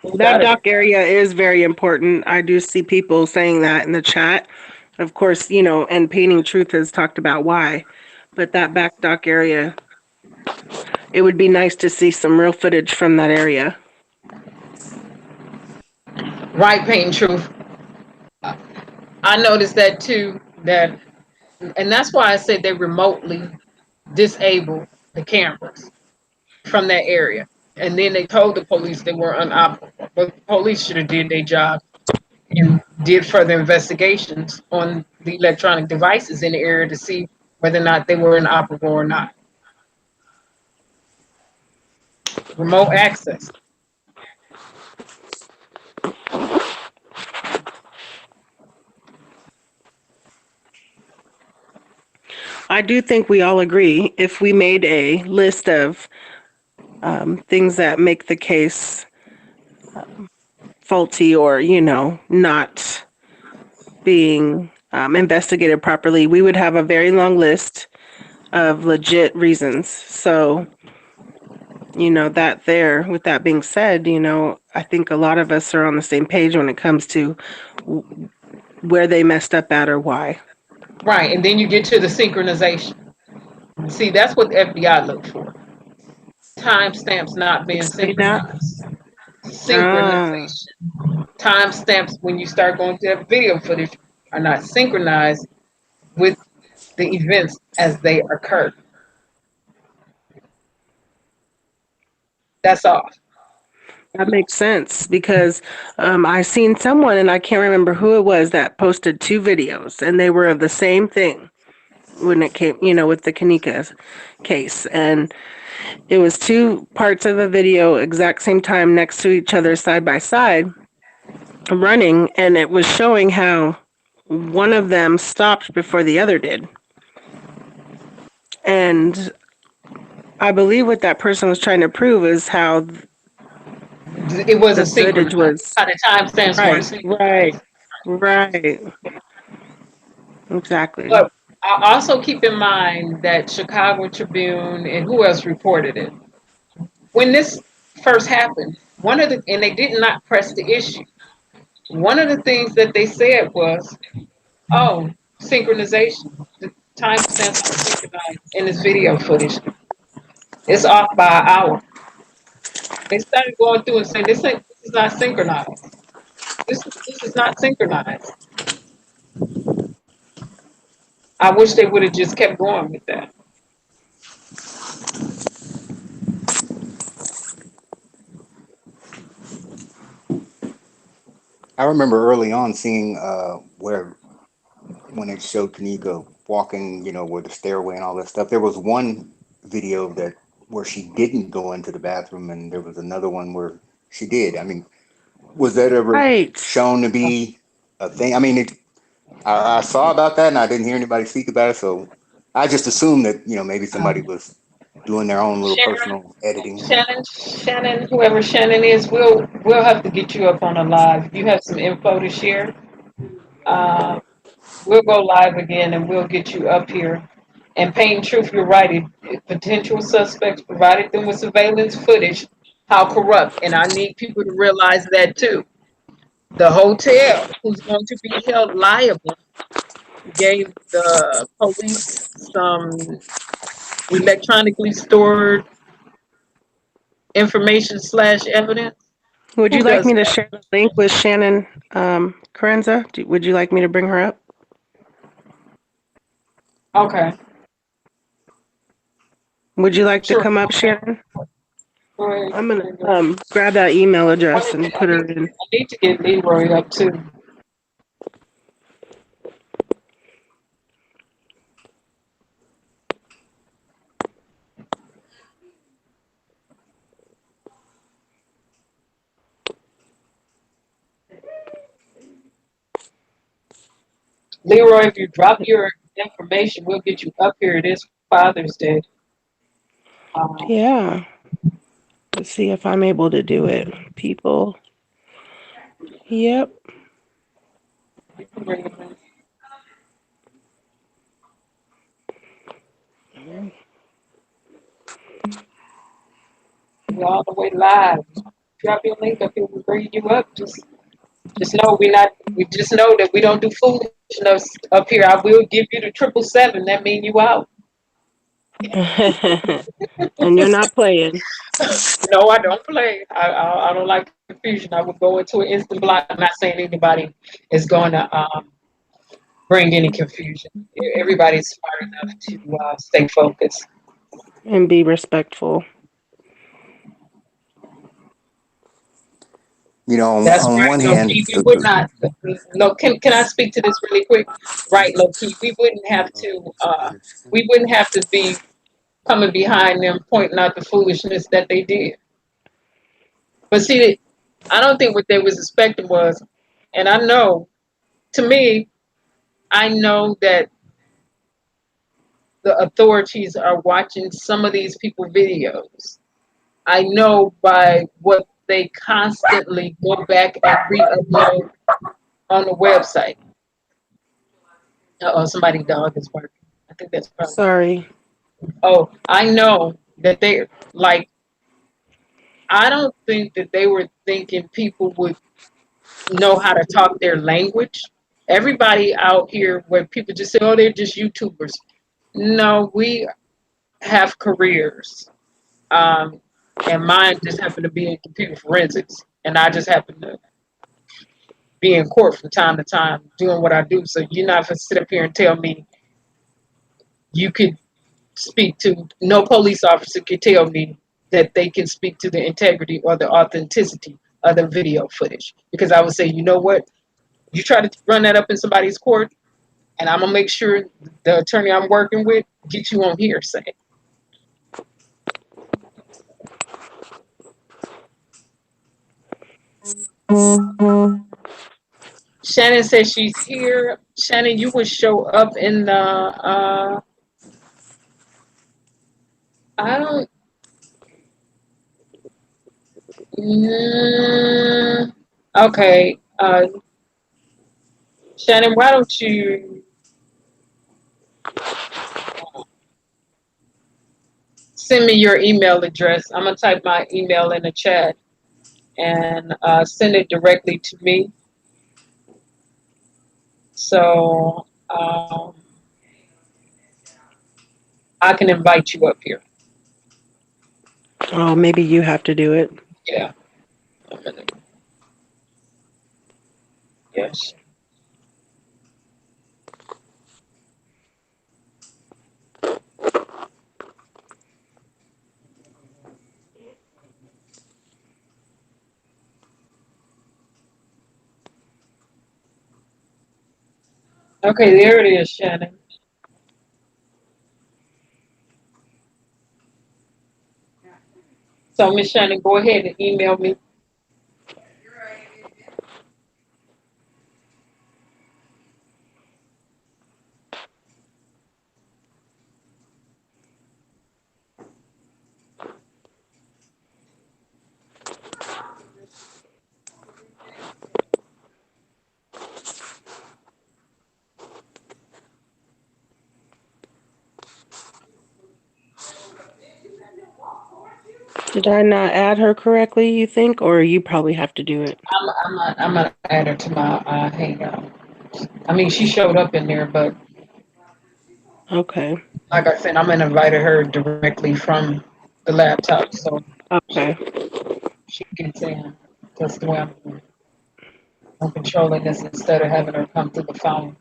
moved That out of there. dock area is very important. I do see people saying that in the chat. Of course, and Painting Truth has talked about why. But that back dock area, it would be nice to see some real footage from that area. Right, Pain Truth. I noticed that too. And that's why I said they remotely disable the cameras from that area. And then they told the police they were unoperable. But the police should have did their job and did further investigations on the electronic devices in the area to see whether or not they were inoperable or not. Remote access. I do think we all agree if we made a list of things that make the case faulty or, not being investigated properly, we would have a very long list of legit reasons. So, that there, with that being said, I think a lot of us are on the same page when it comes to where they messed up at or why. Right. And then you get to the synchronization. See, that's what the FBI look for. Timestamps not being Explain that. synchronized. Ah, Synchronization. Timestamps when you start going through that video footage are not synchronized with the events as they occur. That's off. that makes sense because I seen someone, and I can't remember who it was, that posted two videos, and they were of the same thing when it came, with the Kanika case. And it was two parts of a video, exact same time, next to each other, side by side, running, and it was showing how one of them stopped before the other did. And I believe what that person was trying to prove is how It the wasn't footage synchronized. was How the timestamps weren't right, right, synchronized. right. Exactly. But I also keep in mind that Chicago Tribune and who else reported it. When this first happened, and they did not press the issue. One of the things that they said was, oh, synchronization. The timestamps are synchronized in this video footage. It's off by an hour. They started going through and saying, this is not synchronized. This is not synchronized. I wish they would have just kept going with that. I remember early on seeing where when it showed Kanika walking, with the stairway and all that stuff. There was one video that where she didn't go into the bathroom, and there was another one where she did. I mean, was that ever Right. shown to be a thing? I mean, I saw about that, and I didn't hear anybody speak about it, so I just assumed that maybe somebody Um, was doing their own little Sharon, personal editing. Shannon, whoever Shannon is, we'll have to get you up on a live. You have some info to share. Uh, we'll go live again and we'll get you up here. And Pain Truth, you're right. If potential suspects provided them with surveillance footage, how corrupt. And I need people to realize that too. The hotel, who's going to be held liable, gave the police some electronically stored information slash evidence. Would you Who like does me to that? share the link with Shannon Carenza? Would you like me to bring her up? Okay. Would you like to Sure. come up, Shannon? Go ahead. I'm gonna grab that email address and put her in. I need to get Leroy up too. Leroy, if you drop your information, we'll get you up here. It is Father's Day. Um, Yeah. Let's see if I'm able to do it. People. Yep. you can bring it in. We're all the way live. Drop your link up here. We'll bring you up. Just know we're not. We just know that we don't do foolishness up here. I will give you the 777. That mean you out. And you're not playing. No, I don't play. I don't like confusion. I would go into an instant block. I'm not saying anybody is going to bring any confusion. Everybody's smart enough to stay focused. And be respectful. You know, That's on right, one low hand, key. We would not. No, can I speak to this really quick? Right, low key. We wouldn't have to. We wouldn't have to be coming behind them, pointing out the foolishness that they did. But see, I don't think what they was expecting was, and I know, to me, I know that the authorities are watching some of these people videos. I know by what they constantly go back and re-upload on the website. Oh, somebody's dog is barking. I think that's probably. Sorry. Oh, I know that they like. I don't think that they were thinking people would know how to talk their language. Everybody out here, where people just say, "Oh, they're just YouTubers." No, we have careers, and mine just happened to be in computer forensics, and I just happen to be in court from time to time doing what I do. So you're not going to sit up here and tell me you could speak to, no police officer could tell me that they can speak to the integrity or the authenticity of the video footage. Because I would say, you know what? You try to run that up in somebody's court, and I'm gonna make sure the attorney I'm working with gets you on hearsay. Shannon says she's here. Shannon, you would show up in the I don't okay. Shannon, why don't you send me your email address? I'm gonna type my email in the chat and send it directly to me. So I can invite you up here. Oh, maybe you have to do it. Yeah. A minute. Yes. Okay, there it is, Shannon. So Miss Shannon, go ahead and email me. Did I not add her correctly, you think? Or you probably have to do it? I'm gonna add her to my hangout. I mean, she showed up in there, but Okay. like I said, I'm gonna invite her directly from the laptop, so Okay. she gets in. That's the way I'm controlling this instead of having her come to the phone.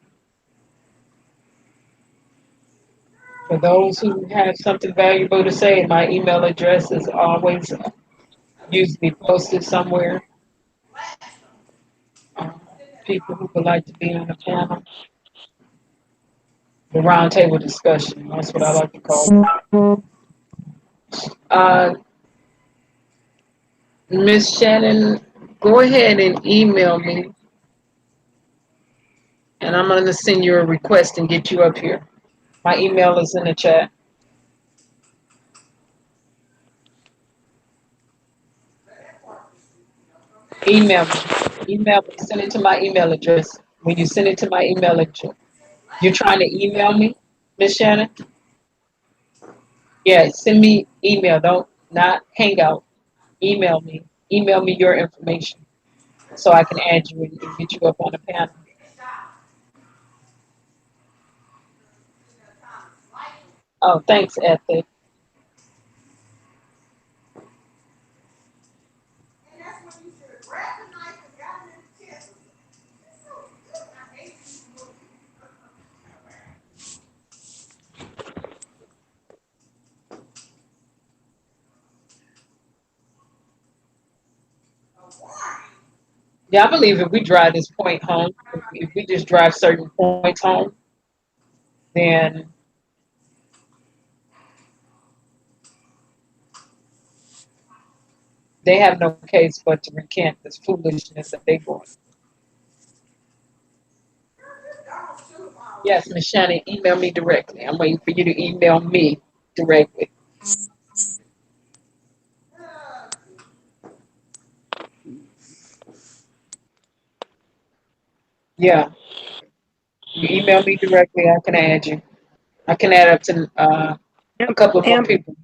For those who have something valuable to say, my email address is always usually posted somewhere. Um, People who would like to be on the panel, the roundtable discussion. That's what I like to call it. Uh, Miss Shannon, go ahead and email me, and I'm going to send you a request and get you up here. My email is in the chat. Email me. Email me. Send it to my email address. When you send it to my email address, you're trying to email me, Miss Shannon? Yeah, send me email. Don't not hangout. Email me. Email me your information so I can add you and get you up on the panel. Oh, thanks, Ethic. Yeah, I believe if we drive this point home, if we just drive certain points home, then they have no case but to recant this foolishness that they brought. Yes, Miss Shannon, email me directly. I'm waiting for you to email me directly. Yeah, you email me directly. I can add you. I can add up to a Amp, couple more Amp, people.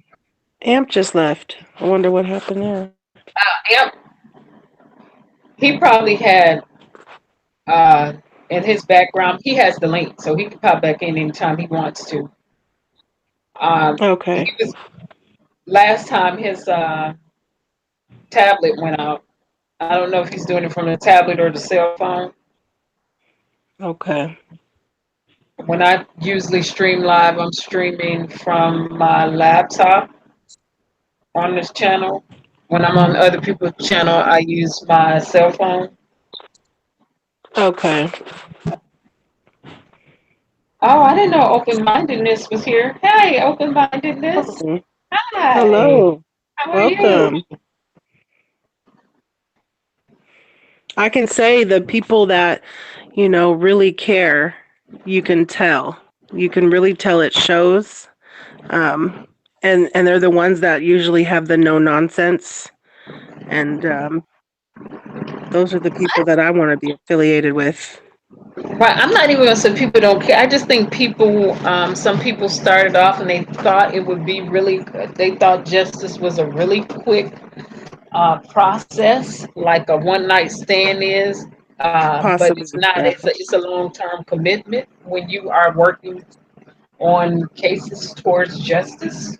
Amp just left. I wonder what happened there. Yep, he probably had uh, in his background. He has the link, so he can pop back in anytime he wants to. He Okay. was last time his tablet went out. I don't know if he's doing it from the tablet or the cell phone. Okay. When I usually stream live, I'm streaming from my laptop on this channel. When I'm on other people's channel, I use my cell phone. Okay. Oh, I didn't know open mindedness was here. Hey, open mindedness. Oh, Hi. hello. How are you? Welcome. I can say the people that, really care, you can tell. You can really tell it shows. Um, and they're the ones that usually have the no nonsense. And those are the people that I want to be affiliated with. Right. I'm not even gonna say people don't care. I just think people, some people started off and they thought it would be really good. They thought justice was a really quick process, like a one night stand is. But it's Possibly. not. Yeah. It's a long term commitment when you are working on cases towards justice.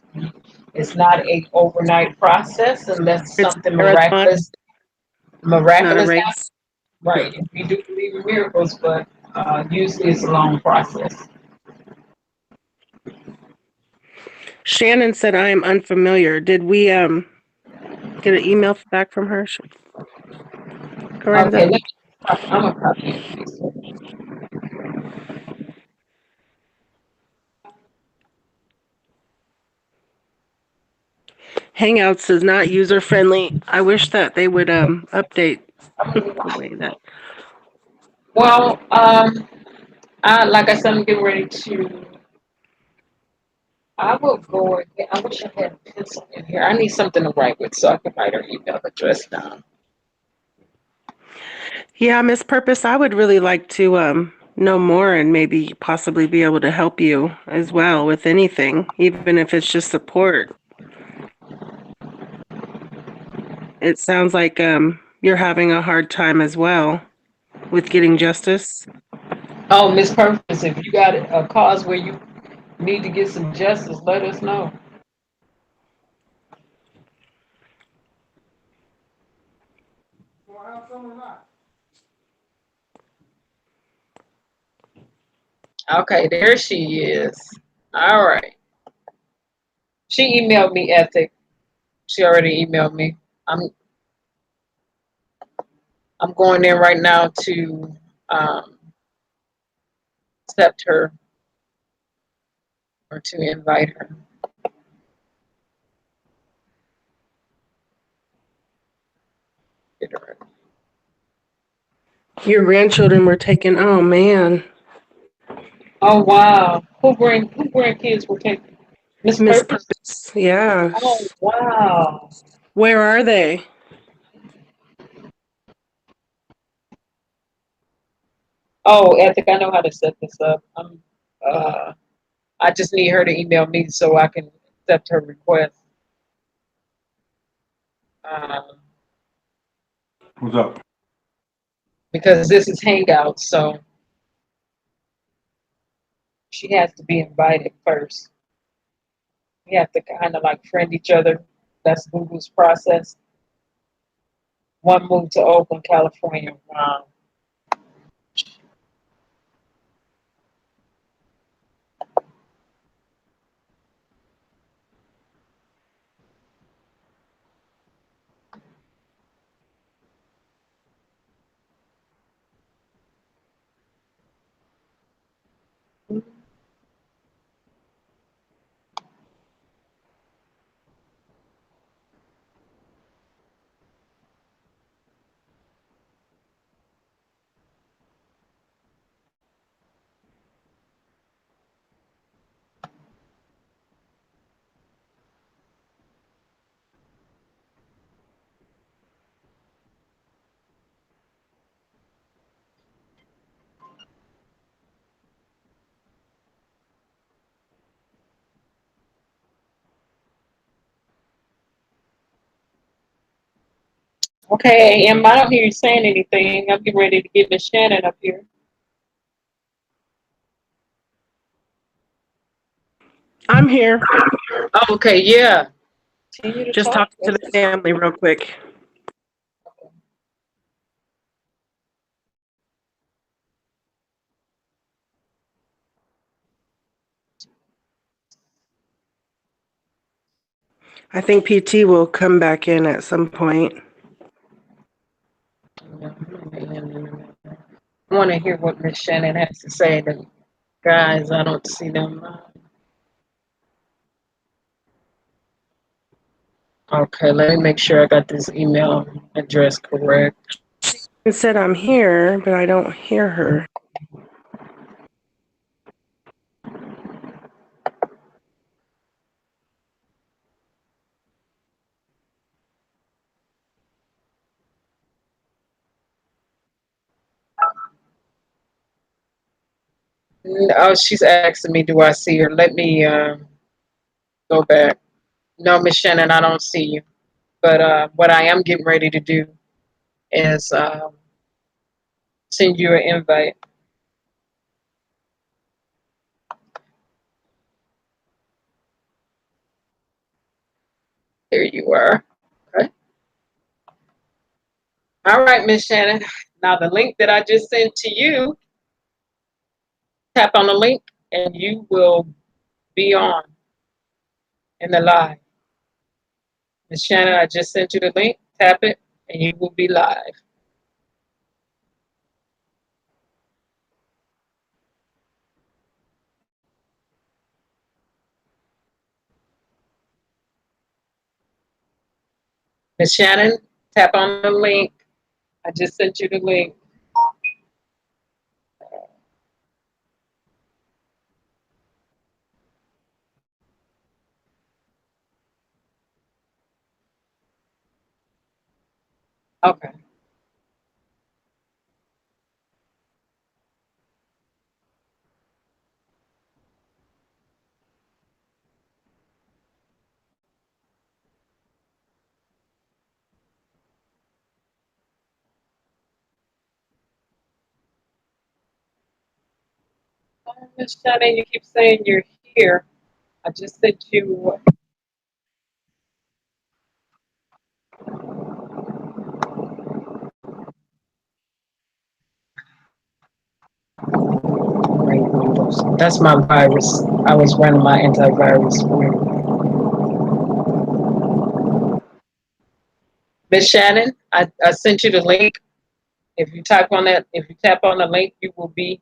It's not a overnight process unless It's a something marathon, not a miraculous happens. race. Right. We do believe in miracles, but usually it's a long process. Shannon said I am unfamiliar. Did we get an email back from her, Okay, Corinda? I'm gonna copy and paste it. Hangouts is not user friendly. I wish that they would update the way that Well, like I said, I'm getting ready to. I will go again. I wish I had a pencil in here. I need something to write with so I can write her email address down. Yeah, Miss Purpose, I would really like to know more and maybe possibly be able to help you as well with anything, even if it's just support. It sounds like you're having a hard time as well with getting justice. Oh, Miss Purpose, if you got a cause where you need to get some justice, let us know. Okay, there she is. All right. She emailed me ethic. She already emailed me. I'm I'm going in right now to um, accept her or to invite her. Get her. Your grandchildren were taken. Oh man, Oh wow! Who grandkids were taken? Miss Miss Purpose. Purpose. Yeah. Oh wow! Where are they? Oh, ethic. I know how to set this up. Uh, I just need her to email me so I can accept her request. Um, What's up? because this is Hangout, so she has to be invited first. We have to kind of like friend each other. That's Google's process. One moved to Oakland, California. Wow. Okay, AM, I don't hear you saying anything. I'm getting ready to get Miss Shannon up here. I'm here. Oh, okay, yeah. Continue to Just talk. talking to the family real quick. I think PT will come back in at some point. I want to hear what Miss Shannon has to say. The guys, I don't see them. Okay, let me make sure I got this email address correct. She said I'm here, but I don't hear her. Oh, she's asking me, do I see her? Let me go back. No, Miss Shannon, I don't see you. But what I am getting ready to do is send you an invite. There you are. Okay. All right, Miss Shannon. Now the link that I just sent to you, tap on the link and you will be on in the live. Miss Shannon, I just sent you the link. Tap it and you will be live. Miss Shannon, tap on the link. I just sent you the link. Okay. Miss Shannon, you keep saying you're here. I just sent you. That's my virus. I was running my antivirus for you. Miss Shannon, I sent you the link. If you tap on the link, you will be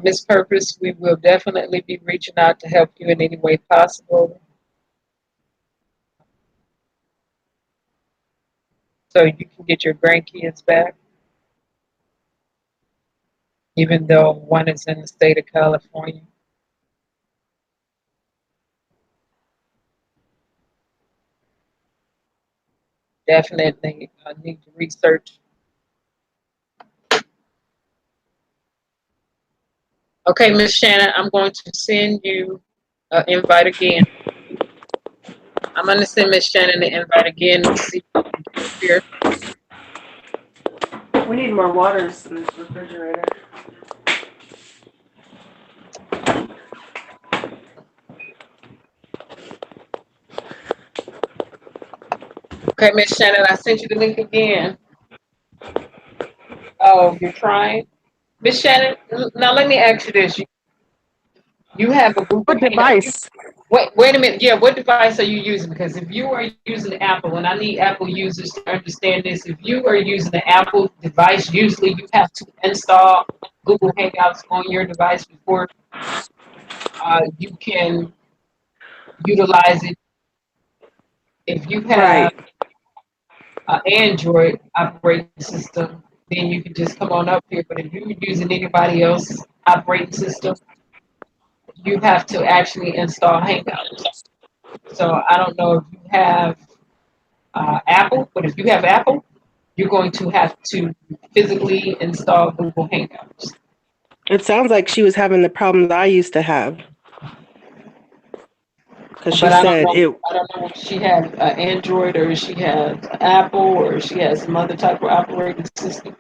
Miss Purpose. We will definitely be reaching out to help you in any way possible, so you can get your grandkids back, even though one is in the state of California. Definitely need to research. Okay, Miss Shannon, I'm going to send you an invite again. I'm going to send Miss Shannon an invite again and see if we can get up here. We need more waters in this refrigerator. Okay, Miss Shannon, I sent you the link again. Oh, you're trying? Miss Shannon, now let me ask you this. You have a Google What Hangout. device? Wait a minute. Yeah, what device are you using? Because if you are using Apple, and I need Apple users to understand this, if you are using an Apple device, usually you have to install Google Hangouts on your device before you can utilize it. If you have Right. an Android operating system, then you can just come on up here. But if you're using anybody else's operating system, you have to actually install Hangouts. So I don't know if you have Apple, but if you have Apple, you're going to have to physically install Google Hangouts. It sounds like she was having the problems I used to have. Because she But I don't said know. it. I don't know if she had Android or she has Apple or she has some other type of operating system.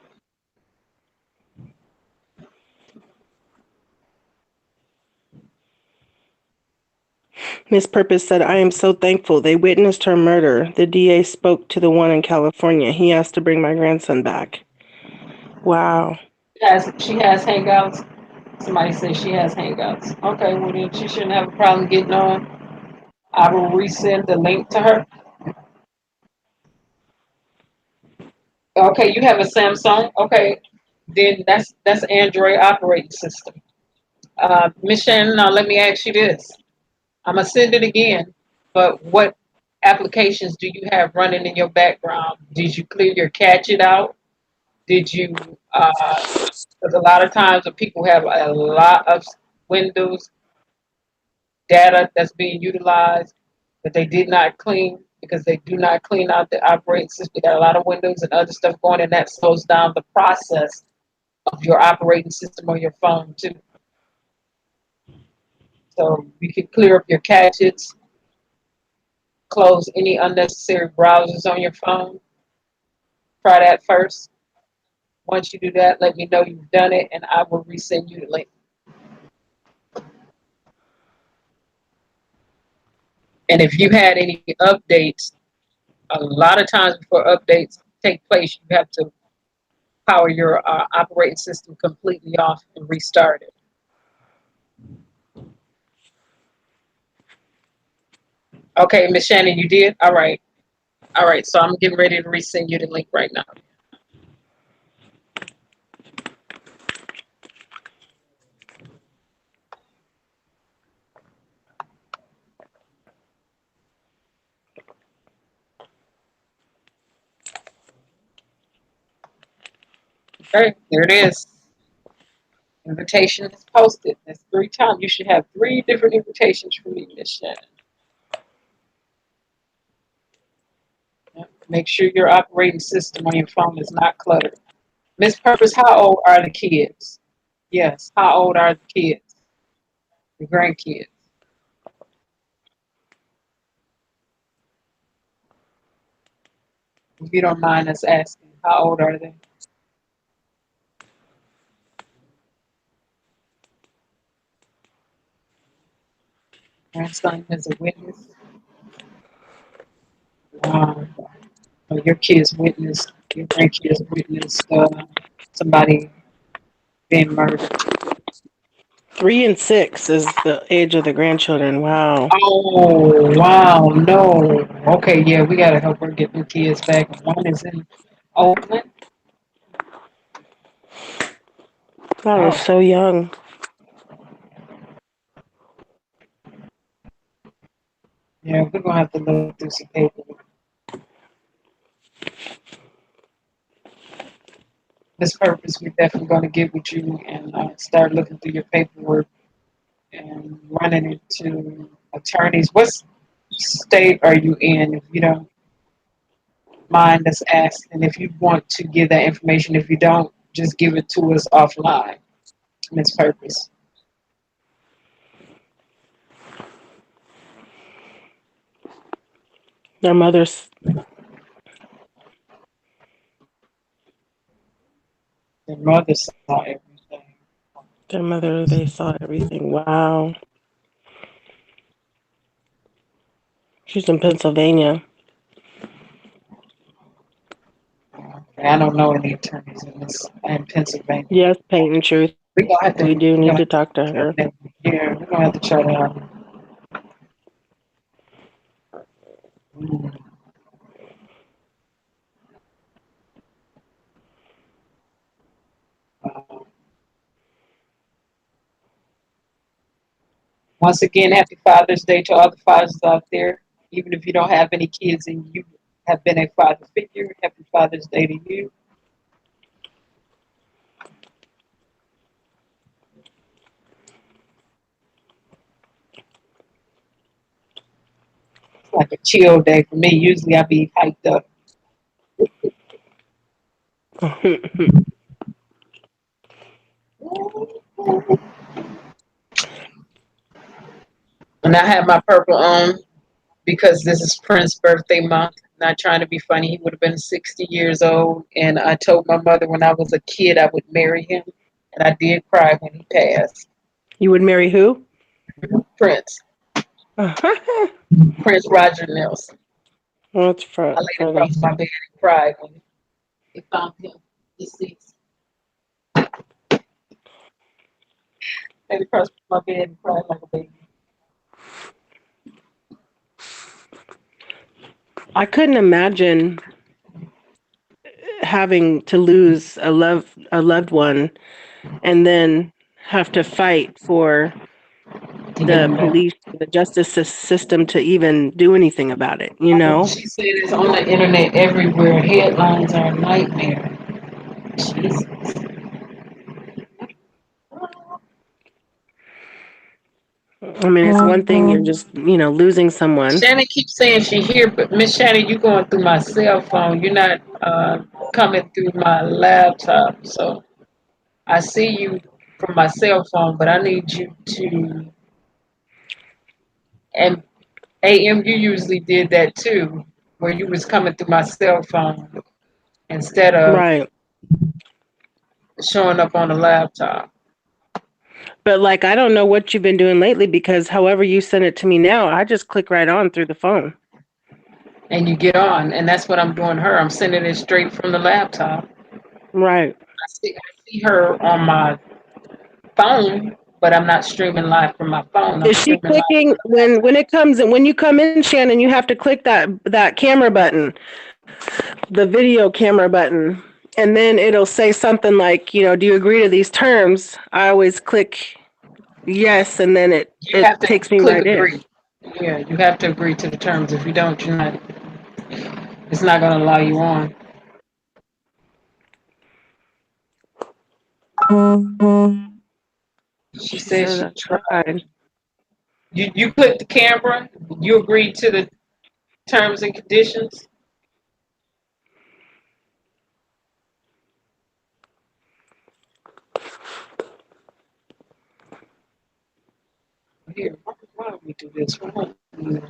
Miss Purpose said, I am so thankful. They witnessed her murder. The DA spoke to the one in California. He asked to bring my grandson back. Wow. She has Hangouts. Somebody says she has Hangouts. Okay, well then she shouldn't have a problem getting on. I will resend the link to her. Okay, you have a Samsung. Okay, then that's Android operating system. Miss Shannon, now let me ask you this. I'm gonna send it again, but what applications do you have running in your background? Did you clear your catchet out? Did you? Because a lot of times when people have a lot of Windows data that's being utilized that they did not clean because they do not clean out the operating system. You got a lot of Windows and other stuff going, and that slows down the process of your operating system on your phone too. So you can clear up your caches, close any unnecessary browsers on your phone. Try that first. Once you do that, let me know you've done it, and I will resend you the link. And if you had any updates, a lot of times before updates take place, you have to power your operating system completely off and restart it. Okay, Miss Shannon, you did? All right. All right, so I'm getting ready to resend you the link right now. Okay, there it is. Invitation is posted. That's 3 times. You should have 3 different invitations from me, Miss Shannon. Make sure your operating system on your phone is not cluttered. Miss Purpose, how old are the kids? Yes, how old are the kids? The grandkids. If you don't mind us asking, how old are they? Grandson is a witness. Your kids witnessed, your grandkids witnessed somebody being murdered. 3 and 6 is the age of the grandchildren. Wow. Oh, wow, no. Okay, yeah, we gotta help her get the kids back. One is in Oakland. That is Oh, so young. yeah, we're gonna have to look through some paperwork. This purpose, we're definitely gonna get with you and start looking through your paperwork and running it to attorneys. What state are you in? If you don't mind us asking, if you want to give that information, if you don't, just give it to us offline, Miss Purpose. Their mothers, Your mother saw everything. they saw everything. Wow. She's in Pennsylvania. I don't know any attorneys in Pennsylvania. Yes, Paint and Truth. We gonna have to. We do We need gonna to have talk to to. her. Yeah, we're gonna have to try that out. Mm. Once again, happy Father's Day to all the fathers out there. Even if you don't have any kids and you have been a father figure, happy Father's Day to you. It's like a chill day for me. Usually I be hyped up. And I have my purple on because this is Prince's birthday month. Not trying to be funny. He would have been 60 years old. And I told my mother when I was a kid I would marry him. And I did cry when he passed. You would marry who? Prince. Prince Roger Nelson. That's I laid funny. across my bed and cried when they found him deceased. Laid across my bed and cried like a baby. I couldn't imagine having to lose a loved one and then have to fight for To get the him back. police, the justice system to even do anything about it, you know? She said it's on the internet everywhere. Headlines are a nightmare. Jesus. I mean, it's one thing you're just, losing someone. Shannon keeps saying she here, but Miss Shannon, you going through my cell phone. You're not coming through my laptop. So I see you from my cell phone, but I need you to. And AM, you usually did that too, where you was coming through my cell phone instead of Right. showing up on the laptop. But like, I don't know what you've been doing lately because however you send it to me now, I just click right on through the phone. And you get on, and that's what I'm doing her. I'm sending it straight from the laptop. Right. I see her on my phone, but I'm not streaming live from my phone. I'm Is she streaming live clicking from the when laptop. it comes and when you come in, Shannon, you have to click that camera button, the video camera button, and then it'll say something like, do you agree to these terms? I always click yes, and then it You it have to takes me click right in. agree. Yeah, you have to agree to the terms. If you don't, you're not. It's not going to allow you on. She She said says she I tried. tried. You click the camera. You agree to the terms and conditions. Here, why don't we do this? Why don't we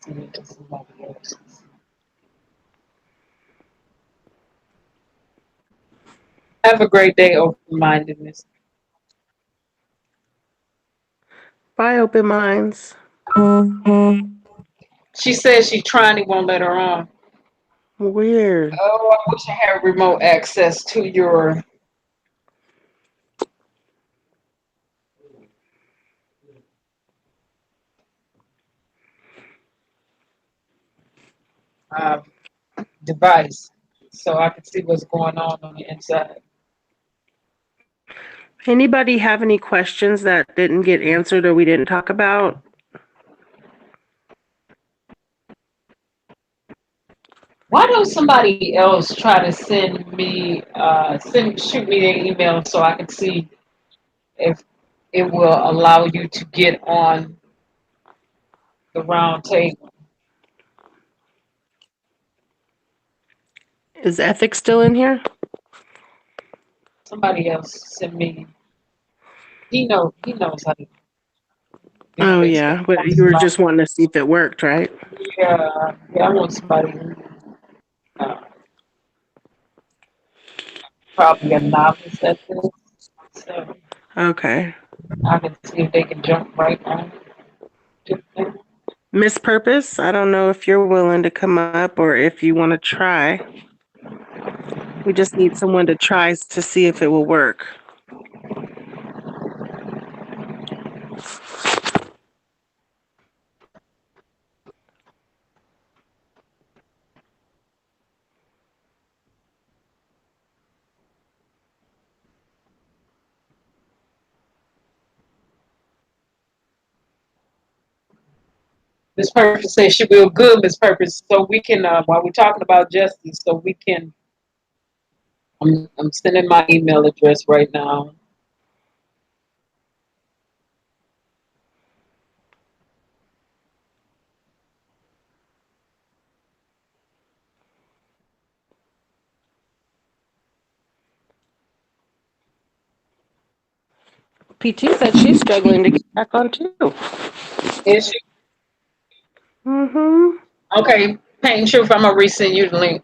send it to somebody else? Have a great day, open-mindedness. Bye, open minds. She says she's trying. He won't let her on. Weird. Oh, I wish I had remote access to your uh, device so I can see what's going on the inside. Anybody have any questions that didn't get answered or we didn't talk about? Why don't somebody else try to send me, shoot me their email so I can see if it will allow you to get on the round table? Is ethics still in here? Somebody else send me. He knows how to do Oh this. yeah, but you were just wanting to see if it worked, right? Yeah, I want somebody who uh, probably a novice at this, so Okay. I can see if they can jump right on to the thing. Miss Purpose, I don't know if you're willing to come up or if you want to try. We just need someone to try to see if it will work. Miss Purpose says she will good, Miss Purpose, so we can while we're talking about justice, so we can. I'm sending my email address right now. PT said she's struggling to get back on too. Is she Mm-hmm. okay? Pain Truth, I'm gonna resend you the link.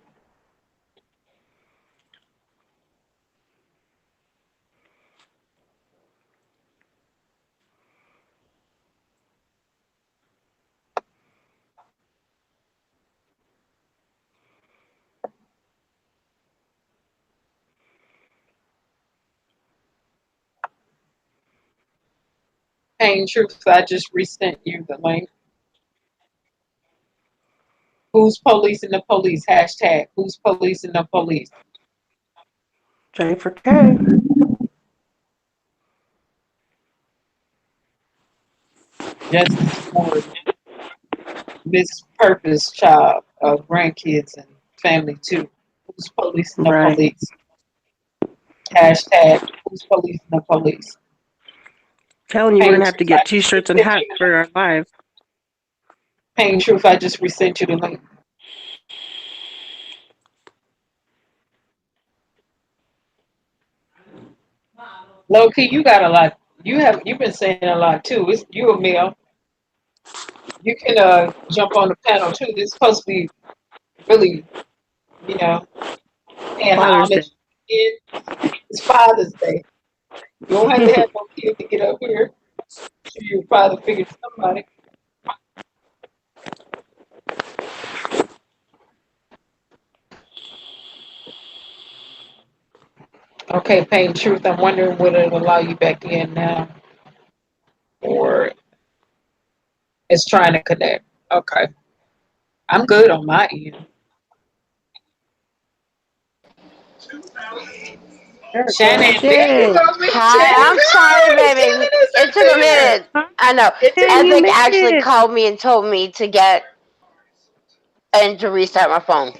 Pain Truth, I just resent you the link. Who's policing the police? Hashtag who's policing the police? J4K. Justice for Miss Purpose, child, grandkids, and family too. Who's policing the Right. police? Hashtag who's policing the police? Telling you we're Pain gonna have to Truth, I get just t-shirts and resent hats you. for our live. Pain Truth, I just resent you the link. Low key, you got a lot. You've been saying a lot too. It's you and Mel. You can jump on the panel too. This is supposed to be really, you know, paying Father's Day. homage. It's Father's Day. You don't have to have no kid to get up here. Sure, your father figured somebody. Okay, Pain Truth. I'm wondering would it allow you back in now, or it's trying to connect. Okay, I'm good on my end. Erika. Shannon, there you Yay. go, Miss Hi, Shannon. I'm sorry, Miss baby. Shannon is It up took a there. minute. I know. It Hey, did. you Epic made actually it. called me and told me to get and to restart my phone.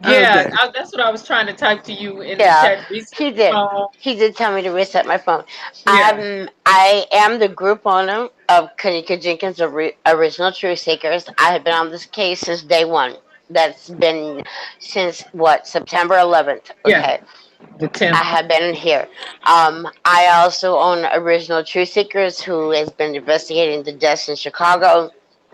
Oh, Yeah, good. that's what I was trying to type to you in the Yeah, chat. Reset he your did. phone. He did tell me to reset my phone. Yeah, I am the group owner of Kanika Jenkins Original Truth Seekers. I have been on this case since day one. That's been since what, September 11th. yeah, Okay, the I 10th. have been in here. I also own Original Truth Seekers, who has been investigating the deaths in Chicago.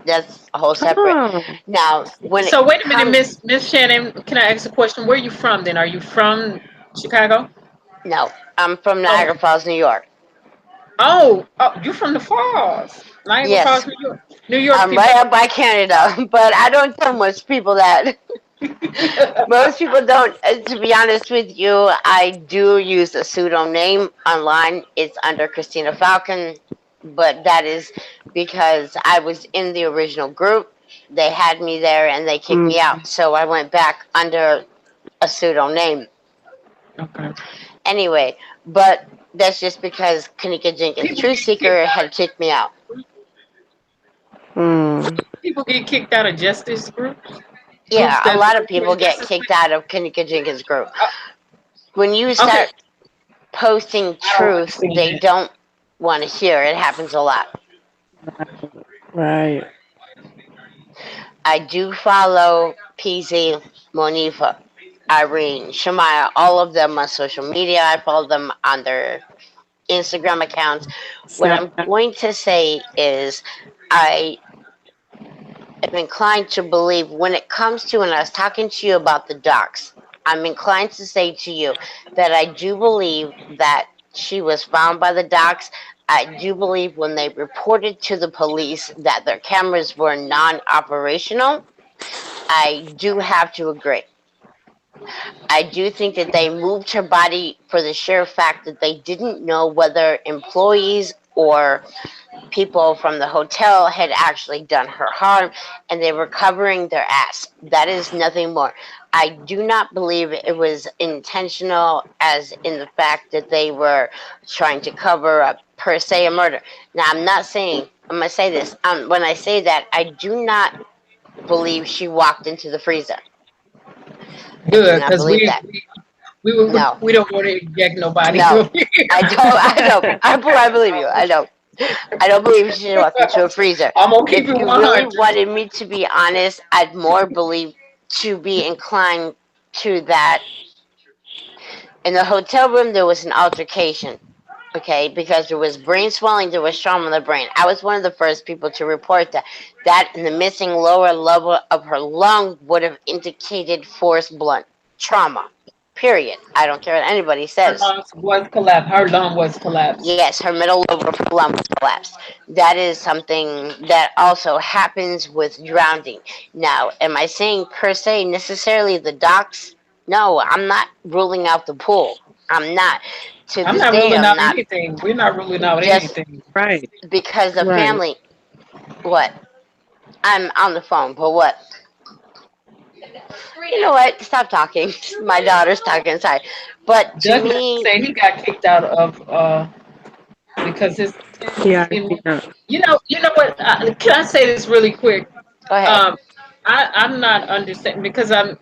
That's a whole separate. Oh, Now, when it So wait a minute, comes, Miss Shannon. Can I ask a question? Where are you from? Then are you from Chicago? no, I'm from Oh, Niagara Falls, New York. oh, you from the Falls, Niagara Yes, Falls, New York. New York I'm people. right up by Canada, but I don't tell most people that. Most people don't. To be honest with you, I do use a pseudonym online. It's under Christina Falcon, but that is because I was in the original group. They had me there and they kicked me Mm. out. So I went back under a pseudo name. Okay. Anyway, but that's just because Kanika Jenkins, People Truth get kicked Seeker, out had kicked me out. Mm. People get kicked out of justice groups Yeah, a that lot of believe people in get justice. kicked out of Kanika Jenkins' group. When you Okay, start posting I don't truth, understand they that. don't want to hear. It happens a lot. Right. I do follow PZ, Monifa, Irene, Shemaya, all of them on social media. I follow them on their Instagram accounts. What I'm Snapchat. going to say is, I am inclined to believe when it comes to, and I was talking to you about the docs, I'm inclined to say to you that I do believe that she was found by the docs. I do believe when they reported to the police that their cameras were non operational. I do have to agree. I do think that they moved her body for the sheer fact that they didn't know whether employees or people from the hotel had actually done her harm, and they were covering their ass. That is nothing more. I do not believe it was intentional, as in the fact that they were trying to cover up, per se, a murder. Now, I'm not saying, I'm going to say this. When I say that, I do not believe she walked into the freezer. I do Good, not because believe that. No, we don't want to inject nobody. no, I don't. I don't. I believe you. I don't. I don't believe she walked into a freezer. I'm gonna keep If it you really 100. wanted me to be honest, I'd more believe to be inclined to that. In the hotel room, there was an altercation. Okay, because there was brain swelling, there was trauma in the brain. I was one of the first people to report that. That and the missing lower level of her lung would have indicated forced blunt trauma. Period. I don't care what anybody Her says. lungs was collapsed. Her lung was collapsed. Yes, her middle lobe lung was collapsed. That is something that also happens with drowning. Now, am I saying per se necessarily the docs? No, I'm not ruling out the pool. I'm not. To I'm this not day, ruling I'm out not. anything. We're not ruling out Just anything. Right. because the Right. family. What? I'm on the phone, but what? You know what? Stop talking. My daughter's talking. Sorry. But to Douglas me, said he got kicked out of because his Yeah, I in see that. you know what? Can I say this really quick? go ahead. Um, I'm not understanding because I'm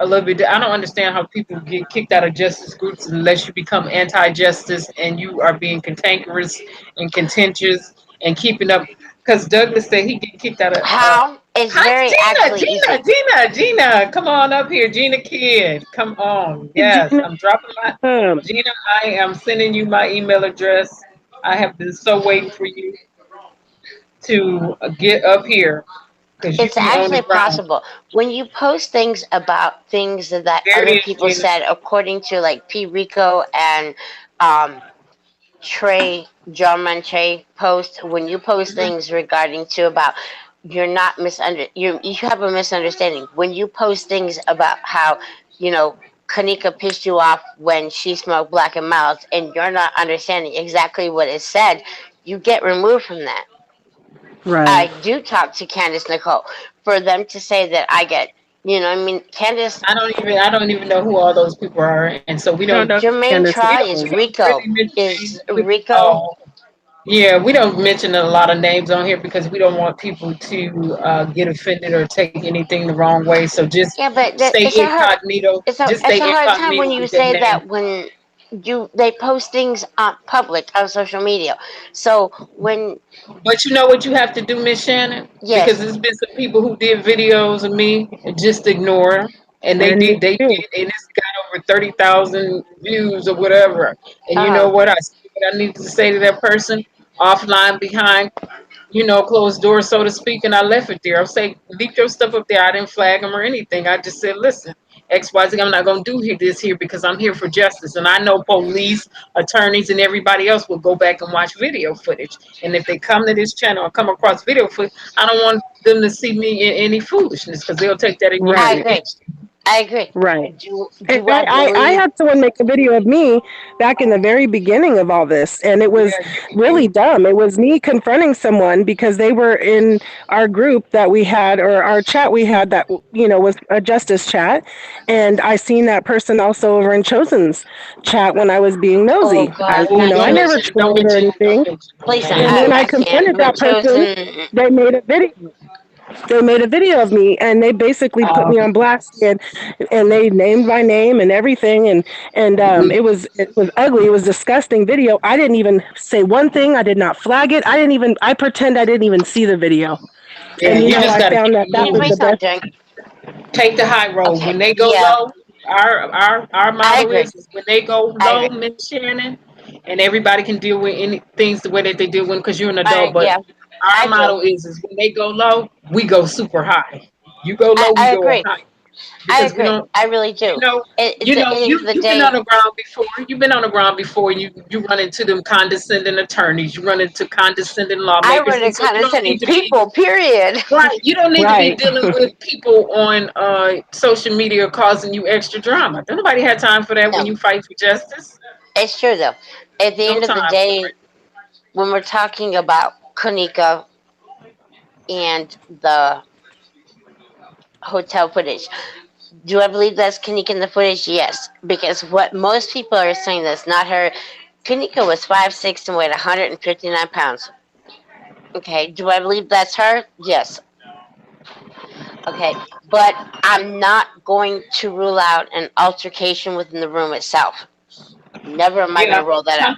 a little bit. I don't understand how people get kicked out of justice groups unless you become anti-justice and you are being cantankerous and contentious and keeping up. Because Douglas said he get kicked out of. How? It's Hi, very actually easy. Gina, come on up here, Gina Kid, come on. Hey, Yes, Gina. I'm dropping my Gina. I am sending you my email address. I have been so waiting for you to get up here because you It's be on the actually ground. possible when you post things about things that There other it is, people Gina. said, according to like P. Rico and um, Trey, John Trey post. When you post things regarding to about, you're not you have a misunderstanding. When you post things about how you know Kanika pissed you off when she smoked black and miles, and you're not understanding exactly what is said, you get removed from that. I Right. do talk to Candace Nicole. For them to say that I get, I mean, Candace, I don't even know who all those people are, and so we I don't don't know Jermaine Candace Try we is Nicole. don't really Rico. mention Is Rico? oh yeah, we don't mention a lot of names on here because we don't want people to get offended or take anything the wrong way. So just Yeah, but stay it's a hard, incognito. Just it's stay a hard time incognito when you with that say name. that when they post things on public on social media. So when But you know what you have to do, Miss Shannon? Because yes, there's been some people who did videos of me and just ignore 'em. And And me they too. did, and it's got over 30,000 views or whatever. And you know uh, what? I said what I need to say to that person offline behind, closed doors, so to speak, and I left it there. I'll say, leave your stuff up there. I didn't flag them or anything. I just said, listen, XYZ, I'm not going to do this here because I'm here for justice. And I know police, attorneys, and everybody else will go back and watch video footage. And if they come to this channel or come across video footage, I don't want them to see me in any foolishness because they'll take that I Right. against agree. you. I agree. Right. And Do I I believe? had someone make a video of me back in the very beginning of all this, and it was Yeah, really dumb. It was me confronting someone because they were in our group that we had, or our chat we had that, was a justice chat. And I seen that person also over in Chosen's chat when I was being Oh nosy. God, oh, not I don't chosen. never mention it. Don't trolled or mention it. Don't anything. mention it, Please, And man. when I I can't. confronted But that person, chosen. they made a video. They made a video of me, and they basically put me on blast, and they named my name and everything, and it was ugly. It was disgusting video. I didn't even say one thing. I did not flag it. I pretend I didn't even see the video. Yeah, And you just I got to found keep that it that Can you was moving. the please not best. drink? Take the high road. Okay. When they go Yeah, low, our I motto agree. is when they go I low, agree. Miss Shannon, and everybody can deal with any things the way that they deal with because you're an adult. But Yeah, I our agree. motto is when they go low, we go super high. You go low, we I go up agree. high I because we agree. don't. I really You do. know, It's at the end of the you've been on day. the ground before. You've been on the ground before. You run into them condescending attorneys. You run into condescending I lawmakers, run and into so you don't condescending need to be people. Period. right. You don't need to be Right. dealing with people on social media causing you extra drama. Don't nobody have time for that when No, you fight for justice. it's true though. At the No end of the time for day, it. when we're talking about Kanika and the hotel footage, do I believe that's Kanika in the footage? Yes, because what most people are saying that's not her. Kanika was 5'6" and weighed 159 pounds. Okay, do I believe that's her? Yes. Okay, but I'm not going to rule out an altercation within the room itself. Never am I going Yeah, to rule that out.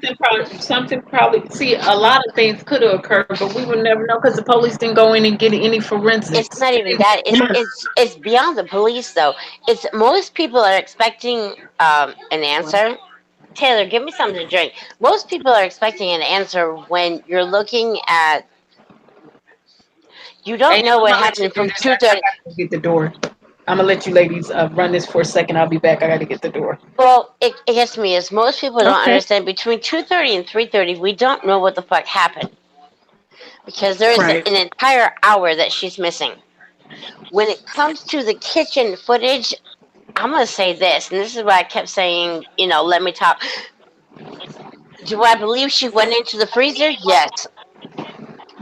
something probably. See, a lot of things could have occurred, but we would never know because the police didn't go in and get any It's forensics. not They even didn't. that. It's beyond the police though. It's most people are expecting an answer. Taylor, give me something to drink. Most people are expecting an answer when you're looking at. You don't Hey, know I'm what gonna let you happened do from this. two I thirty. gotta go get the door. I'm gonna let you ladies run this for a second. I'll be back. I gotta get the door. Well, it gets me is most people don't Okay. understand between 2:30 and 3:30. We don't know what the fuck happened because there is Right. an entire hour that she's missing. When it comes to the kitchen footage, I'm gonna say this, and this is why I kept saying, let me talk. Do I believe she went into the freezer? Yes.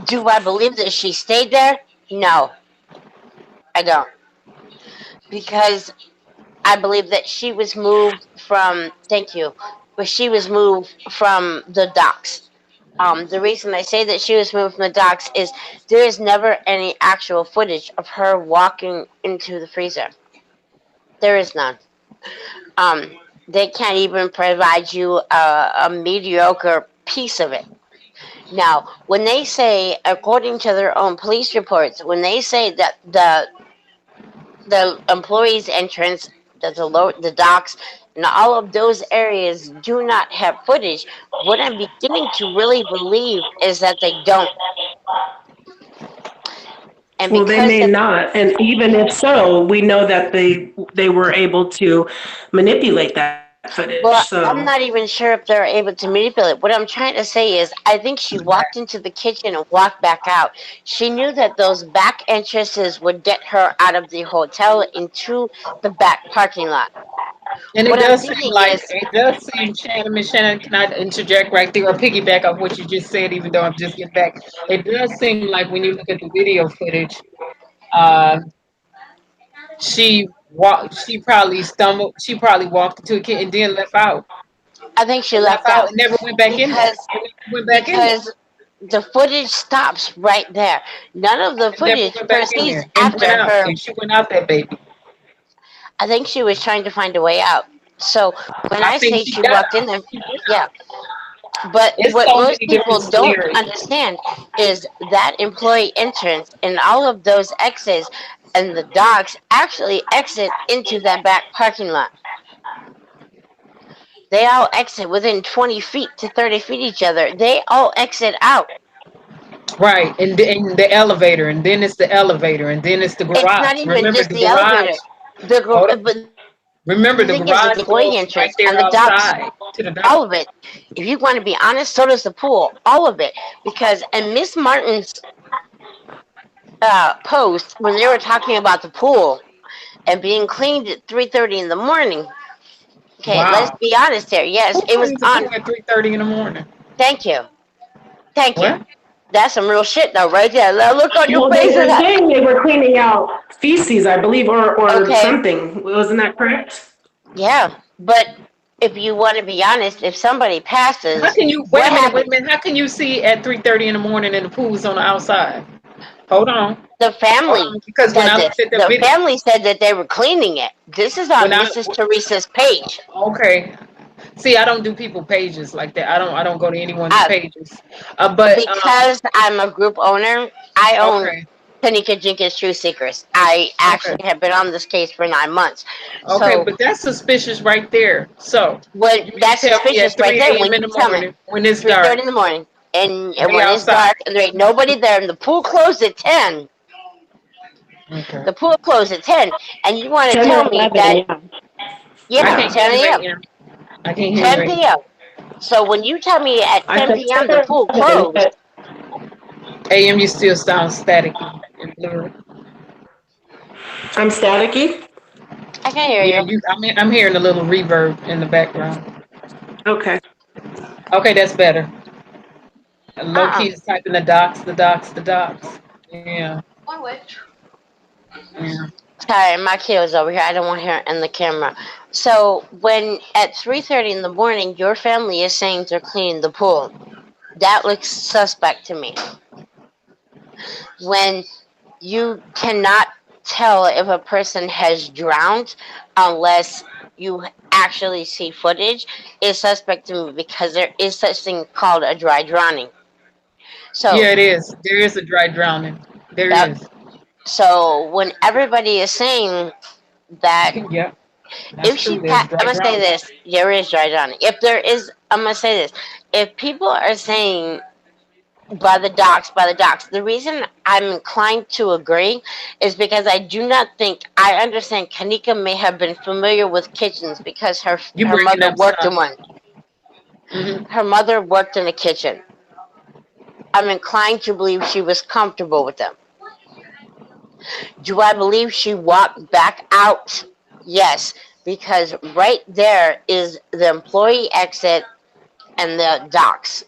Do I believe that she stayed there? No, I don't. Because I believe that she was moved from, thank you, but she was moved from the docks. The reason I say that she was moved from the docks is there is never any actual footage of her walking into the freezer. There is none. Um, they can't even provide you a mediocre piece of it. Now, when they say, according to their own police reports, when they say that the employees' entrance, the docks, and all of those areas do not have footage, what I'm beginning to really believe is that they don't. And Well, they because may that, not, and even if so, we know that they were able to manipulate that footage. well, So I'm not even sure if they're able to manipulate. What I'm trying to say is, I think she walked into the kitchen and walked back out. She knew that those back entrances would get her out of the hotel into the back parking lot. And What I'm thinking is, it does seem, Shannon, Miss Shannon, can I interject right there or piggyback off what you just said, even though I'm just getting back? It does seem like when you look at the video footage, uh, she probably walked into a kid and then left out. I think she Left left out out and never went back in there. because And never went back in there. because the footage stops right there. None of the And never footage went back in proceeds there. And went after out. her. And she went out that baby. I think she was trying to find a way out. So when I I think say she she got walked out. in there, She went yeah. out. But It's what so most many different people don't scenarios. understand is that employee entrance and all of those exits and the docks actually exit into that back parking lot. They all exit within 20 feet to 30 feet each other. They all exit out. Right. And the elevator. And then it's the elevator. And then it's the It's not garage. even Remember just the the elevator. garage. Hold up. But Remember the the thing is, the garage employee goes right entrance there and the docks, outside to the dock. all of it. If you want to be honest, so does the pool, all of it. Because in Miss Martin's post, when they were talking about the pool, and being cleaned at 3:30 in the morning. Okay, let's Wow. be honest here. Yes, Who it was cleans the on. pool at 3:30 in the morning? Thank you. Thank you. What? That's some real shit though, right there. Look on your Well, they faces. were saying they were cleaning out feces, I believe, or Okay, something. Wasn't that correct? yeah, but if you want to be honest, if somebody How passes, can you what wait a happens? minute? How can you see at 3:30 in the morning and the pool's on the outside? Hold on. The Hold family on. Because when said I this. looked at the The video, family said that they were cleaning it. This is when on I Mrs. Teresa's page. okay. See, I don't do people pages like that. I don't go to anyone's Uh, pages. But because I'm a group owner, I own okay. Tanika Jenkins True Secrets. I Okay. actually have been on this case for 9 months. Okay, So but that's suspicious right there. So when you mean to that's tell me suspicious at right 3 there, a.m. when in you the tell me morning when it's 3:30 dark, in the morning, and they when it's outside? dark and there ain't nobody there, and the pool closed at 10. Okay. The pool closed at 10, and you want to 10 tell or me 11, that yeah. I yeah, can't hear 10 you right a.m., now. I can't hear you 10 right p.m. So when you tell me at I 10 said p.m. 10 the or pool 11, closed, but now. AM, you still sound staticky and blurry. I'm staticky. I can hear Yeah, you. I'm hearing a little reverb in the background. Okay. Okay, that's better. Low Uh-uh. key is typing the docs, the docs, the docs. Yeah, yeah. Sorry, my kid was over here. I don't want her in the camera. So when at 3:30 in the morning, your family is saying they're cleaning the pool, that looks suspect to me. When you cannot tell if a person has drowned unless you actually see footage, is suspect to me because there is such thing called a dry drowning. So Yeah, it is. There is a dry drowning. There that is. so when everybody is saying that Yeah, that's if true. There's I'm dry gonna say drowning. this, there is dry drowning. If there is, I'm gonna say this, if people are saying by the docks, the reason I'm inclined to agree is because I do not think I understand Kanika may have been familiar with kitchens because You her breaking mother up worked in some. one. Hmm. Her mother worked in a kitchen. I'm inclined to believe she was comfortable with them. Do I believe she walked back out? Yes, because right there is the employee exit and the docks.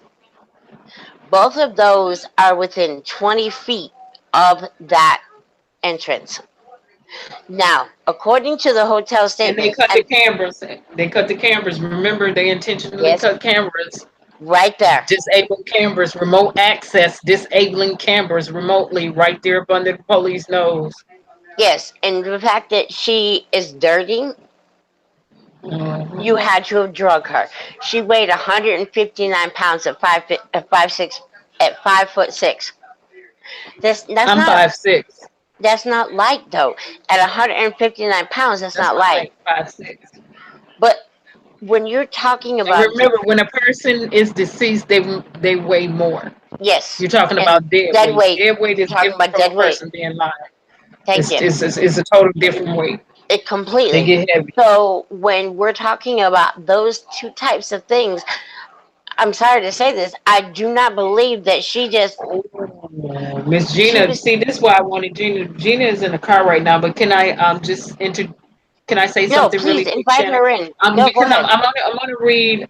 Both of those are within 20 feet of that entrance. Now, according to the hotel And they statements, cut the and cameras. They cut the cameras. Remember, they intentionally yes, cut cameras. right there. Disable cameras, remote access, disabling cameras remotely right there up under the police nose. Yes, and the fact that she is dirty, you Mhm. had to have drugged her. She weighed 159 pounds at 5'6", at 5'6". That's I'm not 5'6". that's not light though. At 159 pounds, that's That's not my light. height, 5'6". But when you're talking And about remember, when a person is deceased, they weigh more. yes, You're talking and about dead dead weight. weight, Dead weight you're is talking different about from a dead weight. person being live. Thank It's, you. it's, it's, it's a total different weight. It They completely. get heavy. So when we're talking about those two types of things, I'm sorry to say this, I do not believe that Oh, Miss she Gina, was. see, this is why I wanted Gina. Gina is in the car right now, but can I can I say No, something please really quick, invite Shannon? her in. No, go Because ahead. I'm gonna read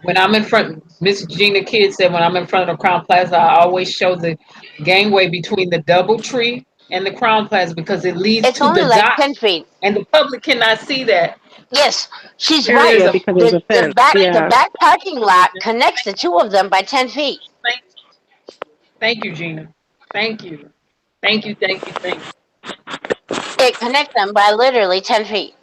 when I'm in front. Miss Gina Kidd said when I'm in front of the Crown Plaza, I always show the gangway between the DoubleTree and the Crown Plaza because it leads It's to only the like dock, 10 feet. and the public cannot see that. Yes, she's There right. is Yeah, a because there's a fence. The Yeah. back parking lot connects the two of them by 10 feet. thank, thank you, Gina. Thank you, thank you, thank you, thank you. It connects them by literally 10 feet.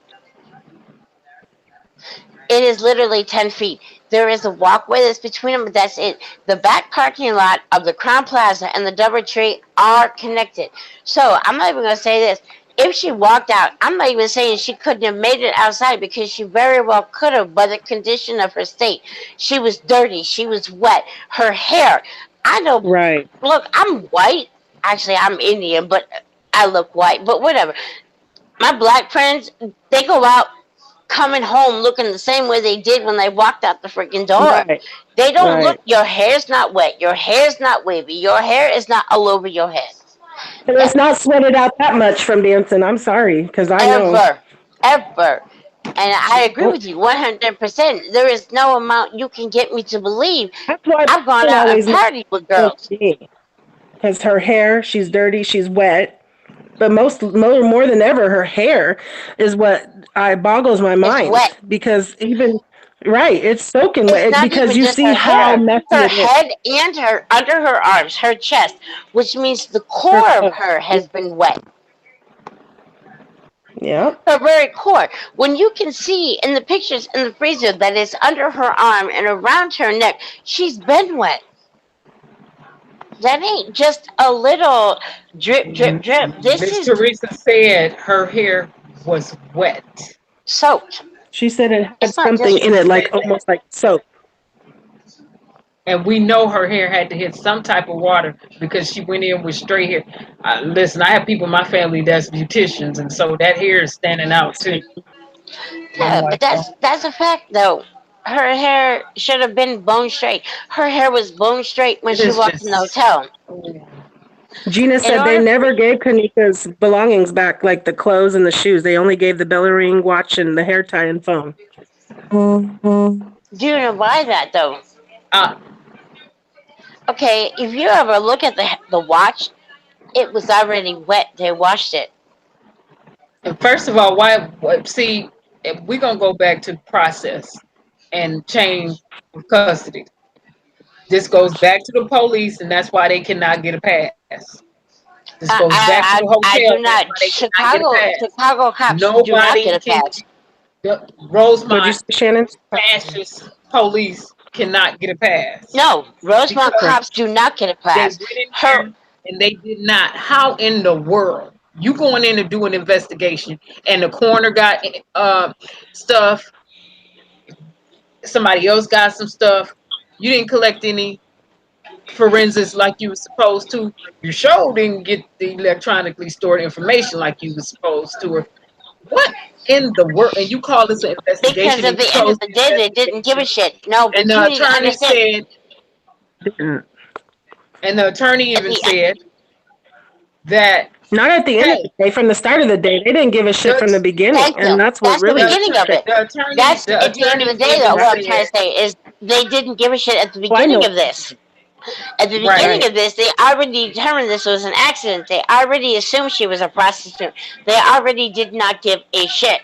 It is literally 10 feet. There is a walkway that's between them, but that's it. The back parking lot of the Crown Plaza and the DoubleTree are connected. So I'm not even going to say this. If she walked out, I'm not even saying she couldn't have made it outside because she very well could have by the condition of her state. She was dirty. She was wet. Her hair. I know. Right. Look, I'm white. Actually, I'm Indian, but I look white. But whatever. My black friends, they go out coming home looking the same way they did when they walked out the freaking door. Right. They don't look, Right. your hair's not wet, your hair's not wavy, your hair is not all over your head. And let's not sweat it out that much from dancing. I'm sorry, because I know. Ever, ever. And I agree Oh, with you 100%. There is no amount you can get me to believe. that's why I've gone people out and always make partied with fun of girls. me. Because her hair, she's dirty, she's wet. But more than ever, her hair is what I boggles my It's wet. mind. Because even, right, it's soaking It's wet. not Because even you just see her how hair, messy her it is. head and her under her arms, her chest, which means the Her core of clothes. her has been wet. Yep. Her very core. When you can see in the pictures in the freezer that it's under her arm and around her neck, she's been wet. That ain't just a little drip, drip, drip. This Miss is Teresa said her hair was wet. soaked. She said it had It's not something just in it, like Said that. almost like soap. And we know her hair had to hit some type of water because she went in with straight hair. Listen, I have people in my family that's beauticians, and so that hair is standing out too. And I'm yeah, but like, oh, that's a fact though. Her hair should have been bone straight. Her hair was bone straight when it she is walked in the just. hotel. Oh, Gina In said they order for never gave Kanika's belongings back, like the clothes and the shoes. They only gave the bell ring, watch, and the hair tie and phone. do you know why that though? uh, Okay, if you ever look at the watch, it was already wet. They washed it. and first of all, why? See, if we're gonna go back to the process and chain of custody. This goes back to the police, and that's why they cannot get a pass. This goes back to the I hotel. do That's why not. they cannot get a pass. Chicago cops do not Nobody get a can. pass. The What'd you Rosemont say, Shannon? fascist police cannot get a pass No, Rosemont because cops do not get a they pass. went in Her there and they did not. How in the world you going in to do an investigation and the coroner got stuff, somebody else got some stuff. You didn't collect any forensics like you were supposed to. You sure didn't get the electronically stored information like you were supposed to. Or what in the world? And you call this an because investigation at and the you end of closed the the day, they didn't give a investigation. shit. No, And but you need to understand. Didn't. the attorney At even the said that, Not at the end of hey, the day. From the start of the day, they didn't give a shit from the the, beginning, thank you. and that's what That's the really beginning of frustrates. it. That's the at the end of attorney the day, though. even What I'm said, trying to say is they didn't give a shit at the Well, I beginning know. of this. At the right. beginning Right. of this, they already determined this was an accident. They already assumed she was a prostitute. They already did not give a shit.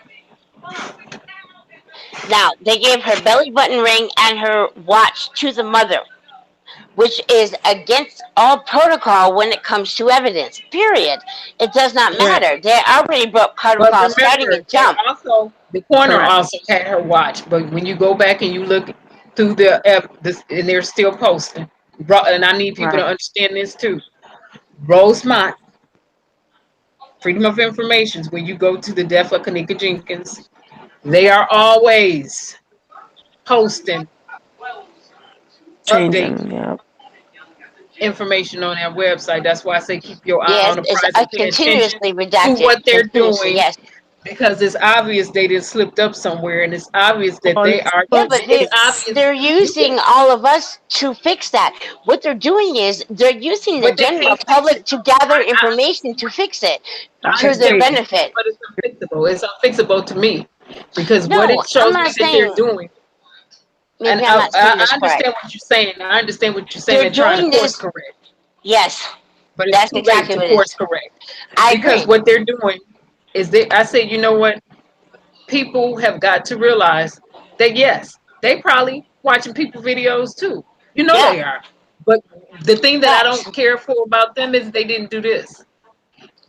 Now, they gave her belly button ring and her watch to the mother, which is against all protocol when it comes to evidence. Period. It does not Right. matter. They already broke But protocol starting remember, and they jump. also the coroner Correct. also had her watch. But when you go back and you look through this, and they're still posting. And I need people to Right. understand this too. Rosemont Freedom of Information, when you go to the death of Kanika Jenkins, they are always posting updates, Changing. Yeah. information on their website. That's why I say keep your eye Yes, on the it's prize a and pay attention continuously to redacted. what they're Continuously, doing yes. because it's obvious they did slipped up somewhere, and it's obvious that Well, they are. Yeah, but It's obvious they're you can, using all of us to fix that. What they're doing is they're using the but they general can't fix it public to though. gather information to fix it I to their agree. benefit. But it's unfixable. It's unfixable to me because what No, it I'm shows me not that they're saying, doing. And maybe I'm not saying this I correct. understand what you're saying. I understand what you're saying. They're They're trying to doing course this, correct, yes, but it's that's too late exactly to what it course is. correct I because agree. what they're doing is they. I said, you know what? People have got to realize that yes, they probably watching people videos too. You know Yeah, they are. But the thing that I facts. don't care for about them is they didn't do this.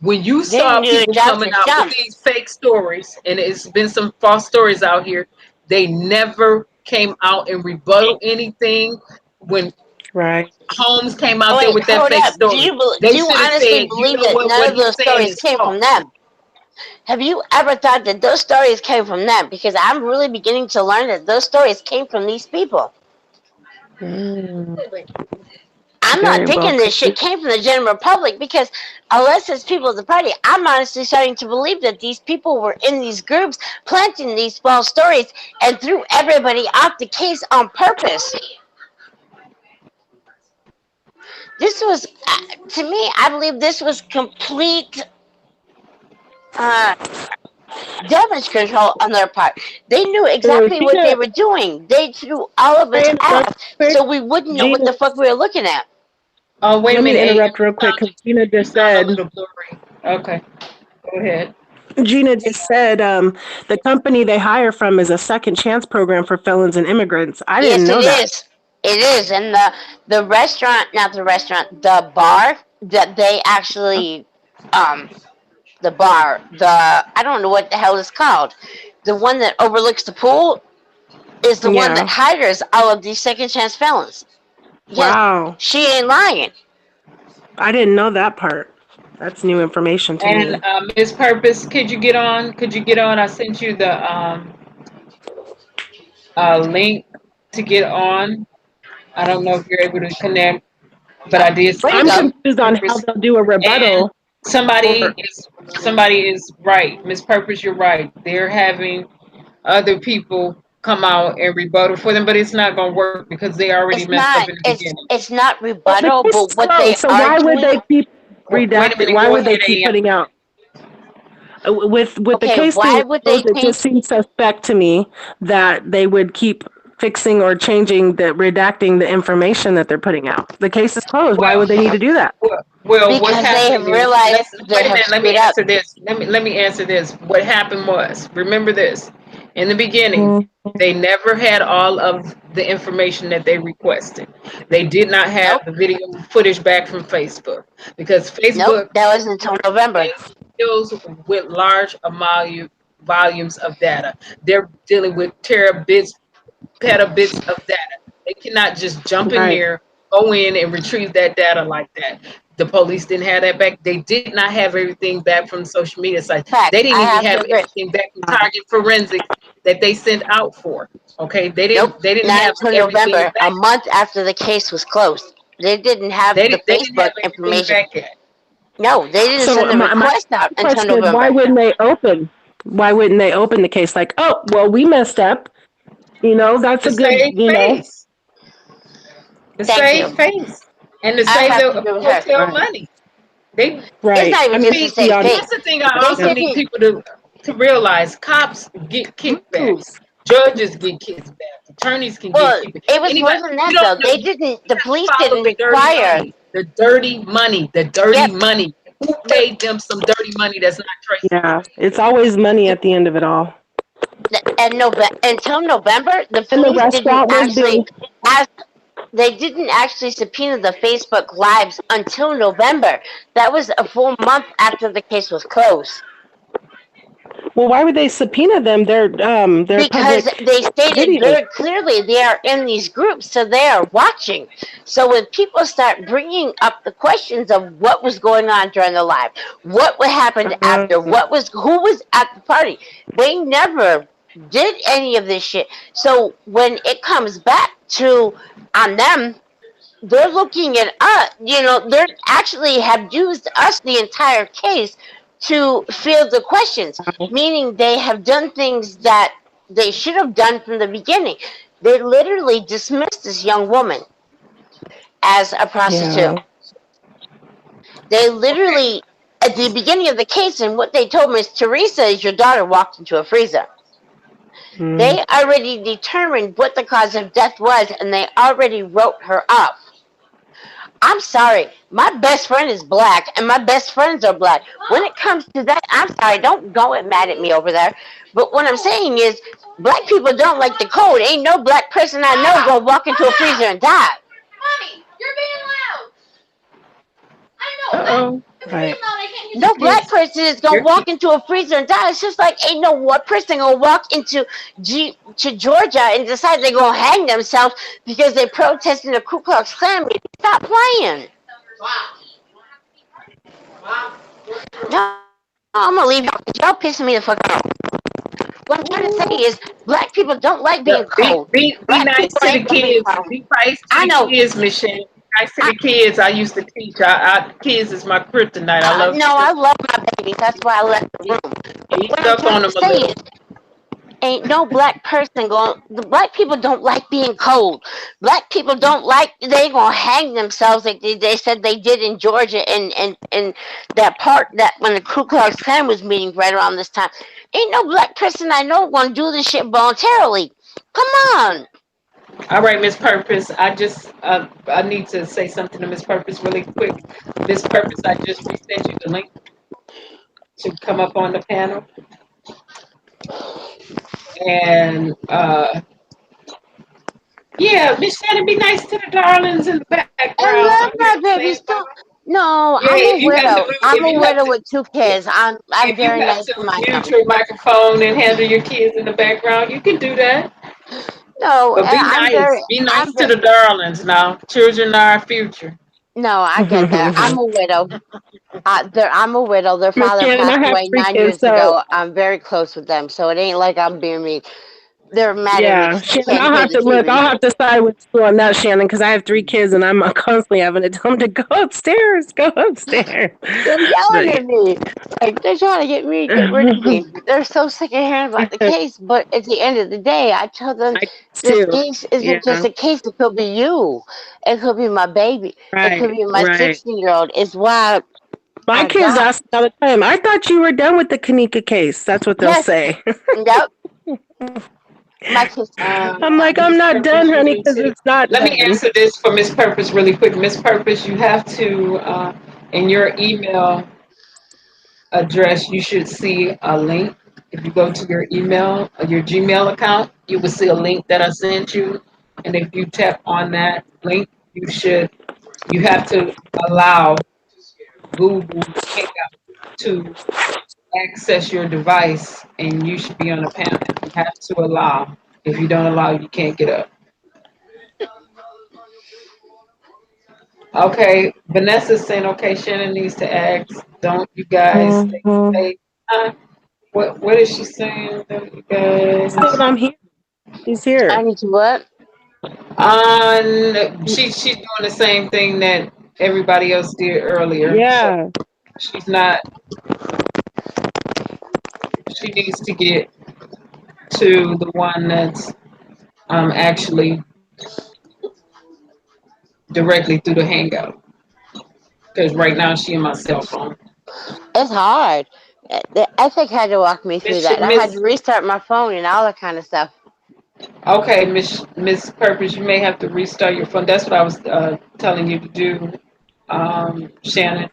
When you They didn't saw do their people job coming to out with jump. these fake stories, and it's been some false stories out here, they never came out and rebutted anything. When Right. Holmes came Oh out there wait, with that hold fake up. story, Do they you should have honestly said, you believe know that what none of he's those saying stories is came from false. them? Have you ever thought that those stories came from them? Because I'm really beginning to learn that those stories came from these people. Mm, I'm not very well thinking this could shit be. came from the general public because unless it's people of the party, I'm honestly starting to believe that these people were in these groups planting these false stories and threw everybody off the case on purpose. This was, to me, I believe this was complete uh, damage control on their part. They knew exactly what they Gina, were doing. They threw all of can us I interrupt off quick? so we wouldn't know what Gina, the fuck we were looking at. Oh, wait a let me minute, AM. interrupt real quick because Gina You just sound a said, little blurry. Okay, go ahead. the company they hire from is a second chance program for felons and immigrants. I didn't Yes, it know that. is. It is. And the restaurant, not the restaurant, the bar that they actually, um, the bar, I don't know what the hell it's called. The one that overlooks the pool is the one that Yeah. hires all of these second chance felons. Yes, Wow. she ain't lying. I didn't know that part. That's new information to And me. Miss Purpose, could you get on? Could you get on? I sent you the link to get on. I don't know if you're able to connect, but I did There send you it I'm to go. you, confused on how Purpose. they'll do a And rebuttal somebody for. is somebody is right. Miss Purpose, you're right. They're having other people come out and rebuttal for them, but it's not going to work because they already It's messed up not. in the It's beginning. it's not Well, the rebuttal, case but is what they closed, so are why would doing. they keep Wait a redacting? minute. Why Go would they ahead, keep AM. putting out? With the Okay, case being why would they closed, it change? just seems suspect to me that they would keep fixing or changing the redacting the information that they're putting out. The case is closed. Why Well, would they need to do that? what's Because they have happening is realized they wait a have minute. Let me screwed up. answer this. Let me answer this. What happened was, remember this. In the beginning, Mm, they never had all of the information that they requested. They did not have Nope, the video footage back from Facebook because nope. Facebook That was until November. deals with large volumes of data. They're dealing with terabits, petabits of data. They cannot just jump in right. there, go in and retrieve that data like that. The police didn't have that back. They did not have everything back from the social media sites. They Fact, didn't I even have have to agree. everything back from Target Forensics that they sent out for. Okay, they Nope, didn't. They didn't not have until everything November, a back. month after the case was closed. They didn't have the They didn't Facebook have everything information. back yet. No, they didn't So send the my request out until question is, why November. wouldn't they open? Why wouldn't they open the case like, oh, well, we messed up. That's To a good, save face, to Thank save you. face, and to I save have to the agree with her. hotel right, money. They It's right. not I even mean, just to see. the save audience. face. That's the thing. I They also need didn't. people to realize: cops get kickbacks, judges get kickbacks, attorneys can get Well, kickbacks. it was more Anybody, than you that don't though. know. They You didn't. The police gotta follow didn't the dirty require. money, the dirty money, the dirty Yep. money. Who paid them some dirty money that's not traceable? Yeah, it's always money at the end of it all. And until November, the And the police didn't restaurant was actually being. ask. They didn't actually subpoena the Facebook Lives until November. That was a full month after the case was closed. Well, why would they subpoena them? They're Because public they stated videos. very clearly they are in these groups, so they are watching. So when people start bringing up the questions of what was going on during the live, what happened after, Uh, who was at the party, they never did any of this shit. So when it comes back to on them, they're looking at us, they're actually have used us the entire case to field the questions, meaning they have done things that they should have done from the beginning. They literally dismissed this young woman as a prostitute. yeah. They Okay. literally, at the beginning of the case, and what they told Miss Teresa is your daughter walked into a freezer. Mm, They already determined what the cause of death was, and they already wrote her up. I'm sorry. My best friend is black, and my best friends are black. When it comes to that, I'm sorry. Don't go and mad at me over there. But what I'm saying is, black people don't like the cold. Ain't no black person I know gonna walk into a freezer and die. Mommy, you're being loud. I know. Uh-oh. If you're being right. loud, I can't hear. Your No black kids, person is gonna your walk kids. into a freezer and die. It's just like ain't no one person gonna walk into to Georgia and decide they're gonna hang themselves because they're protesting the Ku Klux Klan. Stop playing. No, I'm gonna leave y'all. Y'all pissing me the fuck off. What I'm trying to say is, black people don't like being cold. Be Black nice people to the ain't gonna be kids. cold. Be nice to I the know. kids, Michelle. Be nice to I, the kids. I used to teach. Kids is my kryptonite. I love no, I children. love my babies. That's why I left the Be, room. But be what I'm tough trying on to them a say is, little. Ain't no black person going. The black people don't like being cold. Black people don't like. They gonna hang themselves like they said they did in Georgia and that part that when the Ku Klux Klan was meeting right around this time. Ain't no black person I know gonna do this shit voluntarily. Come on. All right, Miss Purpose. I need to say something to Miss Purpose really quick. Miss Purpose, I just resent you the link to come up on the panel. And yeah, Miss Shannon, be nice to the darlings in the background. I I'm love here my to say babies. bye. Don't. No, Yeah, I'm a if you have to widow. mute, I'm a widow with 2 kids. I'm if you very have nice to to my mute family. your microphone and handle your kids in the background, you can do that. No, But and be I'm nice. very. Be I'm nice to very. the darlings now. Children are our future. No, I get that. I'm a widow. I'm a widow. Their Miss father Shannon, passed I have away three nine kids, years so ago. I'm very close with them, so it ain't like I'm being mean. They're mad at me yeah, because they Shannon, can't I'll hear have the to look. TV. I'll have to side with you on that, Shannon, because I have three kids and I'm constantly having to tell them to go upstairs, go upstairs. They're yelling But at me. Like they're trying to get me to get rid of me. They're so sick of hearing about the case. But at the end of the day, I tell them I this too. case isn't just Yeah, a case. It could be you. It could be my baby. It could right, be my right. 16-year-old. It's why My I kids got ask me all the time. I thought you were done with the Kanika case. That's what they'll yes. say. Yep. My kids. I'm like, I'm Miss not done, Purpose, you honey, need because to. it's not Let me done. answer this for Miss Purpose really quick. Miss Purpose, you have to, in your email address, you should see a link. If you go to your email, your Gmail account, you will see a link that I sent you. And if you tap on that link, you have to allow Google Hangout to access your device and you should be on a panel. You have to allow. If you don't allow, you can't get up. Okay, Vanessa's saying, okay, Shannon needs to ask, don't you guys stay Mhm. safe? What is she saying? Don't you She said, guys? I'm here. She's I here. need to what? She's doing the same thing that everybody else did earlier. So Yeah. she's not, she needs to get to the one that's actually directly through the Hangout. Because right now she in my cell phone. It's hard. I think had to walk me through that. I had to Miss restart my phone and all that kind of stuff. Okay, Miss Purpose, you may have to restart your phone. That's what I was telling you to do, Shannon.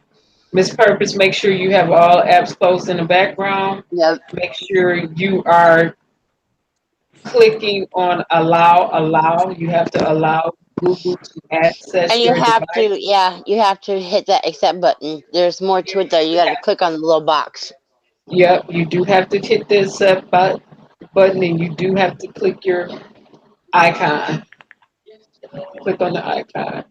Miss Purpose, make sure you have all apps closed in the background. Yep. Make sure you are clicking on allow. You have to allow Google to access And you your have to, device. yeah, you have to hit that accept button. There's more to it though. You got to click on the little box. Yep, you do have to hit this button and you do have to click your icon. Click on the icon.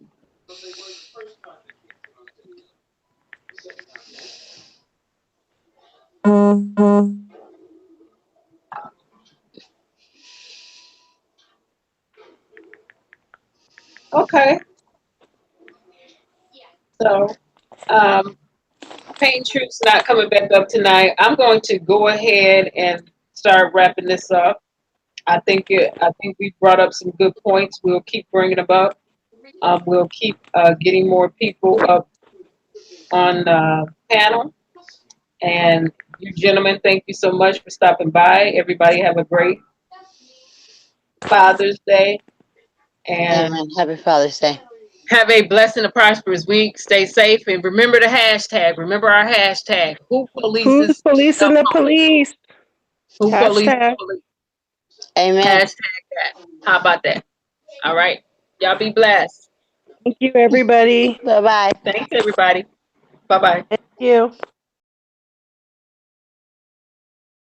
Okay, so um, Pain Truth's not coming back up tonight. I'm going to go ahead and start wrapping this up. I think we brought up some good points. We'll keep bringing them up. We'll keep getting more people up on the panel. And you gentlemen, thank you so much for stopping by. Everybody have a great Father's Day and Amen. Happy Father's Day. have a blessed and a prosperous week. Stay safe and remember the hashtag. Remember our hashtag. Who Who's polices policing the the police? police? Who polices the Hashtag. police? Amen. Hashtag that. How about that? All right. Y'all be blessed. Thank you, everybody. Bye bye. Thanks, everybody. Bye bye. Thank you.